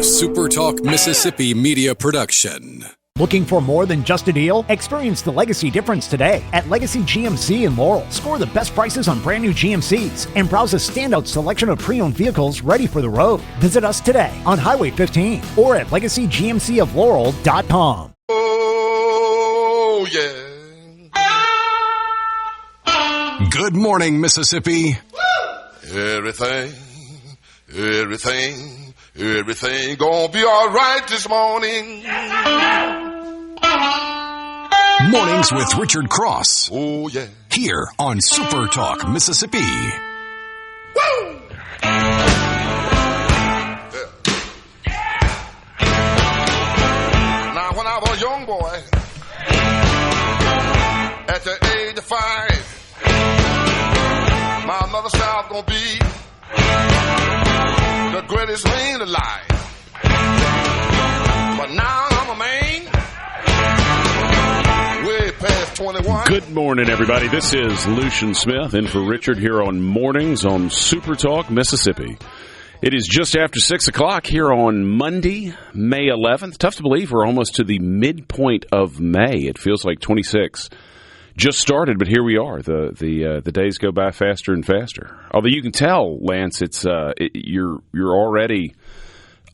SuperTalk Mississippi media production. Looking for more than just a deal? Experience the Legacy difference today at Legacy GMC in Laurel. Score the best prices on brand new GMCs and browse a standout selection of pre-owned vehicles ready for the road. Visit us today on Highway 15 or at LegacyGMCofLaurel.com. Oh, yeah. Good morning, Mississippi. Everything gonna be all right this morning. Mornings with Richard Cross. Oh, yeah. Here on SuperTalk Mississippi. Woo! Now, when I was a young boy, at the age of 5, my mother said I was gonna be the greatest man alive. But now I'm a man way past 21. Good morning, everybody. This is Lucien Smith in for Richard here on Mornings on SuperTalk Mississippi. It is just after 6 o'clock here on Monday, May 11th. Tough to believe we're almost to the midpoint of May. It feels like 26 just started, but here we are. The days go by faster and faster. Although you can tell, Lance, you're already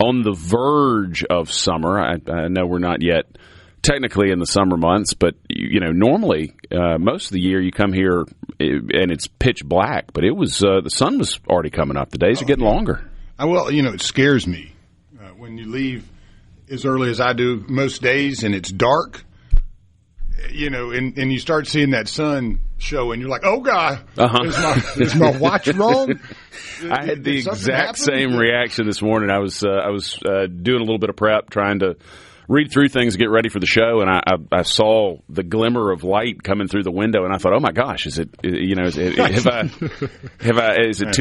on the verge of summer. I know we're not yet technically in the summer months, but normally most of the year you come here and it's pitch black. But it was the sun was already coming up. The days are getting longer. Well, it scares me when you leave as early as I do most days and it's dark. And you start seeing that sun show, and you're like, "Oh God, is my watch wrong?" I had the exact same reaction this morning. I was doing a little bit of prep, trying to read through things, get ready for the show, and I saw the glimmer of light coming through the window, and I thought, "Oh my gosh, is it too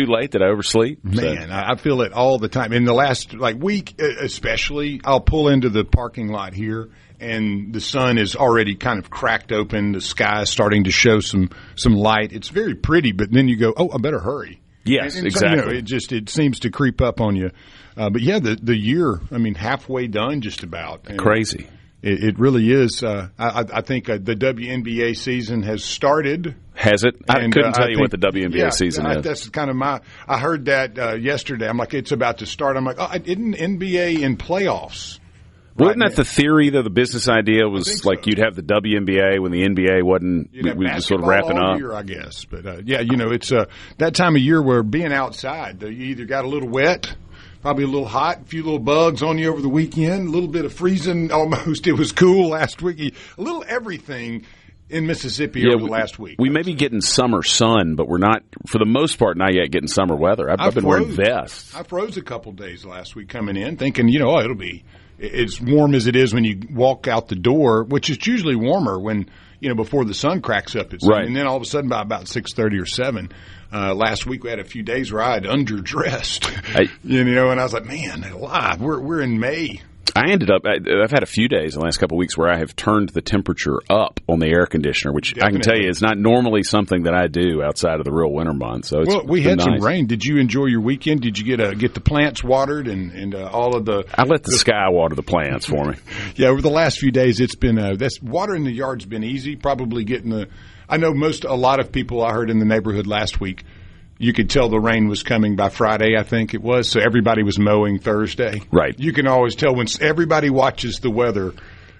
late that I oversleep?" Man, I feel it all the time. In the last week, especially, I'll pull into the parking lot here. And the sun is already kind of cracked open. The sky is starting to show some light. It's very pretty, but then you go, "Oh, I better hurry." Yes, and exactly. It seems to creep up on you. But yeah, the year, halfway done, just about. And crazy. It really is. I think the WNBA season has started. Has it? I couldn't tell you what the WNBA season is. That's kind of I heard that yesterday. I'm like, it's about to start. I'm like, isn't NBA in playoffs? Wasn't that the theory, though? The business idea was you'd have the WNBA when the NBA wasn't. We were sort of wrapping up. Year, I guess, but it's that time of year where being outside, you either got a little wet, probably a little hot, a few little bugs on you over the weekend, a little bit of freezing. Almost, it was cool last week. A little everything in Mississippi over the last week. We may be getting summer sun, but we're not, for the most part, not yet getting summer weather. I've been wearing vests. I froze a couple days last week coming in, thinking, it'll be. It's warm as it is when you walk out the door, which is usually warmer when before the sun cracks up. Right. And then all of a sudden by about 6:30 or 7, last week we had a few days where I had underdressed. And I was like, man, alive. We're in May. I've had a few days in the last couple of weeks where I have turned the temperature up on the air conditioner, which Definitely. I can tell you is not normally something that I do outside of the real winter months. So we had some rain. Did you enjoy your weekend? Did you get the plants watered and all of the? I let the sky water the plants for me. Yeah, over the last few days, it's been watering the yard's been easy. Probably getting I know a lot of people I heard in the neighborhood last week. You could tell the rain was coming by Friday, I think it was, so everybody was mowing Thursday. Right. You can always tell when everybody watches the weather.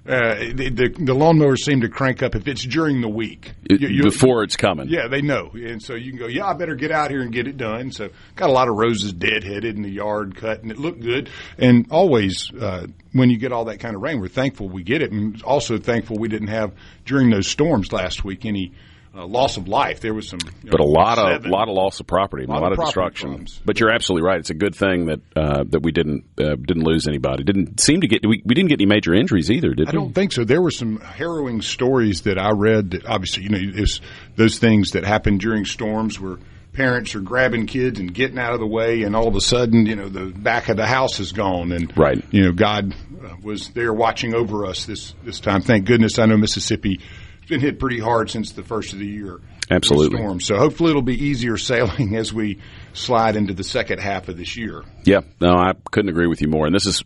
The lawnmowers seem to crank up if it's during the week. Before it's coming. Yeah, they know. And so you can go, I better get out here and get it done. So got a lot of roses deadheaded in the yard cut, and it looked good. And always when you get all that kind of rain, we're thankful we get it, and also thankful we didn't have, during those storms last week, any loss of life. There was some, but a lot of loss of property, a lot of destruction. Problems. But you're absolutely right. It's a good thing that we didn't lose anybody. Didn't seem to get we didn't get any major injuries either, did we? I don't think so. There were some harrowing stories that I read that obviously it's those things that happen during storms where parents are grabbing kids and getting out of the way, and all of a sudden, the back of the house is gone, and right. God was there watching over us this time. Thank goodness. I know Mississippi been hit pretty hard since the first of the year. Absolutely. Storm. So hopefully it'll be easier sailing as we slide into the second half of this year. Yeah, no, I couldn't agree with you more. And this is,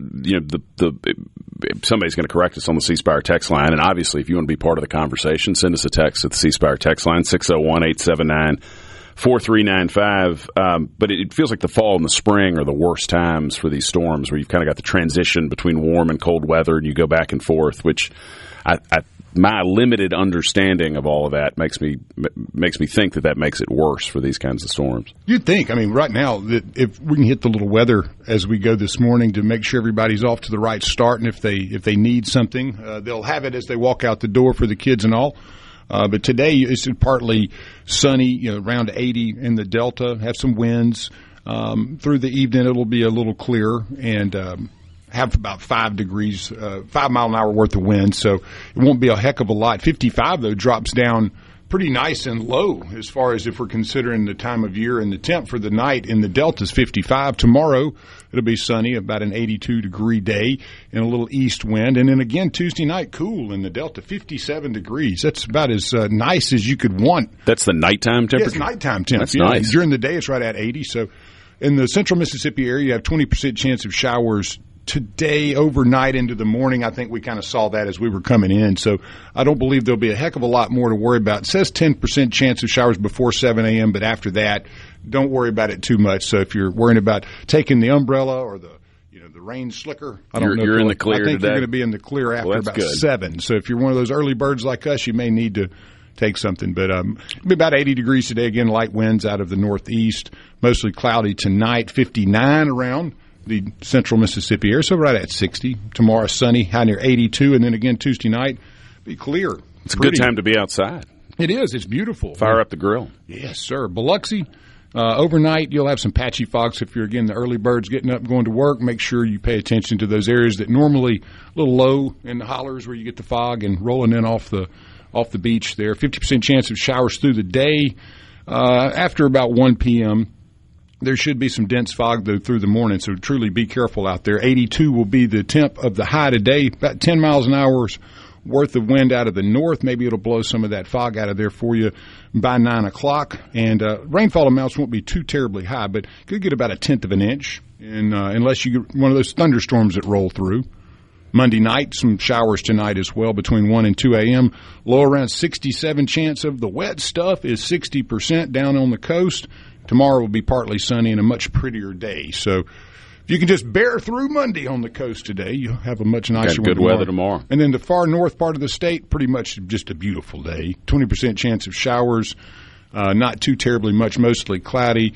somebody's going to correct us on the C Spire text line. And obviously, if you want to be part of the conversation, send us a text at the C Spire text line, 601-879-4395. But it feels like the fall and the spring are the worst times for these storms, where you've kind of got the transition between warm and cold weather, and you go back and forth, which my limited understanding of all of that makes me think that makes it worse for these kinds of storms. You'd think. I mean, right now, that if we can hit the little weather as we go this morning to make sure everybody's off to the right start, and if they need something, they'll have it as they walk out the door for the kids and all. But today it's partly sunny, around 80 in the Delta. Have some winds through the evening. It'll be a little clearer and have about 5 degrees, 5 mile an hour worth of wind. So it won't be a heck of a lot. 55 though drops down pretty nice and low as far as if we're considering the time of year, and the temp for the night in the Delta is 55. Tomorrow it'll be sunny, about an 82-degree day and a little east wind. And then again, Tuesday night, cool in the Delta, 57 degrees. That's about as nice as you could want. That's the nighttime temperature? Yes, nighttime temperature. That's nice. During the day, it's right at 80. So in the central Mississippi area, you have 20% chance of showers today, overnight into the morning. I think we kind of saw that as we were coming in. So I don't believe there'll be a heck of a lot more to worry about. It says 10% chance of showers before 7 a.m., but after that, don't worry about it too much. So if you're worrying about taking the umbrella or the rain slicker, I don't know. You're in the clear I think today. you're going to be in the clear after about good. 7. So if you're one of those early birds like us, you may need to take something. But it'll be about 80 degrees today. Again, light winds out of the northeast. Mostly cloudy tonight, 59 around the central Mississippi area, so right at 60. Tomorrow, sunny, high near 82, and then again Tuesday night, be clear. It's a good time to be outside. It is. It's beautiful. Fire up the grill. Yes, sir. Biloxi, overnight, you'll have some patchy fogs if you're, again, the early birds getting up, going to work. Make sure you pay attention to those areas that normally a little low in the hollers where you get the fog and rolling in off the beach there. 50% chance of showers through the day. After about 1 p.m., there should be some dense fog, though, through the morning, so truly be careful out there. 82 will be the temp of the high today, about 10 miles an hour worth of wind out of the north. Maybe it'll blow some of that fog out of there for you by 9 o'clock. And rainfall amounts won't be too terribly high, but could get about 1/10 of an inch, unless you get one of those thunderstorms that roll through. Monday night, some showers tonight as well between 1 and 2 a.m. Low around 67 chance of the wet stuff is 60% down on the coast. Tomorrow will be partly sunny and a much prettier day. So if you can just bear through Monday on the coast today, you'll have a much nicer good weather tomorrow. And then the far north part of the state, pretty much just a beautiful day. 20% chance of showers, not too terribly much, mostly cloudy.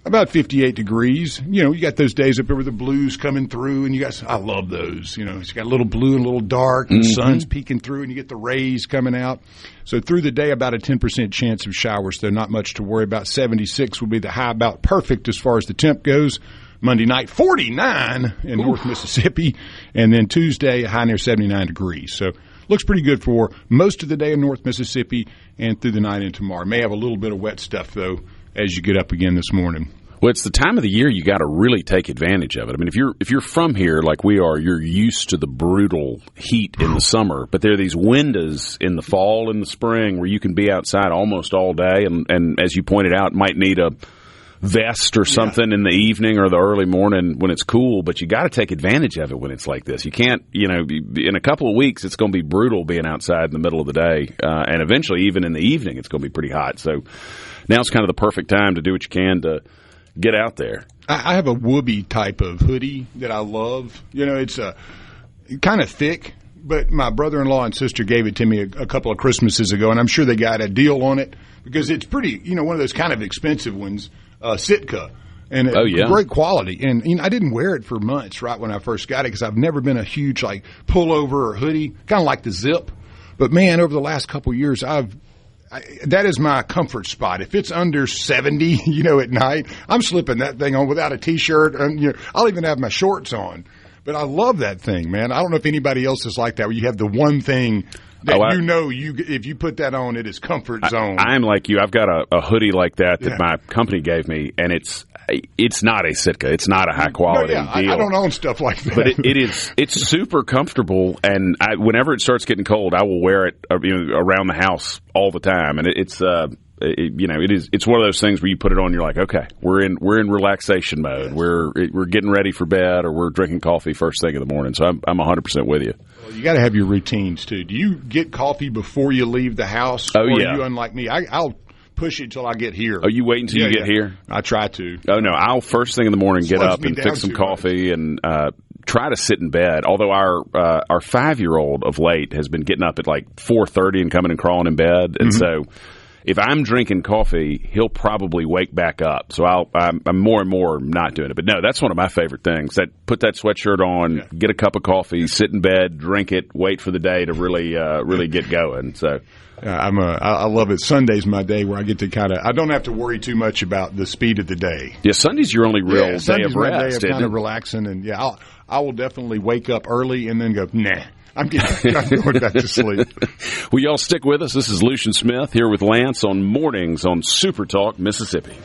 About 58 degrees. You got those days up there with the blues coming through, and I love those. It's got a little blue and a little dark, and the sun's peeking through, and you get the rays coming out. So through the day, about a 10% chance of showers. So not much to worry about. 76 will be the high, about perfect as far as the temp goes. Monday night, 49 in North Mississippi, and then Tuesday, a high near 79 degrees. So looks pretty good for most of the day in North Mississippi and through the night and tomorrow. May have a little bit of wet stuff, though, as you get up again this morning. Well, it's the time of the year you got to really take advantage of it. I mean, if you're from here like we are, you're used to the brutal heat in the summer, but there are these windows in the fall and the spring where you can be outside almost all day, and as you pointed out, might need a vest or something in the evening or the early morning when it's cool, but you got to take advantage of it when it's like this. You can't, in a couple of weeks, it's going to be brutal being outside in the middle of the day, and eventually even in the evening, it's going to be pretty hot. So now's kind of the perfect time to do what you can to get out there. I have a Whoopee type of hoodie that I love. It's kind of thick, but my brother-in-law and sister gave it to me a couple of Christmases ago, and I'm sure they got a deal on it because it's pretty, one of those kind of expensive ones, Sitka. And great quality. And I didn't wear it for months right when I first got it because I've never been a huge pullover or hoodie, kind of like the zip. But, man, over the last couple of years, that is my comfort spot. If it's under 70, at night, I'm slipping that thing on without a T-shirt. And, I'll even have my shorts on. But I love that thing, man. I don't know if anybody else is like that, where you have the one thing that if you put that on, it is comfort zone. I'm like you. I've got a hoodie like that my company gave me, and it's it's not a Sitka. It's not a high quality deal. I don't own stuff like that. But it's super comfortable, and whenever it starts getting cold, I will wear it around the house all the time, and it's one of those things where you put it on, you're like, okay, we're in relaxation mode. Yes. We're getting ready for bed, or we're drinking coffee first thing in the morning. So I'm 100% with you. Well, you got to have your routines too. Do you get coffee before you leave the house? Oh, or yeah. Are you unlike me? I'll push it till I get here. Oh, you wait until you get here? I try to. Oh, no. I'll first thing in the morning get up and fix some coffee and try to sit in bed. Although our 5-year-old of late has been getting up at like 4:30 and coming and crawling in bed. And so if I'm drinking coffee, he'll probably wake back up. So I'm more and more not doing it. But no, that's one of my favorite things. Put that sweatshirt on, get a cup of coffee, sit in bed, drink it, wait for the day to really get going. So I love it. Sunday's my day where I get to I don't have to worry too much about the speed of the day. Yeah, Sunday's your only real day of rest. Day of kind of relaxing, and I will definitely wake up early and then go, nah. I'm going back to sleep. Well, y'all stick with us. This is Lucien Smith here with Lance on Mornings on SuperTalk Mississippi.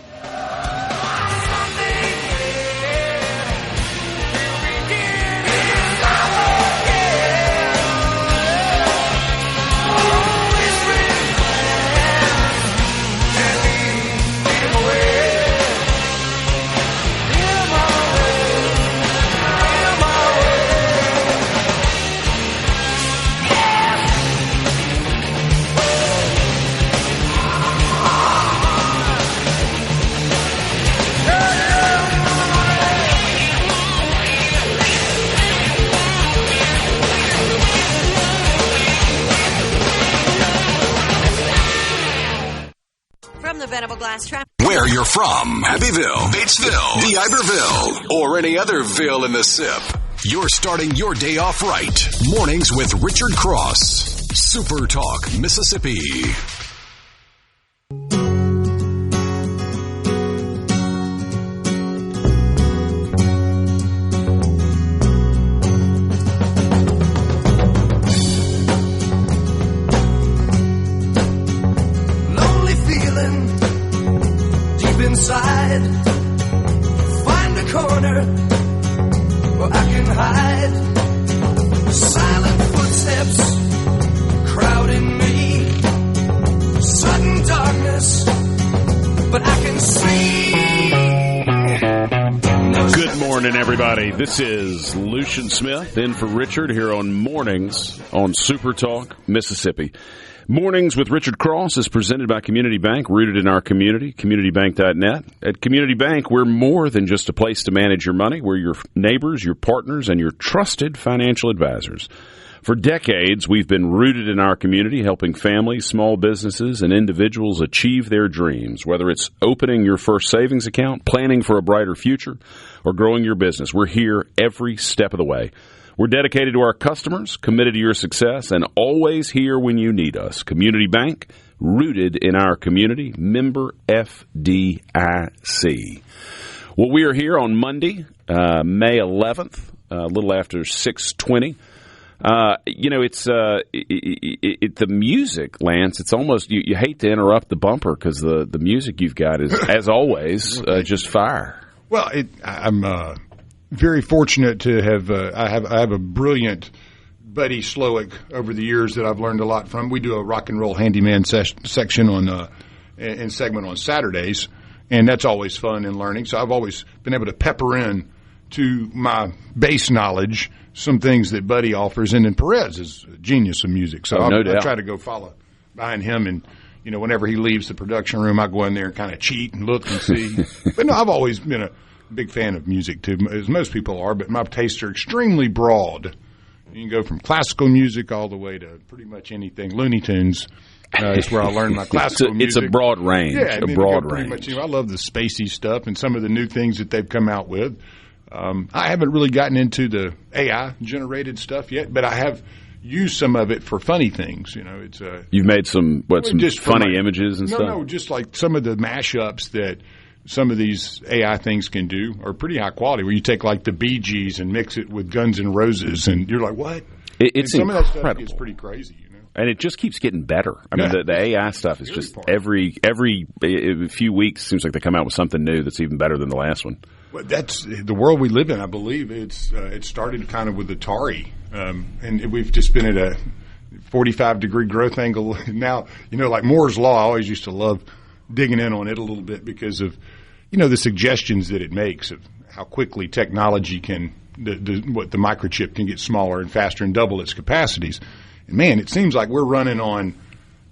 Where you're from, Abbeville, Batesville, D'Iberville, or any other ville in the SIP, you're starting your day off right. Mornings with Richard Cross. Super Talk, Mississippi. Inside, find a corner where I can hide. Silent footsteps crowding me. Sudden darkness, but I can see. Good morning, everybody. This is Lucien Smith in for Richard here on Mornings on Super Talk Mississippi. Mornings with Richard Cross is presented by Community Bank, rooted in our community, communitybank.net. At Community Bank, we're more than just a place to manage your money. We're your neighbors, your partners, and your trusted financial advisors. For decades, we've been rooted in our community, helping families, small businesses, and individuals achieve their dreams. Whether it's opening your first savings account, planning for a brighter future, or growing your business, we're here every step of the way. We're dedicated to our customers, committed to your success, and always here when you need us. Community Bank, rooted in our community, member FDIC. Well, we are here on Monday, May 11th, a little after 6:20. It's the music, Lance. It's almost you hate to interrupt the bumper because the music you've got is, as always, just fire. Well, I'm very fortunate to have I have a brilliant Buddy Slowick over the years that I've learned a lot from. We do a rock and roll handyman section on and segment on Saturdays, and that's always fun and learning. So I've always been able to pepper in to my base knowledge some things that Buddy offers, and then Perez is a genius of music. So I try to go follow behind him, and whenever he leaves the production room, I go in there and kind of cheat and look and see. But no, I've always been a big fan of music too, as most people are, but my tastes are extremely broad. You can go from classical music all the way to pretty much anything. Looney Tunes is where I learned my classical music. It's a broad range. Yeah, a broad range. Much, I love the spacey stuff and some of the new things that they've come out with. I haven't really gotten into the AI-generated stuff yet, but I have used some of it for funny things. It's you've made some funny images and stuff? No, just like some of the mashups that some of these AI things can do are pretty high quality, where you take like the Bee Gees and mix it with Guns N' Roses, and you're like, what? It's some incredible. of that stuff gets pretty crazy, And it just keeps getting better. I mean, the AI stuff is just every few weeks seems like they come out with something new that's even better than the last one. Well, that's the world we live in. I believe it started kind of with Atari, and we've just been at a 45-degree growth angle now. Like Moore's Law, I always used to love digging in on it a little bit because of the suggestions that it makes of how quickly technology can the microchip can get smaller and faster and double its capacities. And man, it seems like we're running on,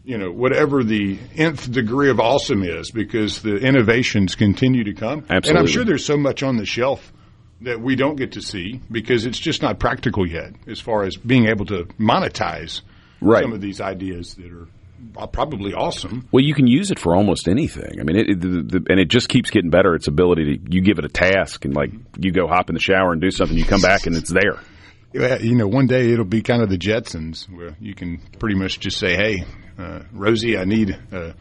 whatever the nth degree of awesome is, because the innovations continue to come. Absolutely. And I'm sure there's so much on the shelf that we don't get to see because it's just not practical yet as far as being able to monetize some of these ideas that are probably awesome. Well, you can use it for almost anything. I mean, and it just keeps getting better. Its ability to, you give it a task and like you go hop in the shower and do something, you come back and it's there. One day it'll be kind of the Jetsons where you can pretty much just say, hey, Rosie, I need a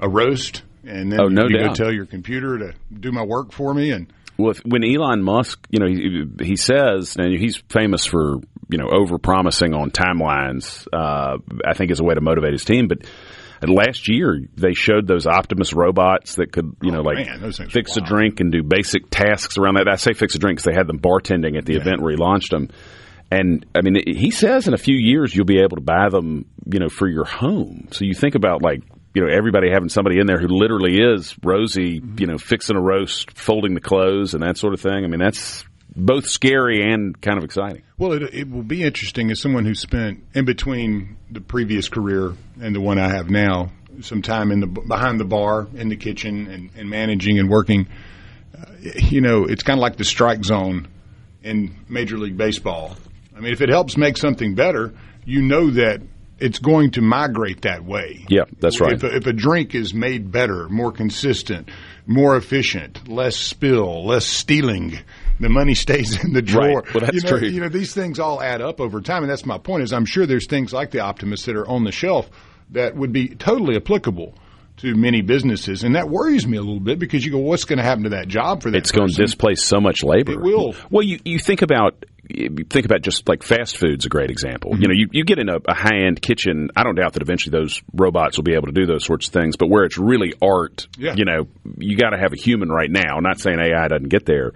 roast. And then you go tell your computer to do my work for me. And well, when Elon Musk, he says, and he's famous for, over-promising on timelines, I think is a way to motivate his team. But last year, they showed those Optimus robots that could, fix a drink and do basic tasks around that. I say fix a drink because they had them bartending at the event where he launched them. And, I mean, he says in a few years you'll be able to buy them, for your home. So you think about, everybody having somebody in there who literally is Rosie, fixing a roast, folding the clothes, and that sort of thing. I mean, that's both scary and kind of exciting. Well, it will be interesting as someone who spent in between the previous career and the one I have now, some time behind the bar, in the kitchen, and managing and working. It's kind of like the strike zone in Major League Baseball. I mean, if it helps make something better, that it's going to migrate that way. Yeah, that's right. If a drink is made better, more consistent, more efficient, less spill, less stealing, the money stays in the drawer. Right. Well, that's true. These things all add up over time, and that's my point. Is I'm sure there's things like the Optimus that are on the shelf that would be totally applicable to many businesses, and that worries me a little bit because you go, what's going to happen to that job for that It's going to displace so much labor. It will. Well, you think about just like fast food's a great example. Mm-hmm. You get in a high-end kitchen, I don't doubt that eventually those robots will be able to do those sorts of things, but where it's really art, you got to have a human right now. I'm not saying AI doesn't get there.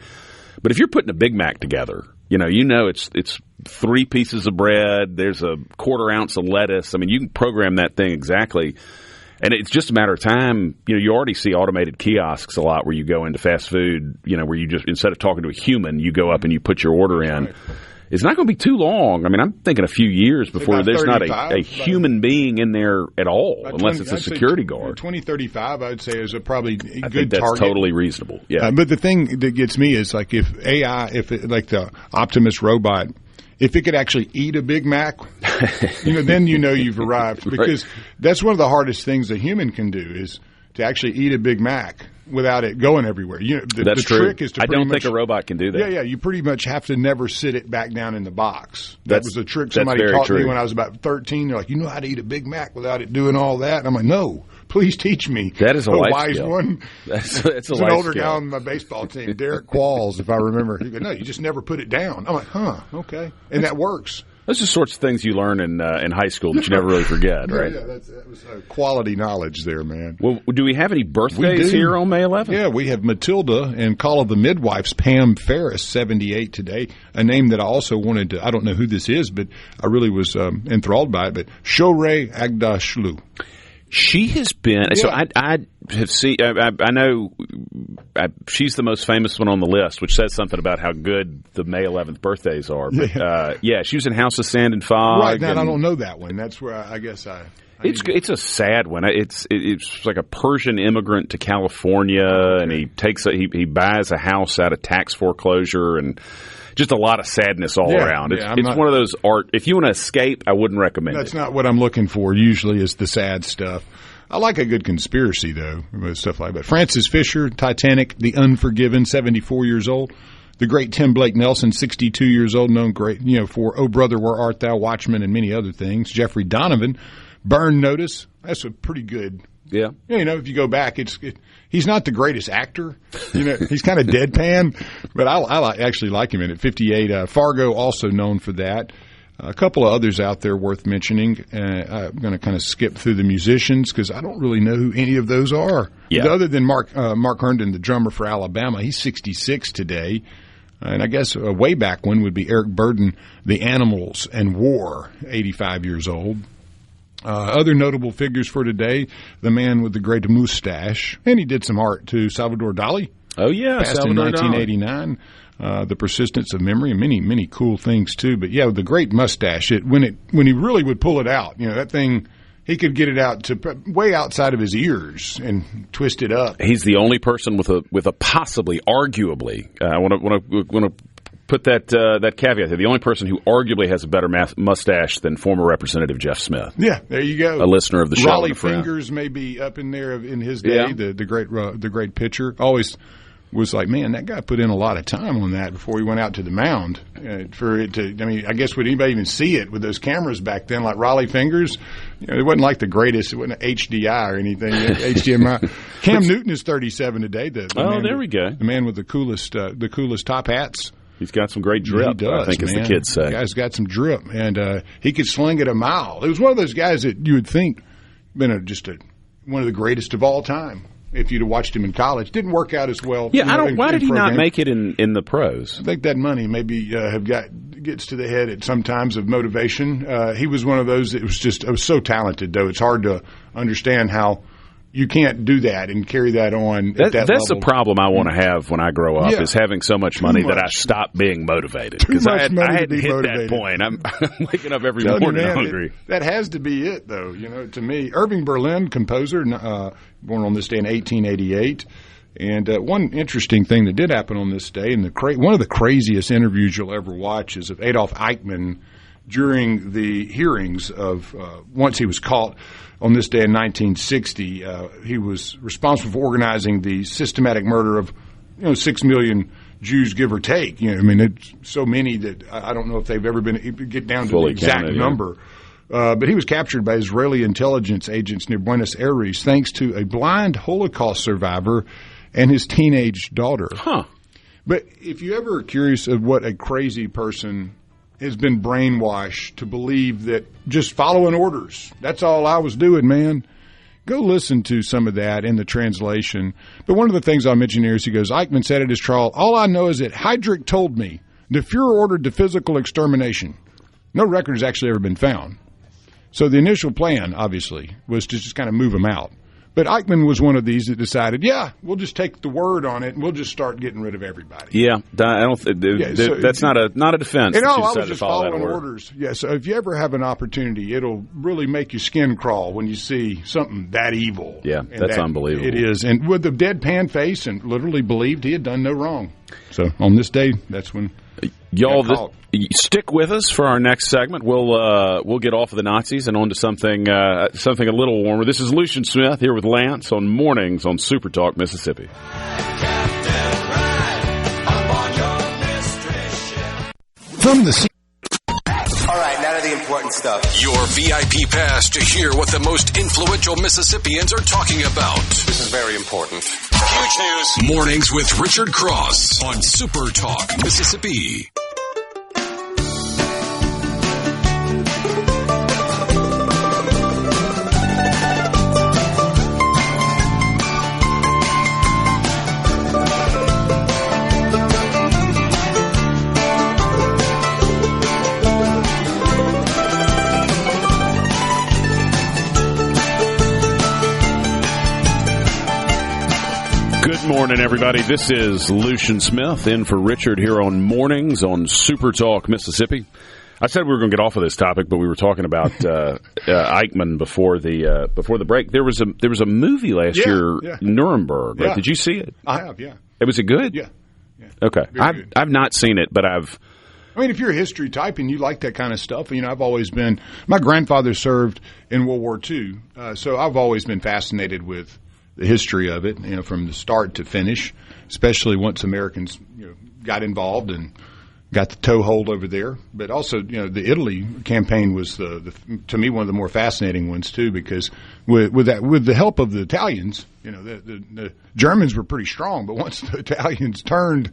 But if you're putting a Big Mac together, it's 3 pieces of bread, there's a quarter ounce of lettuce. I mean, you can program that thing exactly. And it's just a matter of time. You already see automated kiosks a lot where you go into fast food, where you just, instead of talking to a human, you go up and you put your order in. Right. It's not going to be too long. I mean, I'm thinking a few years before there's not a human being in there at all, unless it's a security guard. 2035, I would say, is probably a good target. I think that's totally reasonable. Yeah. But the thing that gets me is like if AI, like the Optimus robot, if it could actually eat a Big Mac, then you've arrived. Because that's one of the hardest things a human can do is to actually eat a Big Mac without it going everywhere. That's true. Trick is to I don't think a robot can do that. Yeah. You pretty much have to never sit it back down in the box. That was a trick somebody taught me when I was about 13. They're like, you know how to eat a Big Mac without it doing all that? And I'm like, no. Please teach me. That is a life wise skill. One. That's an older guy on my baseball team, Derek Qualls, if I remember. He goes, no, you just never put it down. I'm like, okay. And that works. Those are sorts of things you learn in high school that you never really forget, right? Yeah, that was quality knowledge there, man. Well, do we have any birthdays here on May 11th? Yeah, we have Matilda and Call of the Midwives, Pam Ferris, 78 today. A name that I also wanted to, I don't know who this is, but I really was enthralled by it, but Shorey Agdashlu. She has been. Yeah. So I have seen. I know she's the most famous one on the list, which says something about how good the May 11th birthdays are. But she was in House of Sand and Fog. Right now, I don't know that one. That's where I guess I. It's a sad one. It's like a Persian immigrant to California, and he buys a house out of tax foreclosure and. Just a lot of sadness all around. It's one of those art. If you want to escape, I wouldn't recommend it. That's not what I'm looking for. Usually, is the sad stuff. I like a good conspiracy though, stuff like that. Francis Fisher, Titanic, The Unforgiven, 74 years old. The great Tim Blake Nelson, 62 years old, known great for Oh Brother Where Art Thou, Watchmen, and many other things. Jeffrey Donovan, Burn Notice. That's a pretty good. Yeah. If you go back, he's not the greatest actor. He's kind of deadpan, but I actually like him in it. 58. Fargo, also known for that. A couple of others out there worth mentioning. I'm going to kind of skip through the musicians because I don't really know who any of those are. Yeah. Other than Mark Herndon, the drummer for Alabama. He's 66 today. And I guess a way back one would be Eric Burden, The Animals and War, 85 years old. Other notable figures for today, the man with the great mustache, and he did some art too, Salvador Dali. Oh, yeah, passed Salvador in 1989. The Persistence of Memory, and many cool things too. But yeah, the great mustache. When he really would pull it out, that thing, he could get it out to way outside of his ears and twist it up. He's the only person with a possibly, arguably, I want to put that caveat there. The only person who arguably has a better mustache than former Representative Jeff Smith. Yeah, there you go. A listener of the show. Raleigh Fingers may be up in there in his day. Yeah. The great pitcher always was like, man, that guy put in a lot of time on that before he went out to the mound. For it to, I guess would anybody even see it with those cameras back then, like Raleigh Fingers? It wasn't like the greatest. It wasn't HDI or anything. HDMI. Cam Newton is 37 today. There we go. The man with the coolest top hats. He's got some great drip, he does, I think, as the kids say. The guy's got some drip, and he could sling it a mile. It was one of those guys that you would think been one of the greatest of all time. If you'd have watched him in college, didn't work out as well. Yeah, why did he not make it in the pros? I think that money maybe gets to the head at sometimes of motivation. He was one of those that was so talented, though. It's hard to understand how you can't do that and carry that on at that level. That's the problem I want to have when I grow up, is having so much money that I stop being motivated. Because I hadn't hit that point. I'm waking up every morning hungry. That has to be it, though. To me, Irving Berlin, composer, born on this day in 1888. And one interesting thing that did happen on this day, and one of the craziest interviews you'll ever watch, is of Adolf Eichmann during the hearings of once he was caught on this day in 1960. He was responsible for organizing the systematic murder of 6 million Jews, give or take. It's so many that I don't know if they've ever been get down to the exact number. But he was captured by Israeli intelligence agents near Buenos Aires thanks to a blind Holocaust survivor and his teenage daughter. Huh. But if you ever are curious of what a crazy person has been brainwashed to believe that just following orders, that's all I was doing, man. Go listen to some of that in the translation. But one of the things I'll mention here is he goes, Eichmann said at his trial, all I know is that Heydrich told me the Fuhrer ordered the physical extermination. No record has actually ever been found. So the initial plan, obviously, was to just kind of move them out. But Eichmann was one of these that decided, we'll just take the word on it and we'll just start getting rid of everybody. Yeah, I don't. That's not a defense. I was just following orders. Yeah, so if you ever have an opportunity, it'll really make your skin crawl when you see something that evil. Yeah, that's unbelievable. It is, and with the deadpan face, and literally believed he had done no wrong. So on this day, that's when. Y'all, stick with us for our next segment. We'll get off of the Nazis and on to something a little warmer. This is Lucien Smith here with Lance on Mornings on SuperTalk, Mississippi. From the All right, now to the important stuff. Your VIP pass to hear what the most influential Mississippians are talking about. This is very important. Huge news. Mornings with Richard Cross on SuperTalk, Mississippi. Good morning, everybody. This is Lucien Smith in for Richard here on Mornings on SuperTalk, Mississippi. I said we were going to get off of this topic, but we were talking about Eichmann before the break. There was a movie last year, Nuremberg. Right? Yeah. Did you see it? I have, yeah. Was it good? Yeah. Okay. I've not seen it, but I've. I mean, if you're a history type and you like that kind of stuff, I've always been. My grandfather served in World War II, so I've always been fascinated with the history of it, from the start to finish, especially once Americans, got involved and got the toehold over there. But also, the Italy campaign was to me one of the more fascinating ones too, because with the help of the Italians, the Germans were pretty strong, but once the Italians turned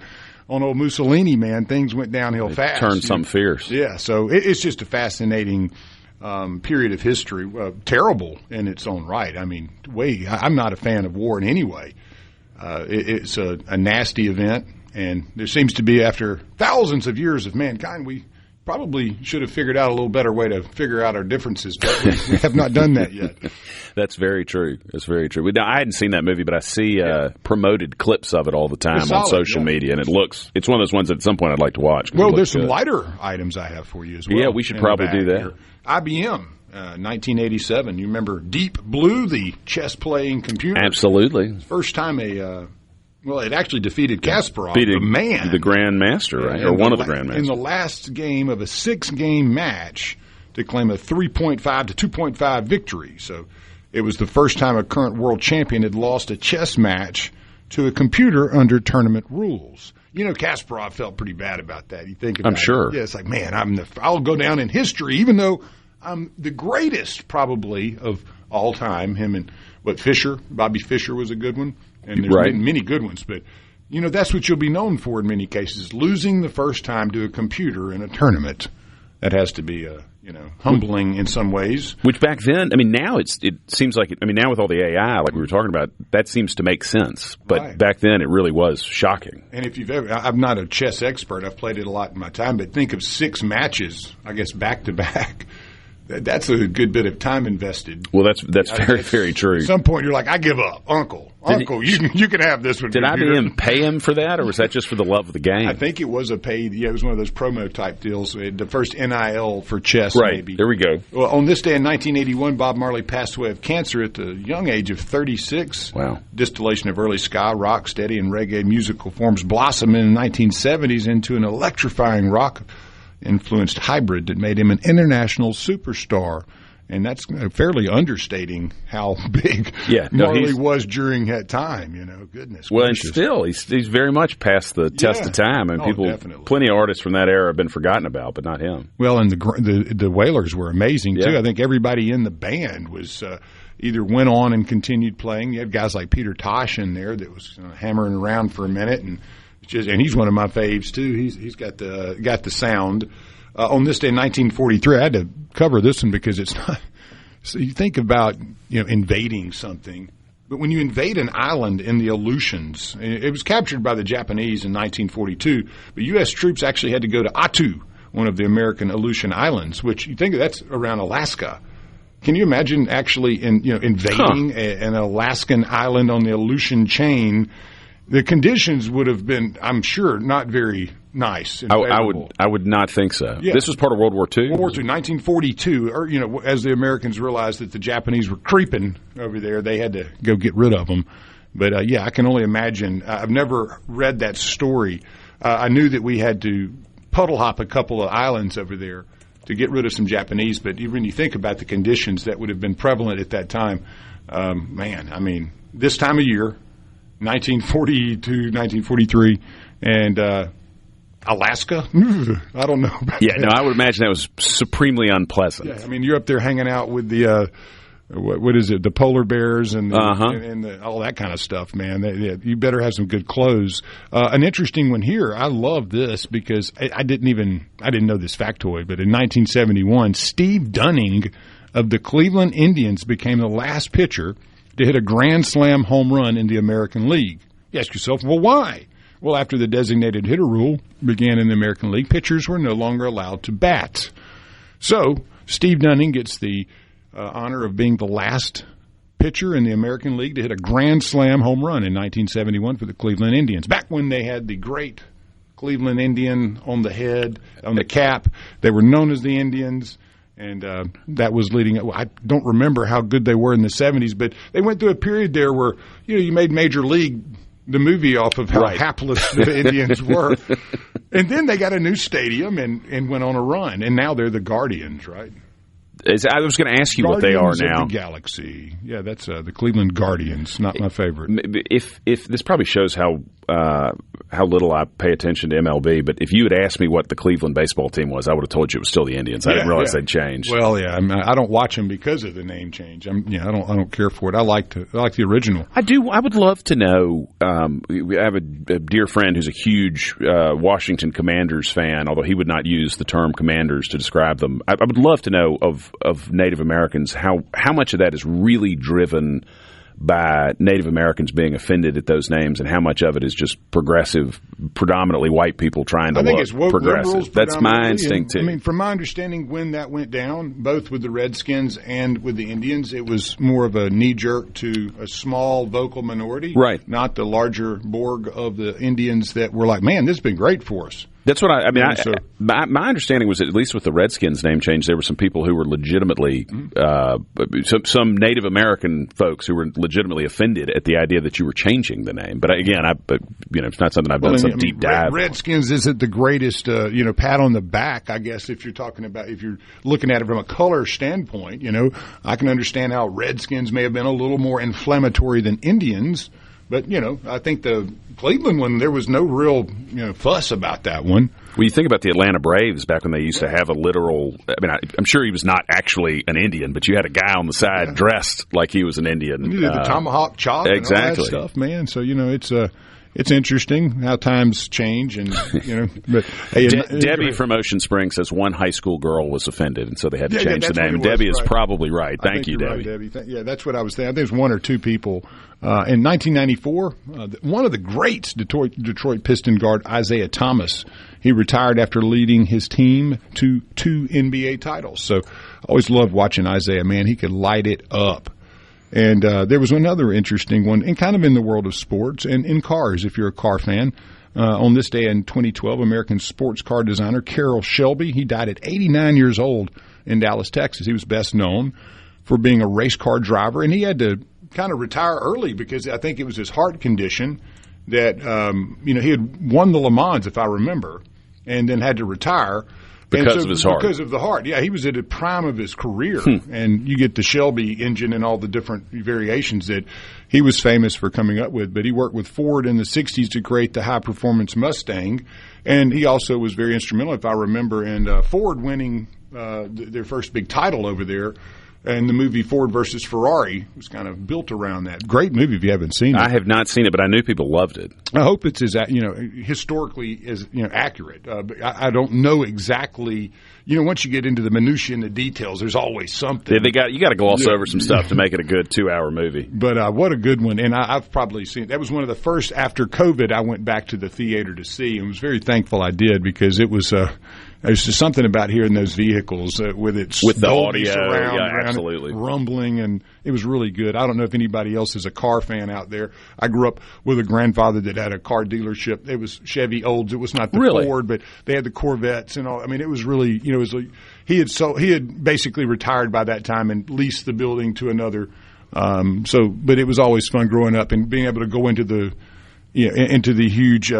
on old Mussolini, man, things went downhill fast. Turned something fierce. Yeah, so it's just a fascinating period of history. Terrible in its own right. I mean, I'm not a fan of war in any way. It's a nasty event, and there seems to be, after thousands of years of mankind, we probably should have figured out a little better way to figure out our differences, but we have not done that yet. That's very true. That's very true. Now, I hadn't seen that movie, but I see promoted clips of it all the time on social media, and it's one of those ones that at some point I'd like to watch. Well, there's some lighter items I have for you as well. Yeah, we should probably do that. Here. IBM, 1987. You remember Deep Blue, the chess-playing computer? Absolutely. First time it actually defeated Kasparov, the man. The Grandmaster, right? Or one of the Grandmasters. In the last game of a 6-game match to claim a 3.5 to 2.5 victory. So it was the first time a current world champion had lost a chess match to a computer under tournament rules. You know, Kasparov felt pretty bad about that. You think about I'm sure. It. Yeah, it's like, man, I'll go down in history, even though I'm the greatest probably of all time. Him and Bobby Fischer was a good one. And there's been many good ones, but, you know, that's what you'll be known for in many cases, losing the first time to a computer in a tournament. That has to be, humbling in some ways. Which back then, I mean, now it seems like, now with all the AI, like we were talking about, that seems to make sense. But back then, it really was shocking. And if I'm not a chess expert, I've played it a lot in my time, but think of 6 matches, I guess, back to back. That's a good bit of time invested. Well, that's very, very true. At some point, you're like, I give up. Uncle, you can have this one. Did IBM pay him for that, or was that just for the love of the game? I think it was it was one of those promo-type deals. The first NIL for chess, maybe. There we go. Well, on this day in 1981, Bob Marley passed away of cancer at the young age of 36. Wow. Distillation of early ska, rock, steady, and reggae musical forms blossomed in the 1970s into an electrifying rock-influenced hybrid that made him an international superstar. And that's fairly understating how big Marley was during that time, goodness well, gracious. And still, he's very much past the test of time. And plenty of artists from that era have been forgotten about, but not him. Well, and the Wailers were amazing, too. I think everybody in the band was either went on and continued playing. You had guys like Peter Tosh in there that was hammering around for a minute, and he's one of my faves, too. He's got the sound. On this day in 1943, I had to cover this one because it's not. So you think about invading something, but when you invade an island in the Aleutians, it was captured by the Japanese in 1942. But U.S. troops actually had to go to Attu, one of the American Aleutian islands, which you think that's around Alaska. Can you imagine actually invading an Alaskan island on the Aleutian chain? The conditions would have been, I'm sure, not very nice. And I would not think so. Yeah. This was part of World War II? World War II, 1942. Or, as the Americans realized that the Japanese were creeping over there, they had to go get rid of them. But, I can only imagine. I've never read that story. I knew that we had to puddle hop a couple of islands over there to get rid of some Japanese. But when you think about the conditions that would have been prevalent at that time, this time of year, 1942, 1943, and Alaska? I don't know about that. I would imagine that was supremely unpleasant. Yeah, you're up there hanging out with the, what is it, the polar bears and all that kind of stuff, man. You better have some good clothes. An interesting one here, I love this because I didn't know this factoid, but in 1971, Steve Dunning of the Cleveland Indians became the last pitcher to hit a grand slam home run in the American League. You ask yourself, well, why? Well, after the designated hitter rule began in the American League, pitchers were no longer allowed to bat. So Steve Dunning gets the honor of being the last pitcher in the American League to hit a grand slam home run in 1971 for the Cleveland Indians. Back when they had the great Cleveland Indian on the head, on the cap. They were known as the Indians. And that was leading up. I don't remember how good they were in the 70s, but they went through a period there where, you made Major League, the movie, off of how hapless the Indians were. And then they got a new stadium and went on a run. And now they're the Guardians, right? I was going to ask you what they are Guardians now. of the Galaxy. Yeah, that's the Cleveland Guardians. Not my favorite. If this probably shows how little I pay attention to MLB, but if you had asked me what the Cleveland baseball team was, I would have told you it was still the Indians. I didn't realize they'd changed. Well, yeah, I don't watch them because of the name change. I don't care for it. I like the original. I do. I would love to know. I have a dear friend who's a huge Washington Commanders fan, although he would not use the term Commanders to describe them. I would love to know of Native Americans how much of that is really driven by Native Americans being offended at those names, and how much of it is just progressive, predominantly white people trying to look progressive. That's my instinct too. I mean, from my understanding, when that went down, both with the Redskins and with the Indians, it was more of a knee jerk to a small vocal minority, right? Not the larger Borg of the Indians that were like, man, this has been great for us. That's what I mean. My understanding was that at least with the Redskins name change, there were some people who were legitimately, some Native American folks who were legitimately offended at the idea that you were changing the name. But again, it's not something I've done some deep dive. Redskins isn't the greatest, pat on the back, I guess, if you're talking about, if you're looking at it from a color standpoint. I can understand how Redskins may have been a little more inflammatory than Indians. But, I think the Cleveland one, there was no real, fuss about that one. Well, you think about the Atlanta Braves back when they used to have a literal – I mean, I'm sure he was not actually an Indian, but you had a guy on the side dressed like he was an Indian. You did the tomahawk chop and all that stuff, man. So, it's interesting how times change, and But hey, Debbie from Ocean Springs says one high school girl was offended, and so they had to change the name. And Debbie is probably right. Thank you, Debbie. Right, Debbie. That's what I was thinking. I think there's one or two people. In 1994, one of the greats, Detroit Piston guard Isaiah Thomas, he retired after leading his team to 2 NBA titles. So I always loved watching Isaiah. Man, he could light it up. And there was another interesting one, and kind of in the world of sports and in cars, if you're a car fan. On this day in 2012, American sports car designer Carroll Shelby, he died at 89 years old in Dallas, Texas. He was best known for being a race car driver, and he had to kind of retire early because I think it was his heart condition that, he had won the Le Mans, if I remember, and then had to retire. Because of his heart. Because of the heart. Yeah, he was at the prime of his career. And you get the Shelby engine and all the different variations that he was famous for coming up with. But he worked with Ford in the 60s to create the high-performance Mustang. And he also was very instrumental, if I remember, in Ford winning their first big title over there. And the movie Ford versus Ferrari was kind of built around that. Great movie if you haven't seen it. I have not seen it, but I knew people loved it. I hope it's as historically as accurate. But I don't know exactly. Once you get into the minutiae and the details, there's always something. Yeah, you got to gloss over some stuff to make it a good 2-hour movie. But what a good one! And I've probably seen it. That was one of the first after COVID. I went back to the theater to see, and was very thankful I did because it was. There's just something about hearing those vehicles with the audio, surround, absolutely rumbling, and it was really good. I don't know if anybody else is a car fan out there. I grew up with a grandfather that had a car dealership. It was Chevy Olds. It was not the Ford, but they had the Corvettes and all. I mean, it was really, it was like he had basically retired by that time and leased the building to another. But it was always fun growing up and being able to go into the huge.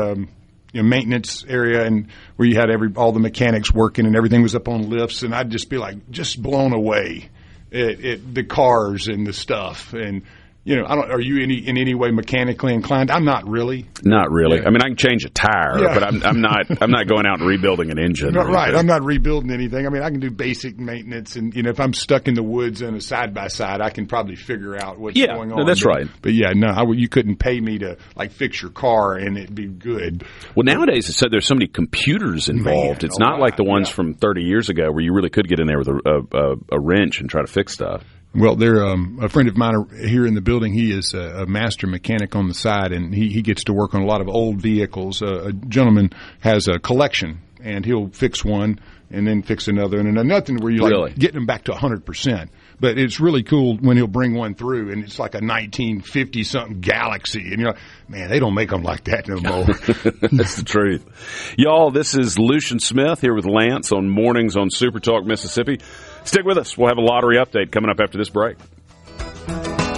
Maintenance area and where you had all the mechanics working and everything was up on lifts, and I'd just be just blown away at the cars and the stuff. And are you in any way mechanically inclined? I'm not really. Not really. Yeah. I mean, I can change a tire, but I'm not going out and rebuilding an engine. Right. I'm not rebuilding anything. I mean, I can do basic maintenance, and if I'm stuck in the woods in a side by side, I can probably figure out what's going on. That's right. But you couldn't pay me to fix your car and it'd be good. Well, nowadays there's so many computers involved. It's not like the ones from 30 years ago where you really could get in there with a wrench and try to fix stuff. Well, a friend of mine here in the building, he is a master mechanic on the side, and he gets to work on a lot of old vehicles. A gentleman has a collection, and he'll fix one and then fix another, and nothing where you're getting them back to 100%. But it's really cool when he'll bring one through, and it's like a 1950-something Galaxy, and you're like, man, they don't make them like that no more. That's the truth. Y'all, this is Lucien Smith here with Lance on Mornings on SuperTalk Mississippi. Stick with us. We'll have a lottery update coming up after this break.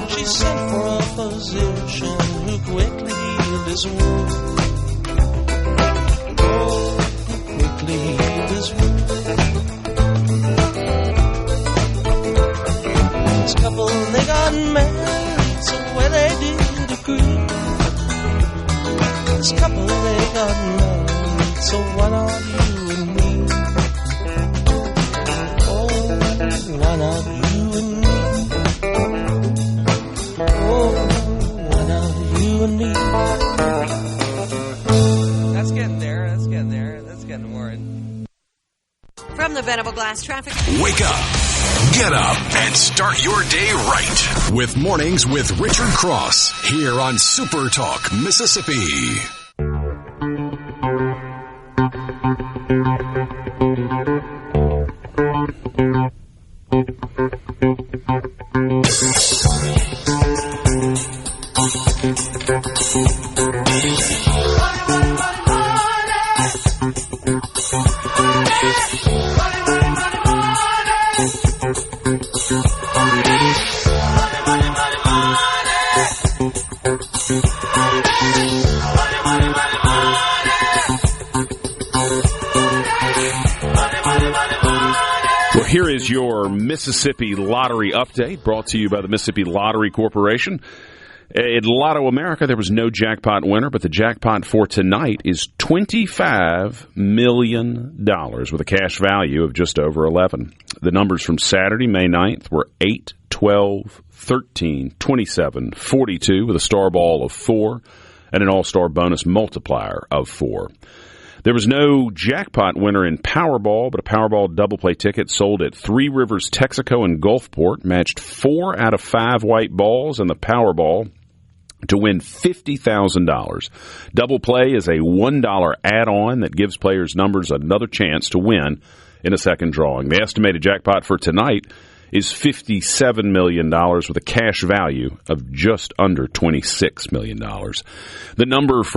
She sent for a physician who quickly healed his wound. Oh, who quickly healed his wound. This couple, they got married, so where they did agree. This couple, they got married, so why not you and me? Oh, why not you and me? Oh, why not you and me? That's getting there. That's getting there. That's getting more. From the Venable Glass Traffic. Wake up, get up, and start your day right with Mornings with Richard Cross here on Super Talk, Mississippi. Here is your Mississippi Lottery update brought to you by the Mississippi Lottery Corporation. In Lotto America, there was no jackpot winner, but the jackpot for tonight is $25 million with a cash value of just over 11. The numbers from Saturday, May 9th, were 8, 12, 13, 27, 42 with a star ball of 4 and an all-star bonus multiplier of 4. There was no jackpot winner in Powerball, but a Powerball double play ticket sold at Three Rivers, Texaco, and Gulfport matched 4 out of 5 white balls in the Powerball to win $50,000. Double play is a $1 add-on that gives players' numbers another chance to win in a second drawing. The estimated jackpot for tonight is $57 million with a cash value of just under $26 million. The numbers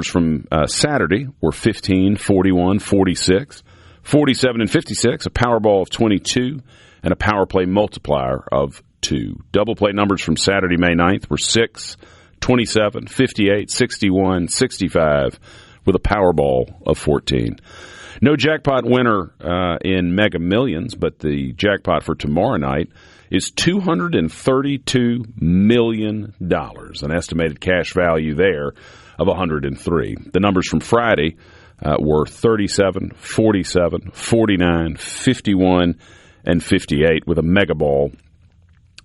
from Saturday were 15, 41, 46, 47, and 56, a Powerball of 22, and a Power Play multiplier of 2. Double play numbers from Saturday, May 9th were 6, 27, 58, 61, 65, with a Powerball of 14. No jackpot winner in Mega Millions, but the jackpot for tomorrow night is $232 million, an estimated cash value there of $103. The numbers from Friday were 37, 47, 49, 51, and 58 with a mega ball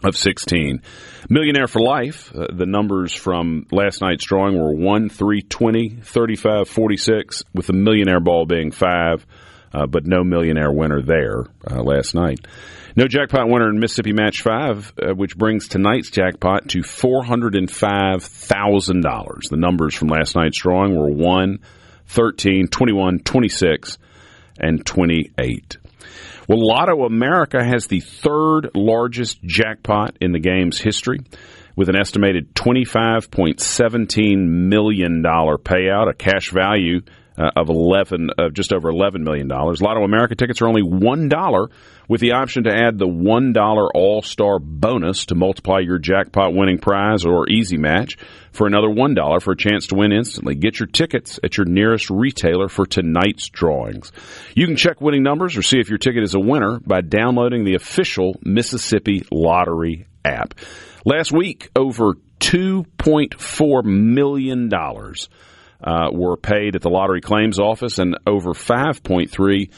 of 16. Millionaire for Life, the numbers from last night's drawing were 1, 3, 20, 35, 46, with the millionaire ball being 5, but no millionaire winner there last night. No jackpot winner in Mississippi Match 5, which brings tonight's jackpot to $405,000. The numbers from last night's drawing were 1, 13, 21, 26, and 28. Well, Lotto America has the third largest jackpot in the game's history, with an estimated $25.17 million payout, a cash value of just over $11 million. Lotto America tickets are only $1, with the option to add the $1 All-Star bonus to multiply your jackpot winning prize or easy match for another $1 for a chance to win instantly. Get your tickets at your nearest retailer for tonight's drawings. You can check winning numbers or see if your ticket is a winner by downloading the official Mississippi Lottery app. Last week, over $2.4 million were paid at the lottery claims office, and over $5.3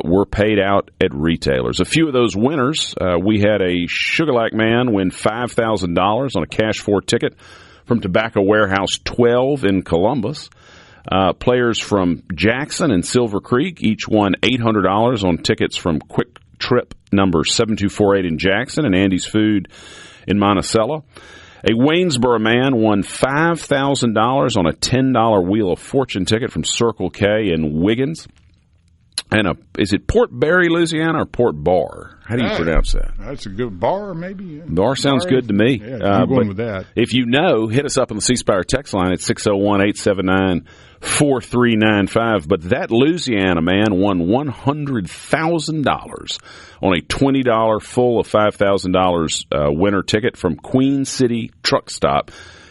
were paid out at retailers. A few of those winners, we had a Sugarlac man win $5,000 on a cash for ticket from Tobacco Warehouse 12 in Columbus. Players from Jackson and Silver Creek each won $800 on tickets from Quick Trip number 7248 in Jackson and Andy's Food in Monticello. A Waynesboro man won $5,000 on a $10 Wheel of Fortune ticket from Circle K in Wiggins. And is it Port Barre, Louisiana, or Port Bar? How do you pronounce that? That's a good bar, maybe. Yeah. Bar sounds good to me. Yeah, I'm going with that. If you know, hit us up on the C Spire text line at 601-879-4395. But that Louisiana man won $100,000 on a $20 full of $5,000 winner ticket from Queen City Truck Stop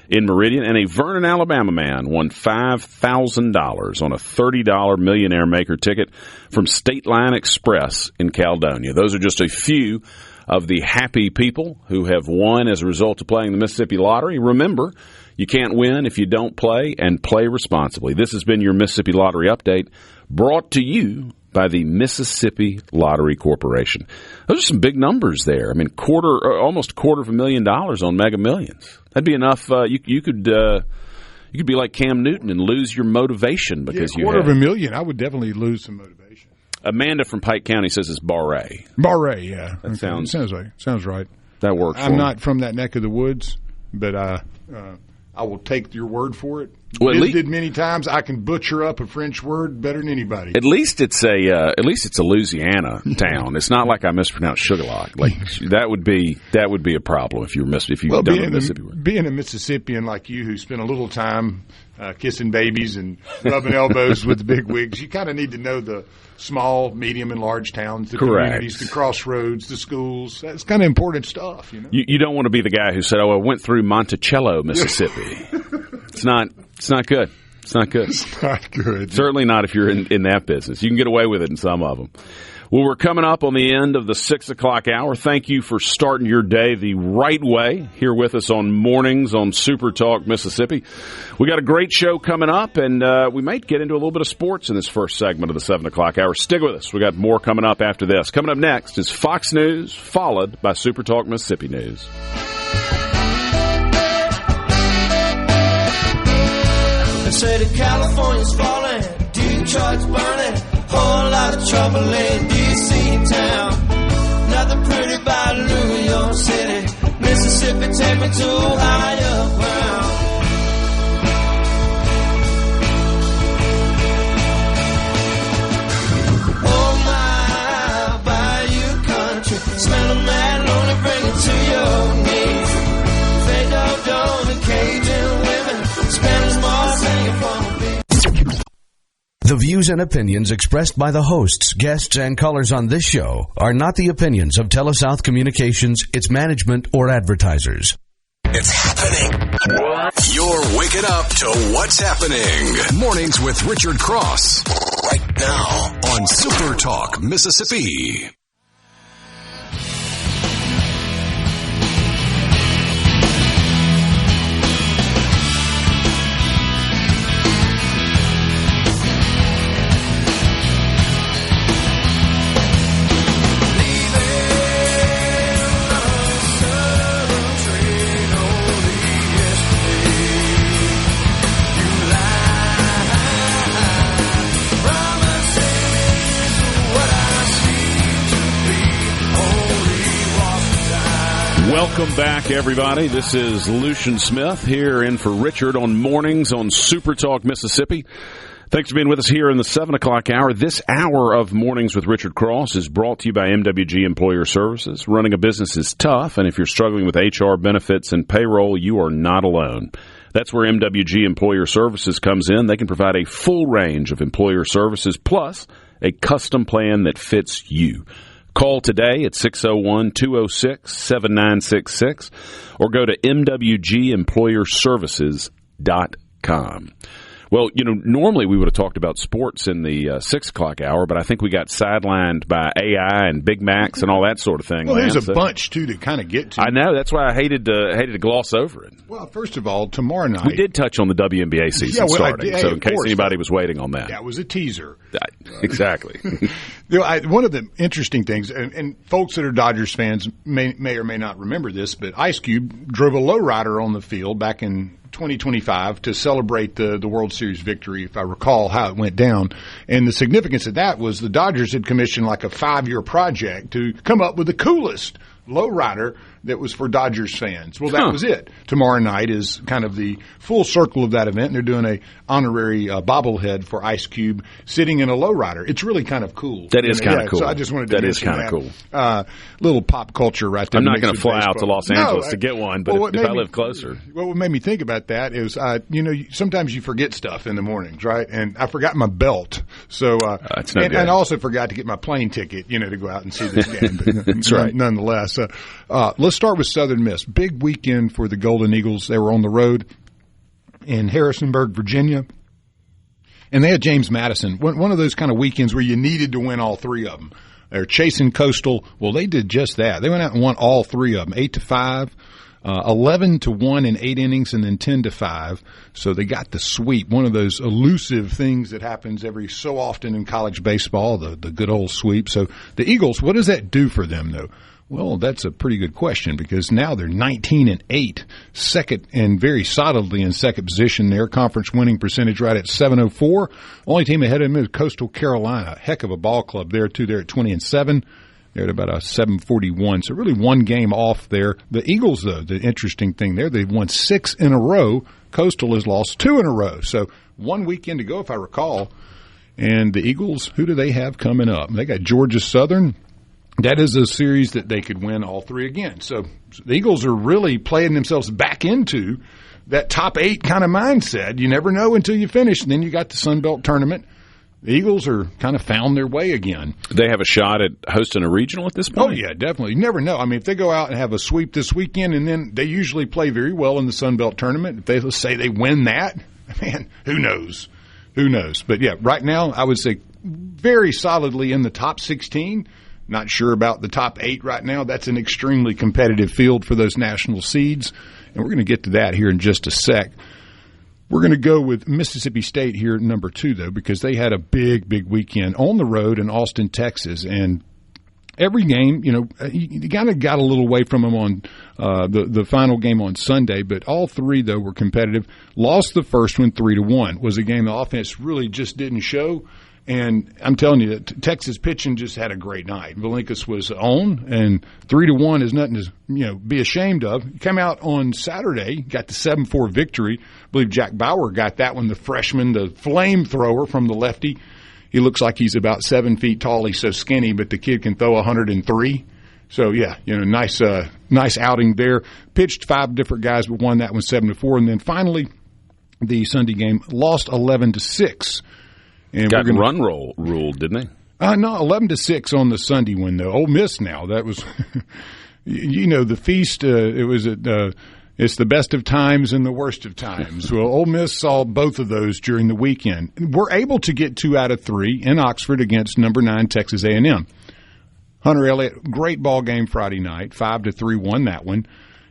in Meridian, and a Vernon, Alabama man won $5,000 on a $30 Millionaire Maker ticket from State Line Express in Caledonia. Those are just a few of the happy people who have won as a result of playing the Mississippi Lottery. Remember, you can't win if you don't play, and play responsibly. This has been your Mississippi Lottery Update, brought to you by the Mississippi Lottery Corporation. Those are some big numbers there. I mean, almost $250,000 on Mega Millions. That'd be enough. You could be like Cam Newton and lose your motivation because you had $250,000. I would definitely lose some motivation. Amanda from Pike County says it's Barre. Barre, yeah. That sounds right. That works. I'm not from that neck of the woods, but I will take your word for it. Well, visited many times. I can butcher up a French word better than anybody. At least it's a Louisiana town. It's not like I mispronounced Sugarlock. Like that would be a problem if you done the Mississippi word. Being a Mississippian like you, who spent a little time kissing babies and rubbing elbows with the big wigs, you kind of need to know the small, medium, and large towns, the communities, the crossroads, the schools. That's kind of important stuff, you know. You don't want to be the guy who said, "Oh, I went through Monticello, Mississippi." It's not good. It's not good. It's not good. Certainly not if you're in that business. You can get away with it in some of them. Well, we're coming up on the end of the 6 o'clock hour. Thank you for starting your day the right way here with us on Mornings on SuperTalk Mississippi. We got a great show coming up, and we might get into a little bit of sports in this first segment of the 7 o'clock hour. Stick with us. We got more coming up after this. Coming up next is Fox News, followed by SuperTalk Mississippi News. They say that California's falling, Detroit's burning, whole lot of trouble in D.C. town. Nothing pretty about New York City, Mississippi, take me to higher ground. Oh my, bayou country, smell of mad lonely, bring it to your knees. Fade dog, don't and Cajun women, Spanish moss hanging from a beat. The views and opinions expressed by the hosts, guests, and callers on this show are not the opinions of TeleSouth Communications, its management, or advertisers. It's happening. You're waking up to what's happening. Mornings with Richard Cross. Right now on Super Talk, Mississippi. Welcome back, everybody. This is Lucien Smith here in for Richard on Mornings on Super Talk Mississippi. Thanks for being with us here in the 7 o'clock hour. This hour of Mornings with Richard Cross is brought to you by MWG Employer Services. Running a business is tough, and if you're struggling with HR, benefits, and payroll, you are not alone. That's where MWG Employer Services comes in. They can provide a full range of employer services plus a custom plan that fits you. Call today at 601-206-7966 or go to mwgemployerservices.com. Well, normally we would have talked about sports in the 6 o'clock hour, but I think we got sidelined by AI and Big Macs and all that sort of thing. Well, there's a bunch, too, to kind of get to. I know. That's why I hated to gloss over it. Well, first of all, tomorrow night. We did touch on the WNBA season starting, so in case anybody was waiting on that. That was a teaser. Exactly. One of the interesting things, and folks that are Dodgers fans may or may not remember this, but Ice Cube drove a lowrider on the field back in 2025 to celebrate the World Series victory, if I recall how it went down. And the significance of that was the Dodgers had commissioned like a 5-year project to come up with the coolest lowrider that was for Dodgers fans. Well, that was it. Tomorrow night is kind of the full circle of that event, and they're doing a honorary bobblehead for Ice Cube sitting in a lowrider. It's really kind of cool. That is kind of cool. So I just wanted to mention that. That is kind of cool. Little pop culture right there. I'm not going to fly out to Los Angeles to get one, but if I live closer. Well, what made me think about that is, sometimes you forget stuff in the mornings, right? And I forgot my belt. So, and I also forgot to get my plane ticket, to go out and see this game. But that's right. Nonetheless, let's start with Southern Miss. Big weekend for the Golden Eagles. They were on the road in Harrisonburg, Virginia. And they had James Madison, one of those kind of weekends where you needed to win all three of them. They're chasing Coastal. Well, they did just that. They went out and won all three of them, 8-5. 11-1 in 8 innings, and then 10-5. So they got the sweep, one of those elusive things that happens every so often in college baseball, the good old sweep. So the Eagles, what does that do for them, though? Well, that's a pretty good question, because now they're 19-8, second and very solidly in second position there. Conference winning percentage right at .704. Only team ahead of them is Coastal Carolina. Heck of a ball club there, too. They're at 20-7. They're at about a 741. So really one game off there. The Eagles, though, the interesting thing there, they've won 6 in a row. Coastal has lost 2 in a row. So 1 weekend to go, if I recall. And the Eagles, who do they have coming up? They got Georgia Southern. That is a series that they could win all 3 again. So the Eagles are really playing themselves back into that top 8 kind of mindset. You never know until you finish. And then you got the Sun Belt tournament. The Eagles are kind of found their way again. They have a shot at hosting a regional at this point? Oh, yeah, definitely. You never know. I mean, if they go out and have a sweep this weekend, and then they usually play very well in the Sun Belt tournament, if they, let's say they win that, man, who knows? Who knows? But, yeah, right now I would say very solidly in the top 16. Not sure about the top 8 right now. That's an extremely competitive field for those national seeds, and we're going to get to that here in just a sec. We're going to go with Mississippi State here, number 2, though, because they had a big, big weekend on the road in Austin, Texas. And every game, you kind of got a little away from them on the final game on Sunday, but all 3, though, were competitive. Lost the first one 3-1. Was a game the offense really just didn't show. And I'm telling you, Texas pitching just had a great night. Valincas was on, and 3-1 is nothing to be ashamed of. He came out on Saturday, got the 7-4 victory. I believe Jack Bauer got that one, the freshman, the flamethrower from the lefty. He looks like he's about 7 feet tall. He's so skinny, but the kid can throw 103. So, yeah, nice outing there. Pitched 5 different guys, but won that one 7-4. And then finally, the Sunday game, lost 11-6. And got run roll ruled, didn't they? No, 11-6 on the Sunday one, though. Ole Miss now. That was, the feast, it's the best of times and the worst of times. Well, Ole Miss saw both of those during the weekend. We're able to get 2 out of 3 in Oxford against number 9 Texas A&M. Hunter Elliott, great ball game Friday night, 5-3 won that one.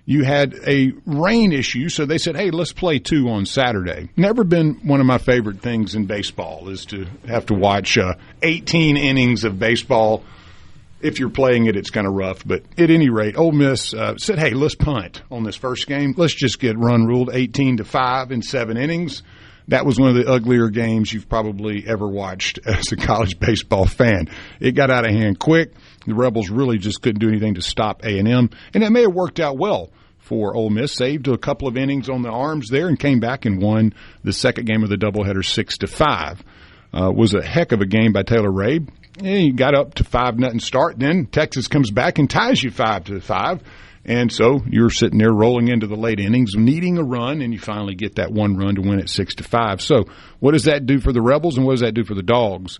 You had a rain issue, so they said, hey, let's play 2 on Saturday. Never been one of my favorite things in baseball is to have to watch 18 innings of baseball. If you're playing it, it's kind of rough. But at any rate, Ole Miss said, hey, let's punt on this first game. Let's just get run ruled 18-5 in 7 innings. That was one of the uglier games you've probably ever watched as a college baseball fan. It got out of hand quick. The Rebels really just couldn't do anything to stop A&M, and it may have worked out well for Ole Miss. Saved a couple of innings on the arms there and came back and won the second game of the doubleheader 6-5. Was a heck of a game by Taylor Rabe. He got up to 5-0 start. Then Texas comes back and ties you 5-5. And so you're sitting there rolling into the late innings, needing a run, and you finally get that 1 run to win it 6-5. So what does that do for the Rebels, and what does that do for the Dogs?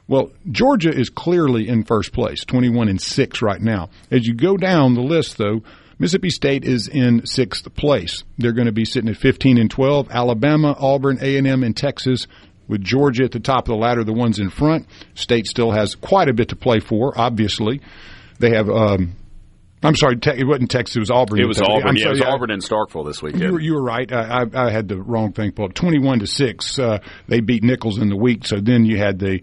Well, Georgia is clearly in first place, 21-6 right now. As you go down the list, though, Mississippi State is in 6th place. They're going to be sitting at 15-12. Alabama, Auburn, A&M, and Texas, with Georgia at the top of the ladder, the ones in front. State still has quite a bit to play for, obviously. They have I'm sorry, it wasn't Texas, it was Auburn. It was Auburn. It was Auburn and Starkville this weekend. You were right. I had the wrong thing pulled up. 21-6. They beat Nichols in the week, so then you had the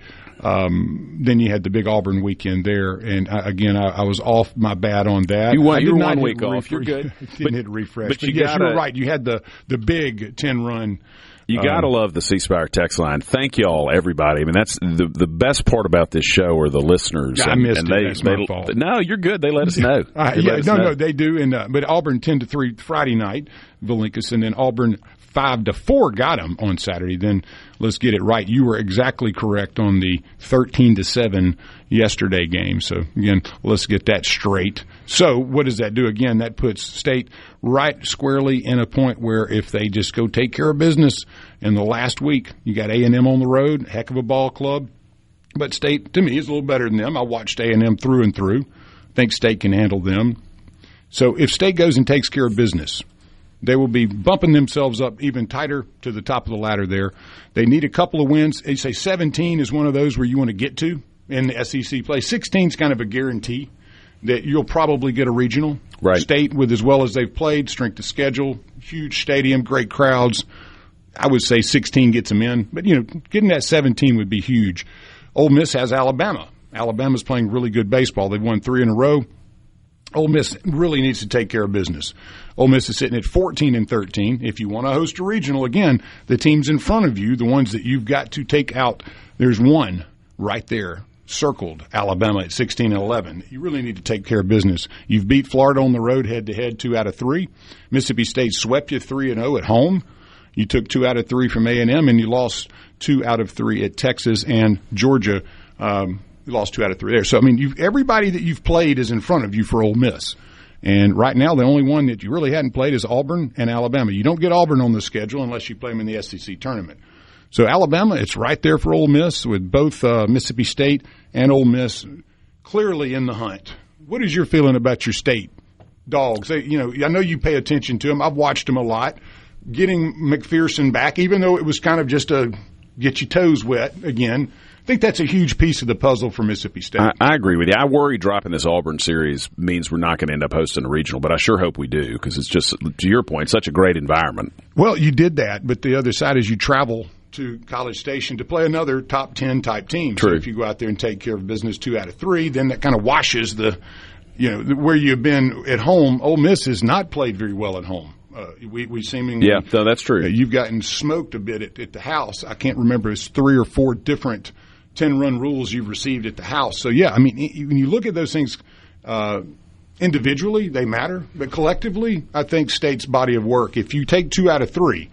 big Auburn weekend there. And I was off my bad on that. You won 1 week off. You're good. Didn't hit refresh. But you were right. You had the big 10-run. You got to love the C Spire text line. Thank you all, everybody. I mean, that's the best part about this show are the listeners. I missed it. That's my fault. No, you're good. They let us know. They do. But Auburn 10-3 Friday night, Valincas, and then Auburn 5-4 got them on Saturday. Then let's get it right. You were exactly correct on the 13-7 yesterday game. So again, let's get that straight. So what does that do? Again, that puts State right squarely in a point where if they just go take care of business in the last week, you got A&M on the road, heck of a ball club. But State, to me, is a little better than them. I watched A&M through and through. I think State can handle them. So if State goes and takes care of business, they will be bumping themselves up even tighter to the top of the ladder there. They need a couple of wins. They say 17 is one of those where you want to get to. in the SEC play. 16 is kind of a guarantee that you'll probably get a regional. Right. State, with as well as they've played, strength of schedule, huge stadium, great crowds. I would say 16 gets them in. But, getting that 17 would be huge. Ole Miss has Alabama. Alabama's playing really good baseball. They've won 3 in a row. Ole Miss really needs to take care of business. Ole Miss is sitting at 14-13. If you want to host a regional, again, the teams in front of you, the ones that you've got to take out, there's one right there, circled, Alabama at 16-11. You really need to take care of business. You've beat Florida on the road head-to-head 2 out of 3. Mississippi State swept you 3-0 at home. You took 2 out of 3 from A&M, and you lost 2 out of 3 at Texas and Georgia. You lost 2 out of 3 there. So, I mean, everybody that you've played is in front of you for Ole Miss. And right now, the only one that you really hadn't played is Auburn and Alabama. You don't get Auburn on the schedule unless you play them in the SEC tournament. So, Alabama, it's right there for Ole Miss with both Mississippi State and Ole Miss clearly in the hunt. What is your feeling about your state dogs? I know you pay attention to them. I've watched them a lot. Getting McPherson back, even though it was kind of just a get your toes wet again, I think that's a huge piece of the puzzle for Mississippi State. I agree with you. I worry dropping this Auburn series means we're not going to end up hosting a regional, but I sure hope we do because it's just, to your point, such a great environment. Well, you did that, but the other side is you travel to College Station to play another top 10 type team. True. So if you go out there and take care of business 2 out of 3, then that kind of washes where you've been at home. Ole Miss has not played very well at home. We seemingly – yeah, no, that's true. You've gotten smoked a bit at the house. I can't remember. It's 3 or 4 different 10-run rules you've received at the house. So, yeah, I mean, when you look at those things individually, they matter. But collectively, I think State's body of work, if you take 2 out of 3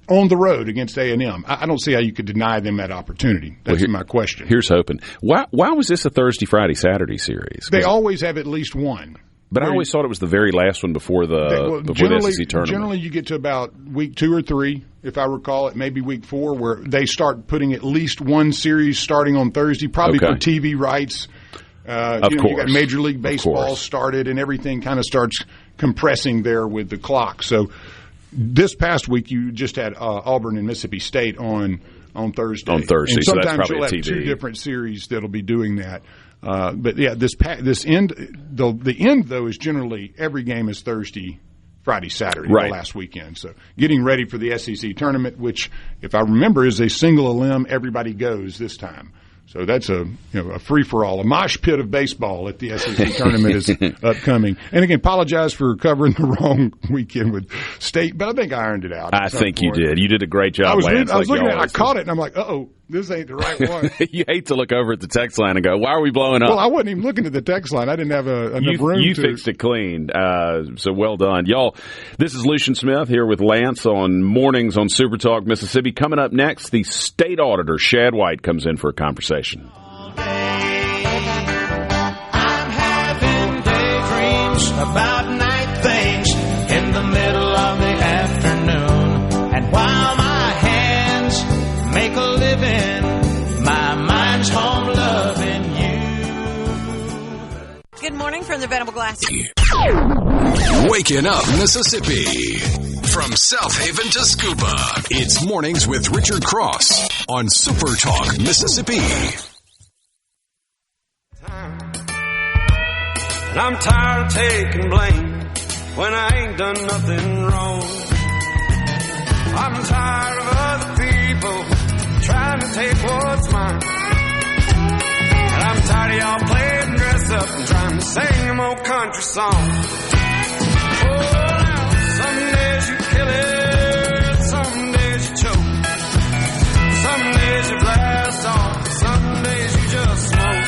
on the road against A&M, I don't see how you could deny them that opportunity. That's my question. Here's hoping. Why was this a Thursday, Friday, Saturday series? They always have at least one. But I always thought it was the very last one before the SEC tournament. Generally, you get to about week 2 or 3, if I recall it, maybe week 4, where they start putting at least one series starting on Thursday, probably for TV rights. Of course. You got Major League Baseball started, and everything kind of starts compressing there with the clock. So this past week, you just had Auburn and Mississippi State on Thursday. On Thursday, and so that's sometimes probably you'll have TV. 2 different series that'll be doing that. But yeah, this end, the end though is generally every game is Thursday, Friday, Saturday, right. The last weekend. So getting ready for the SEC tournament, which if I remember is a single elim, everybody goes this time. So that's a free for all, a mosh pit of baseball at the SEC tournament is upcoming. And again, apologize for covering the wrong weekend with State, but I think I ironed it out. I think you did. You did a great job. I was Lance, looking at it, I caught it, and I'm like, this ain't the right one. You hate to look over at the text line and go, why are we blowing up? Well, I wasn't even looking at the text line. I didn't have enough room You to. fixed it clean. So well done. Y'all, this is Lucien Smith here with Lance on Mornings on SuperTalk Mississippi. Coming up next, the state auditor, Shad White, comes in for a conversation. About night things in the middle of the afternoon. And while my hands make a living, my mind's home loving you. Good morning from the Venable Glass. Waking up Mississippi. From South Haven to Scuba, it's Mornings with Richard Cross on SuperTalk Mississippi. And I'm tired of taking blame when I ain't done nothing wrong. I'm tired of other people trying to take what's mine. And I'm tired of y'all playing dress up and trying to sing them old country songs. Oh, now, some days you kill it, some days you choke. Some days you blast off, some days you just smoke.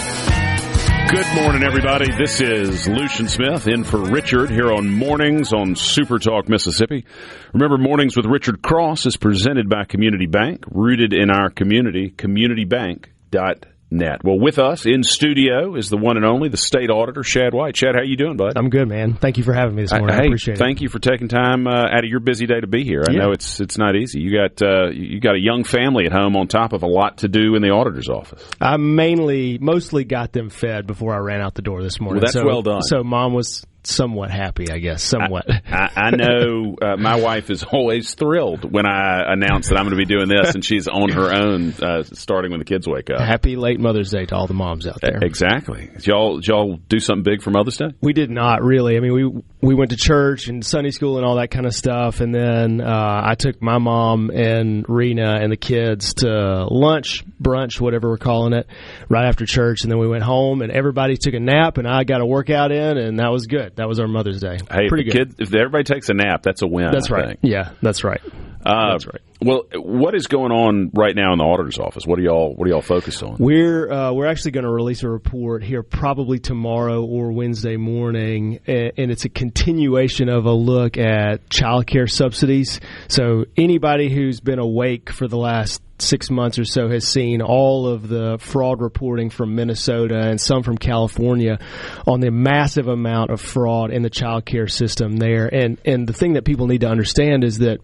Good morning, everybody. This is Lucien Smith in for Richard here on Mornings on SuperTalk Mississippi. Remember, Mornings with Richard Cross is presented by Community Bank, rooted in our community, communitybank.net. Well, with us in studio is the one and only, the state auditor, Shad White. Shad, how you doing, bud? I'm good, man. Thank you for having me this morning. I appreciate it. Thank you for taking time out of your busy day to be here. I know it's not easy. You got a young family at home on top of a lot to do in the auditor's office. I mostly got them fed before I ran out the door this morning. Well, that's well done. So mom was somewhat happy, I guess, somewhat. I know my wife is always thrilled when I announce that I'm going to be doing this, and she's on her own starting when the kids wake up. Happy late Mother's Day to all the moms out there. Exactly. Did y'all do something big for Mother's Day? We did not really. I mean, we went to church and Sunday school and all that kind of stuff, and then I took my mom and Rena and the kids to lunch, brunch, whatever we're calling it, right after church, and then we went home, and everybody took a nap, and I got a workout in, and that was good. That was our Mother's Day. Hey, pretty good. If everybody takes a nap, that's a win. That's right. Yeah, that's right. That's right. Well, what is going on right now in the auditor's office? What are y'all focused on? We're actually going to release a report here probably tomorrow or Wednesday morning, and it's a continuation of a look at child care subsidies. So anybody who's been awake for the last 6 months or so has seen all of the fraud reporting from Minnesota and some from California on the massive amount of fraud in the child care system there. And the thing that people need to understand is that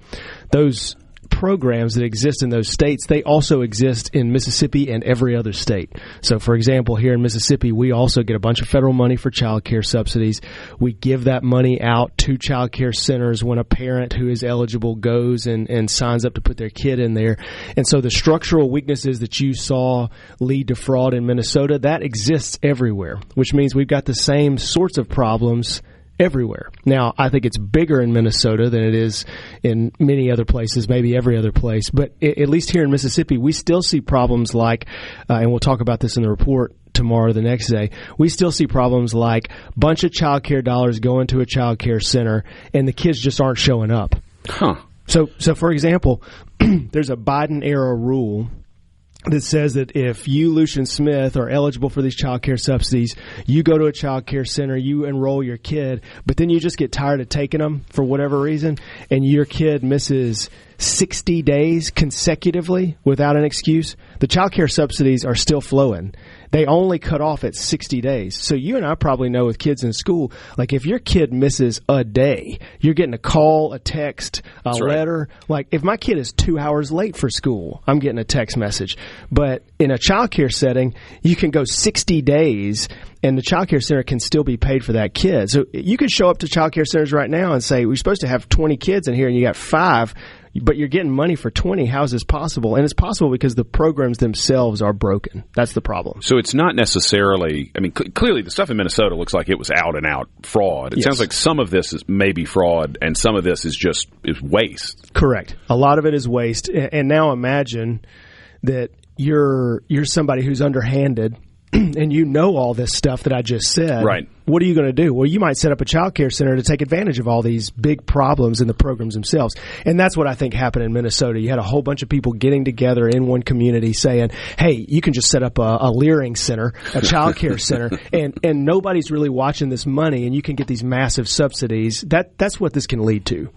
those programs that exist in those states, they also exist in Mississippi and every other state. So, for example, here in Mississippi, we also get a bunch of federal money for child care subsidies. We give that money out to child care centers when a parent who is eligible goes and signs up to put their kid in there. And so the structural weaknesses that you saw lead to fraud in Minnesota, that exists everywhere, which means we've got the same sorts of problems everywhere. Now, I think it's bigger in Minnesota than it is in many other places, maybe every other place. But at least here in Mississippi, we still see problems like, and we'll talk about this in the report tomorrow or the next day, we still see problems like a bunch of child care dollars going to a child care center and the kids just aren't showing up. Huh. So for example, there's a Biden-era rule that says that if you, Lucien Smith, are eligible for these child care subsidies, you go to a child care center, you enroll your kid, but then you just get tired of taking them for whatever reason, and your kid misses 60 days consecutively without an excuse, the child care subsidies are still flowing. They only cut off at 60 days. So you and I probably know with kids in school, like if your kid misses a day, you're getting a call, a text, a letter. Like if my kid is 2 hours late for school, I'm getting a text message. But in a child care setting, you can go 60 days and the child care center can still be paid for that kid. So you could show up to child care centers right now and say, we're supposed to have 20 kids in here and you got 5. But you're getting money for 20. How is this possible? And it's possible because the programs themselves are broken. That's the problem. So it's not necessarily, I mean, clearly the stuff in Minnesota looks like it was out and out fraud. It sounds like some of this is maybe fraud and some of this is just waste. Correct. A lot of it is waste. And now imagine that you're somebody who's underhanded and you know all this stuff that I just said. Right. What are you going to do? Well, you might set up a child care center to take advantage of all these big problems in the programs themselves. And that's what I think happened in Minnesota. You had a whole bunch of people getting together in one community saying, hey, you can just set up a Leering center, a child care center, and nobody's really watching this money, and you can get these massive subsidies. That's what this can lead to.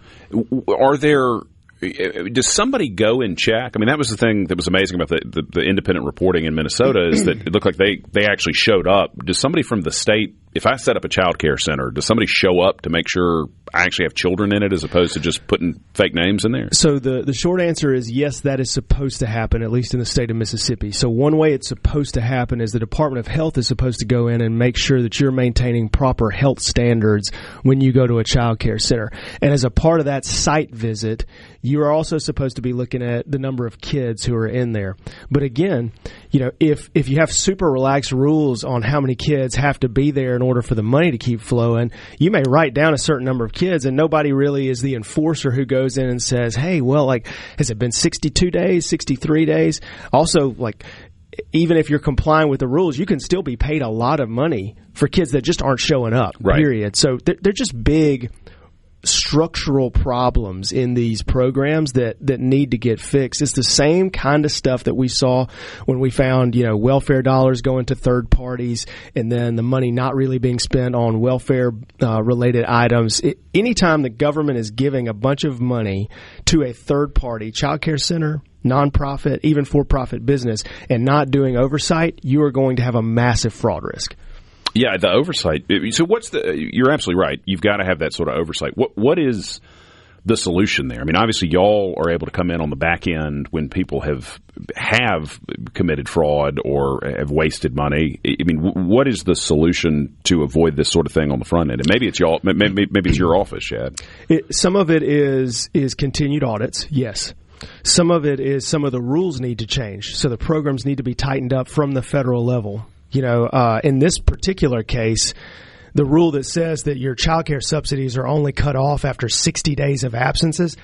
Are there... Does somebody go and check? I mean, that was the thing that was amazing about the independent reporting in Minnesota is that it looked like they actually showed up. Does somebody from the state, if I set up a child care center, does somebody show up to make sure I actually have children in it as opposed to just putting fake names in there? So the short answer is yes, that is supposed to happen, at least in the state of Mississippi. So one way it's supposed to happen is the Department of Health is supposed to go in and make sure that you're maintaining proper health standards when you go to a child care center. And as a part of that site visit, you are also supposed to be looking at the number of kids who are in there. But again, you know, if you have super relaxed rules on how many kids have to be there in order for the money to keep flowing, you may write down a certain number of kids and nobody really is the enforcer who goes in and says, hey, well, like, has it been 62 days, 63 days? Also, like, even if you're complying with the rules, you can still be paid a lot of money for kids that just aren't showing up, period. So they're just big structural problems in these programs that need to get fixed. It's the same kind of stuff that we saw when we found, welfare dollars going to third parties and then the money not really being spent on welfare related items. Anytime the government is giving a bunch of money to a third party, child care center, nonprofit, even for-profit business, and not doing oversight, you are going to have a massive fraud risk. Yeah, the oversight. So you're absolutely right. You've got to have that sort of oversight. What is the solution there? I mean, obviously, y'all are able to come in on the back end when people have committed fraud or have wasted money. I mean, what is the solution to avoid this sort of thing on the front end? And maybe it's y'all, maybe it's your office, Shad. Some of it is continued audits, yes. Some of it is some of the rules need to change, so the programs need to be tightened up from the federal level. In this particular case, the rule that says that your child care subsidies are only cut off after 60 days of absences,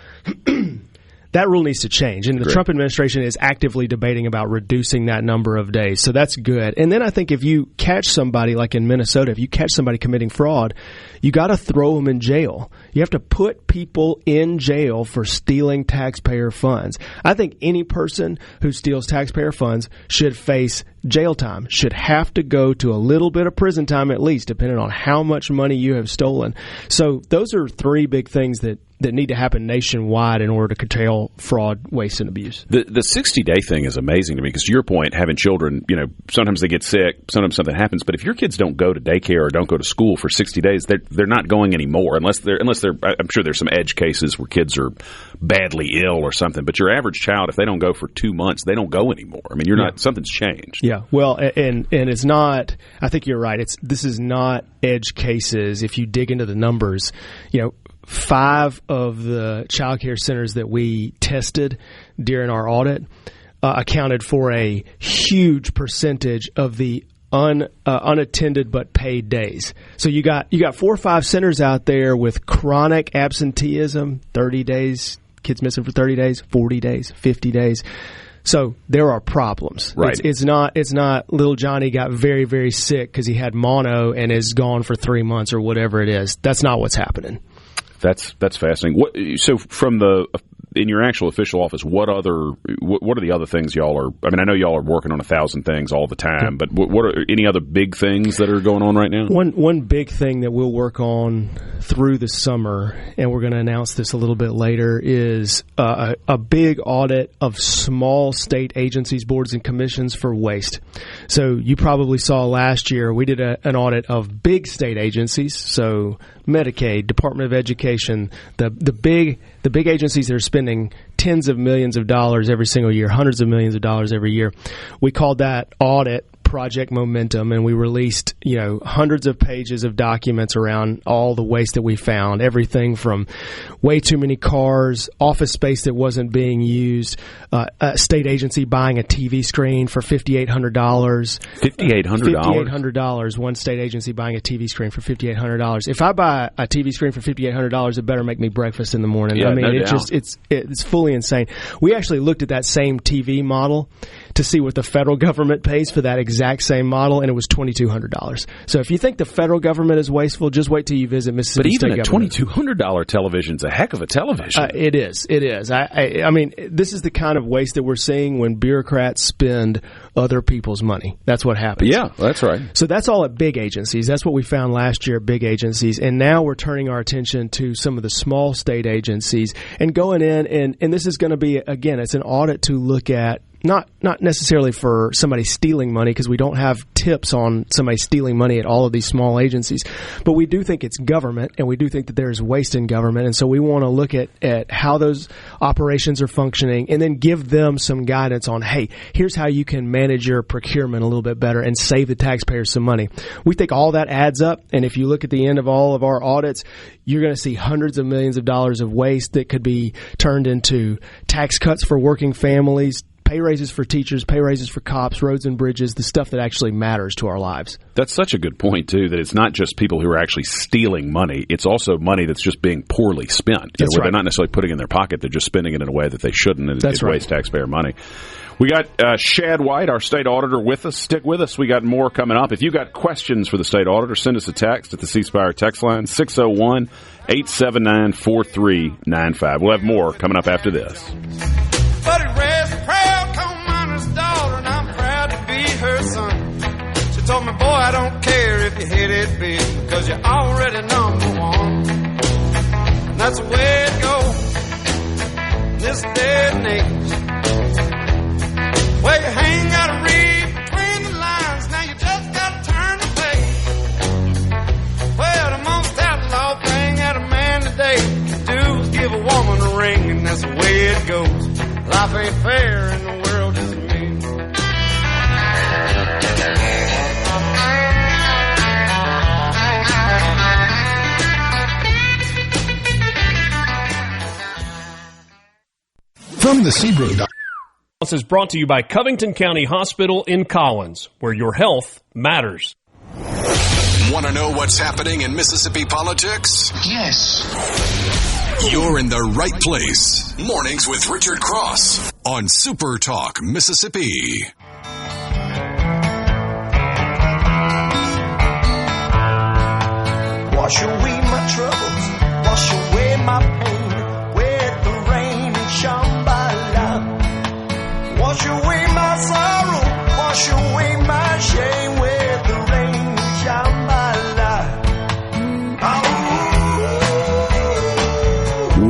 that rule needs to change. And the Trump administration is actively debating about reducing that number of days. So that's good. And then I think if you catch somebody, like in Minnesota, if you catch somebody committing fraud, you got to throw them in jail. You have to put people in jail for stealing taxpayer funds. I think any person who steals taxpayer funds should face jail time, should have to go to a little bit of prison time at least, depending on how much money you have stolen. So those are three big things that need to happen nationwide in order to curtail fraud, waste, and abuse. The 60-day thing is amazing to me because, to your point, having children, sometimes they get sick, sometimes something happens. But if your kids don't go to daycare or don't go to school for 60 days, they're not going anymore unless they're. I'm sure there's some edge cases where kids are badly ill or something. But your average child, if they don't go for 2 months, they don't go anymore. I mean, something's changed. Yeah, well, and it's not. I think you're right. This is not edge cases. If you dig into the numbers, 5 of the child care centers that we tested during our audit accounted for a huge percentage of the unattended but paid days. So you got 4 or 5 centers out there with chronic absenteeism, 30 days, kids missing for 30 days, 40 days, 50 days. So there are problems. Right. It's not little Johnny got very, very sick because he had mono and is gone for 3 months or whatever it is. That's not what's happening. That's fascinating. So in your actual official office, what are the other things y'all are? I mean, I know y'all are working on 1,000 things all the time, but what are any other big things that are going on right now? One big thing that we'll work on through the summer, and we're going to announce this a little bit later, is a big audit of small state agencies, boards, and commissions for waste. So you probably saw last year we did an audit of big state agencies, so Medicaid, Department of Education, the big agencies that are spending tens of millions of dollars every single year, hundreds of millions of dollars every year. We called that audit Project Momentum, and we released hundreds of pages of documents around all the waste that we found. Everything from way too many cars, office space that wasn't being used, a state agency buying a TV screen for $5,800. $5,800. One state agency buying a TV screen for $5,800. If I buy a TV screen for $5,800, it better make me breakfast in the morning. Yeah, I mean, no doubt. it's fully insane. We actually looked at that same TV model to see what the federal government pays for that exact same model, and it was $2,200. So if you think the federal government is wasteful, just wait till you visit Mississippi State government. But even a $2,200 television's a heck of a television. It is. I mean, this is the kind of waste that we're seeing when bureaucrats spend other people's money. That's what happens. Yeah, that's right. So that's all at big agencies. That's what we found last year at big agencies. And now we're turning our attention to some of the small state agencies and going in, and this is going to be, again, it's an audit to look at not necessarily for somebody stealing money, because we don't have tips on somebody stealing money at all of these small agencies, but we do think it's government, and we do think that there's waste in government, and so we want to look at how those operations are functioning and then give them some guidance on, hey, here's how you can manage your procurement a little bit better and save the taxpayers some money. We think all that adds up, and if you look at the end of all of our audits, you're going to see hundreds of millions of dollars of waste that could be turned into tax cuts for working families, pay raises for teachers, pay raises for cops, roads and bridges, the stuff that actually matters to our lives. That's such a good point, too, that it's not just people who are actually stealing money. It's also money that's just being poorly spent. That's where right. They're not necessarily putting it in their pocket. They're just spending it in a way that they shouldn't, and That's it right. wastes taxpayer money. We got Shad White, our state auditor, with us. Stick with us. We got more coming up. If you got questions for the state auditor, send us a text at the C Spire text line, 601-879-4395. We'll have more coming up after this. But it raised a proud coal miner's daughter, and I'm proud to be her son. She told me, boy, I don't care if you hit it big, because you're already number one. And that's the way it goes in this day and age. Well, you ain't got to read between the lines, now you just got to turn the page. Well, the most outlaw thing that a man today can do is give a woman cafe fair in the world is me. From the Seabrook. This is brought to you by Covington County Hospital in Collins, where your health matters. Want to know what's happening in Mississippi politics? Yes. You're in the right place. Mornings with Richard Cross on Super Talk, Mississippi. Wash away my troubles, wash away my pain with the rain and Shambhala. Wash away my sorrow, wash away my shame with the rain and Shambhala.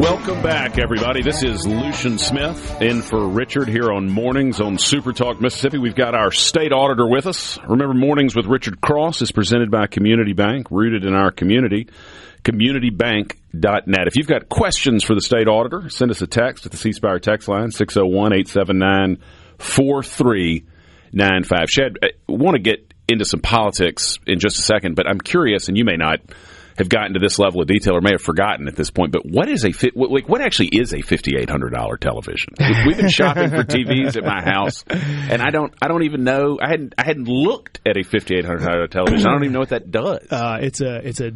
Welcome back, everybody. This is Lucien Smith in for Richard here on Mornings on Super Talk, Mississippi. We've got our state auditor with us. Remember, Mornings with Richard Cross is presented by Community Bank, rooted in our community, communitybank.net. If you've got questions for the state auditor, send us a text at the C Spire text line, 601-879-4395. Shad, I want to get into some politics in just a second, but I'm curious, and you may not have gotten to this level of detail or may have forgotten at this point, but what actually is a $5,800 television? We've been shopping for TVs at my house, and I don't even know. I hadn't looked at a $5,800 television. I don't even know what that does. It's a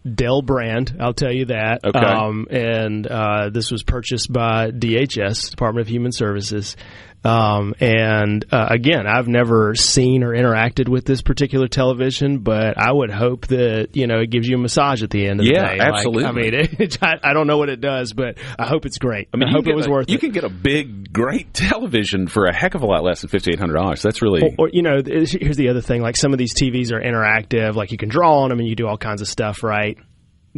Dell brand, I'll tell you that. Okay. This was purchased by DHS, Department of Human Services. Again, I've never seen or interacted with this particular television, but I would hope that, it gives you a massage at the end of the day. Yeah, absolutely. I don't know what it does, but I hope it's great. I hope it was worth it. You can get a big, great television for a heck of a lot less than $5,800. That's really... Here's the other thing. Like, some of these TVs are interactive. Like, you can draw on them and you do all kinds of stuff, right?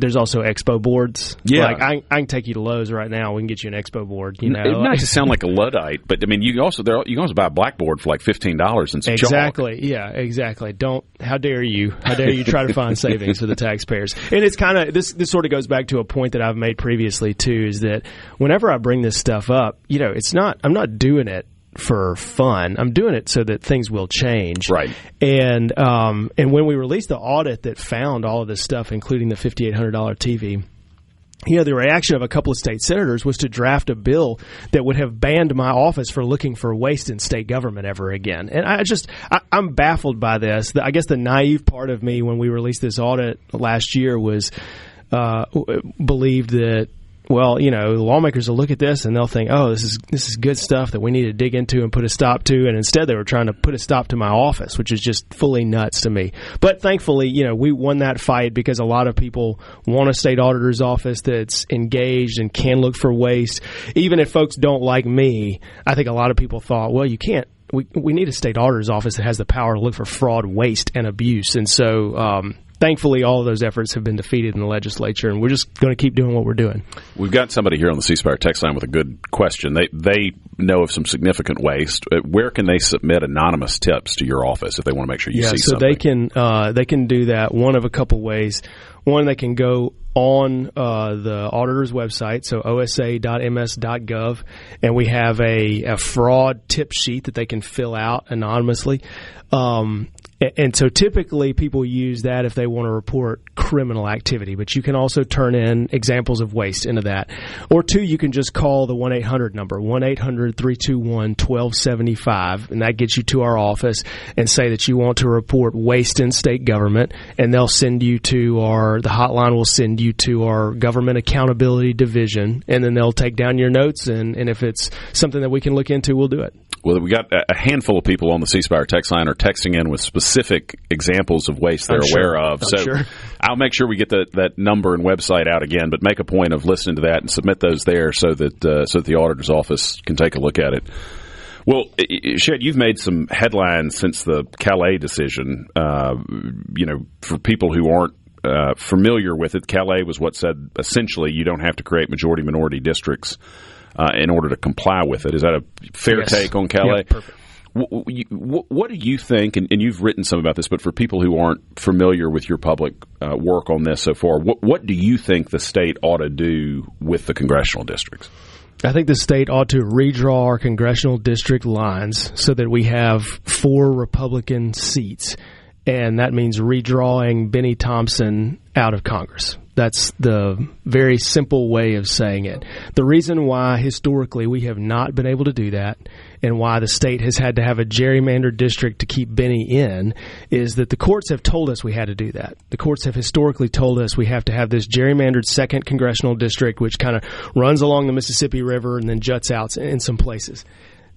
There's also expo boards. Yeah. Like, I can take you to Lowe's right now. We can get you an expo board. It might just sound like a Luddite, but I mean, you can also buy a blackboard for like $15 and some exactly. chalk. Yeah, exactly. How dare you try to find savings for the taxpayers? And it's kind of this sort of goes back to a point that I've made previously too, is that whenever I bring this stuff up, I'm not doing it for fun. I'm doing it so that things will change. Right. And when we released the audit that found all of this stuff, including the $5,800 TV, the reaction of a couple of state senators was to draft a bill that would have banned my office for looking for waste in state government ever again. And I'm baffled by this. I guess the naive part of me when we released this audit last year was believed that, lawmakers will look at this and they'll think, oh, this is good stuff that we need to dig into and put a stop to. And instead they were trying to put a stop to my office, which is just fully nuts to me. But thankfully, we won that fight because a lot of people want a state auditor's office that's engaged and can look for waste. Even if folks don't like me, I think a lot of people thought, well, you can't. We need a state auditor's office that has the power to look for fraud, waste, and abuse. And so, thankfully, all of those efforts have been defeated in the legislature, and we're just going to keep doing what we're doing. We've got somebody here on the C Spire text line with a good question. They know of some significant waste. Where can they submit anonymous tips to your office if they want to make sure you see something? So they can do that one of a couple ways. One, they can go on the auditor's website, so osa.ms.gov, and we have a fraud tip sheet that they can fill out anonymously. And so typically people use that if they want to report criminal activity, but you can also turn in examples of waste into that. Or two, you can just call the 1-800 number, 1-800-321-1275, and that gets you to our office and say that you want to report waste in state government, and they'll send you to the hotline will send you to our government accountability division, and then they'll take down your notes, and if it's something that we can look into, we'll do it. Well, we got a handful of people on the C Spire text line are texting in with specific examples of waste they're aware of. So I'll make sure we get that number and website out again, but make a point of listening to that and submit those there so that the auditor's office can take a look at it. Well, Shad, you've made some headlines since the Calais decision. For people who aren't familiar with it, Calais was what said essentially you don't have to create majority-minority districts in order to comply with it. Is that a fair take on Calais? Yeah, perfect. What do you think, and you've written some about this, but for people who aren't familiar with your public work on this so far, what do you think the state ought to do with the congressional districts? I think the state ought to redraw our congressional district lines so that we have 4 Republican seats, and that means redrawing Benny Thompson out of Congress. That's the very simple way of saying it. The reason why historically we have not been able to do that and why the state has had to have a gerrymandered district to keep Benny in is that the courts have told us we had to do that. The courts have historically told us we have to have this gerrymandered 2nd congressional district, which kind of runs along the Mississippi River and then juts out in some places.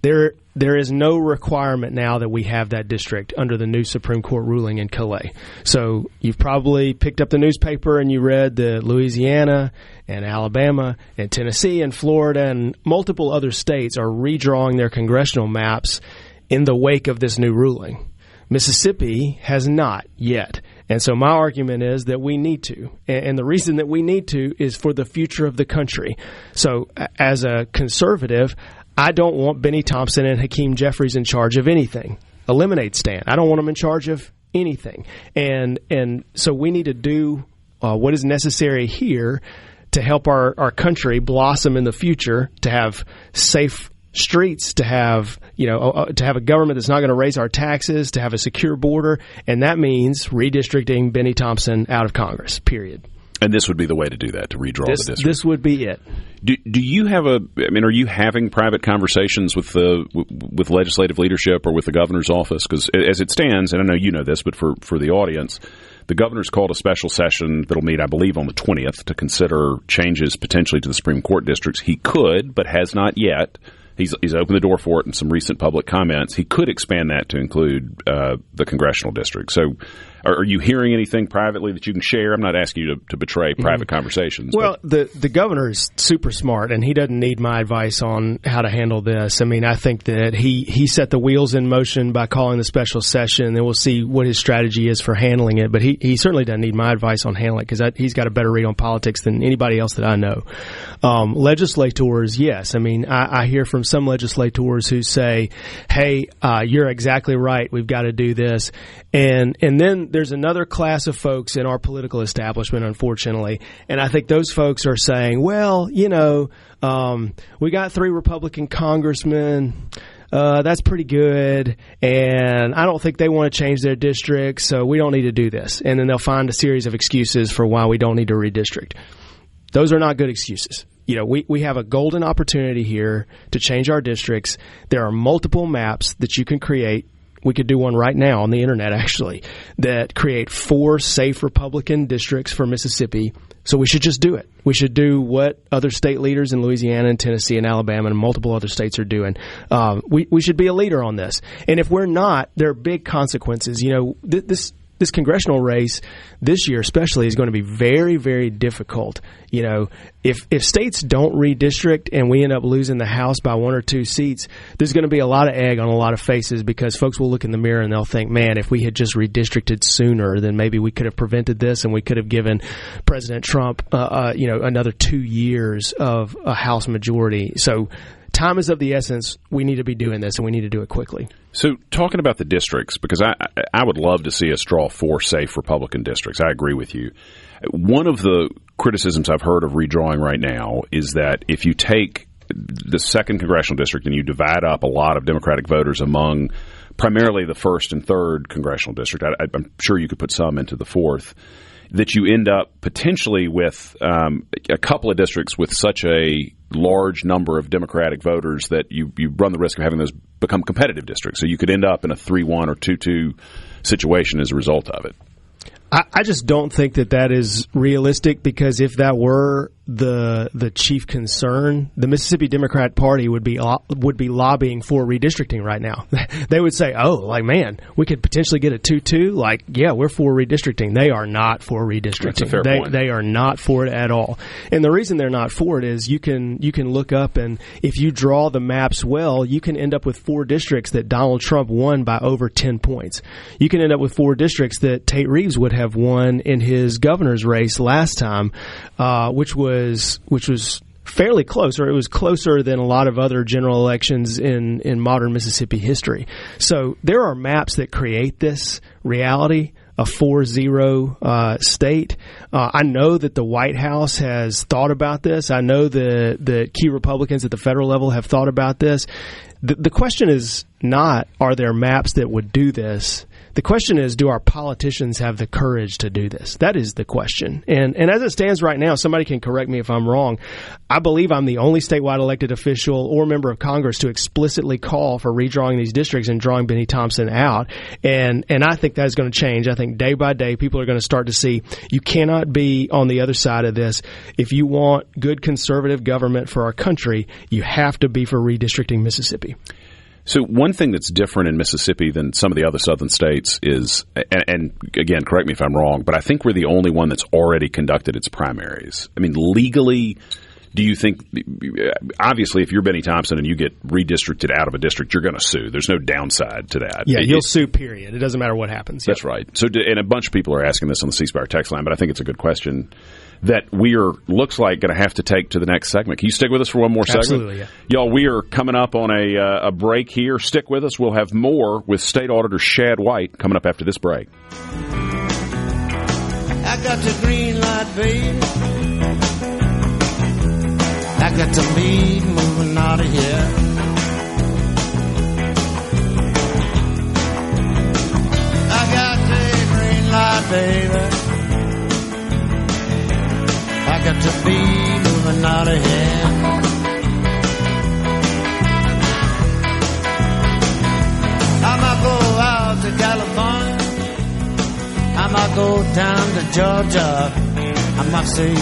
There is no requirement now that we have that district under the new Supreme Court ruling in Calais. So you've probably picked up the newspaper and you read that Louisiana and Alabama and Tennessee and Florida and multiple other states are redrawing their congressional maps in the wake of this new ruling. Mississippi has not yet. And so my argument is that we need to. And the reason that we need to is for the future of the country. So as a conservative, I don't want Benny Thompson and Hakeem Jeffries in charge of anything. Eliminate Stan. I don't want them in charge of anything. And so we need to do what is necessary here to help our country blossom in the future, to have safe streets, to have a government that's not going to raise our taxes, to have a secure border, and that means redistricting Benny Thompson out of Congress, period. And this would be the way to do that, to redraw the district. This would be it. Do you have are you having private conversations with legislative leadership or with the governor's office? Because as it stands, and I know you know this, but for the audience, the governor's called a special session that'll meet, I believe, on the 20th to consider changes potentially to the Supreme Court districts. He could, but has not yet. He's opened the door for it in some recent public comments. He could expand that to include the congressional district. So are you hearing anything privately that you can share? I'm not asking you to betray private conversations. Well, the governor is super smart, and he doesn't need my advice on how to handle this. I mean, I think that he set the wheels in motion by calling the special session, and we'll see what his strategy is for handling it. But he certainly doesn't need my advice on handling it because he's got a better read on politics than anybody else that I know. Legislators, yes. I mean, I hear from some legislators who say, hey, you're exactly right. We've got to do this. And then there's another class of folks in our political establishment, unfortunately, and I think those folks are saying, well, we got 3 Republican congressmen. That's pretty good, and I don't think they want to change their district, so we don't need to do this. And then they'll find a series of excuses for why we don't need to redistrict. Those are not good excuses. We have a golden opportunity here to change our districts. There are multiple maps that you can create. We could do one right now on the internet, actually, that create 4 safe Republican districts for Mississippi. So we should just do it. We should do what other state leaders in Louisiana and Tennessee and Alabama and multiple other states are doing. We should be a leader on this. And if we're not, there are big consequences. This congressional race this year especially is going to be very, very difficult. If states don't redistrict and we end up losing the House by 1 or 2 seats, there's going to be a lot of egg on a lot of faces because folks will look in the mirror and they'll think, man, if we had just redistricted sooner, then maybe we could have prevented this and we could have given President Trump, another 2 years of a House majority. So time is of the essence. We need to be doing this, and we need to do it quickly. So talking about the districts, because I would love to see us draw 4 safe Republican districts. I agree with you. One of the criticisms I've heard of redrawing right now is that if you take the 2nd congressional district and you divide up a lot of Democratic voters among primarily the 1st and 3rd congressional district, I'm sure you could put some into the 4th, that you end up potentially with a couple of districts with such a large number of Democratic voters that you run the risk of having those become competitive districts. So you could end up in a 3-1 or 2-2 situation as a result of it. I just don't think that is realistic because if that were the chief concern, the Mississippi Democrat Party would be lobbying for redistricting right now. They would say, man, we could potentially get a 2-2. Yeah, we're for redistricting. They are not for redistricting. That's a fair point. They are not for it at all. And the reason they're not for it is you can look up, and if you draw the maps well, you can end up with 4 districts that Donald Trump won by over 10 points. You can end up with 4 districts that Tate Reeves would have won in his governor's race last time, which was fairly close, or it was closer than a lot of other general elections in modern Mississippi history. So there are maps that create this reality a 4-0 state. I know that the White House has thought about this. I know that key Republicans at the federal level have thought about this. The question is not, are there maps that would do this? The question is, do our politicians have the courage to do this? That is the question. And as it stands right now, somebody can correct me if I'm wrong. I believe I'm the only statewide elected official or member of Congress to explicitly call for redrawing these districts and drawing Benny Thompson out. And I think that is going to change. I think day by day, people are going to start to see you cannot be on the other side of this. If you want good conservative government for our country, you have to be for redistricting Mississippi. So one thing that's different in Mississippi than some of the other southern states is, and again, correct me if I'm wrong, but I think we're the only one that's already conducted its primaries. I mean, legally, do you think, obviously, if you're Benny Thompson and you get redistricted out of a district, you're going to sue. There's no downside to that. Yeah, you'll sue, period. It doesn't matter what happens. That's right. So, and a bunch of people are asking this on the C Spire text line, but I think it's a good question that we are, looks like, going to have to take to the next segment. Can you stick with us for one more segment? Absolutely, yeah. Y'all, we are coming up on a break here. Stick with us. We'll have more with State Auditor Shad White coming up after this break. I got the green light, baby. I got to leave, moving out of here. I got the green light, baby. I got to be moving out of here. I might go out to California. I might go down to Georgia. I might say,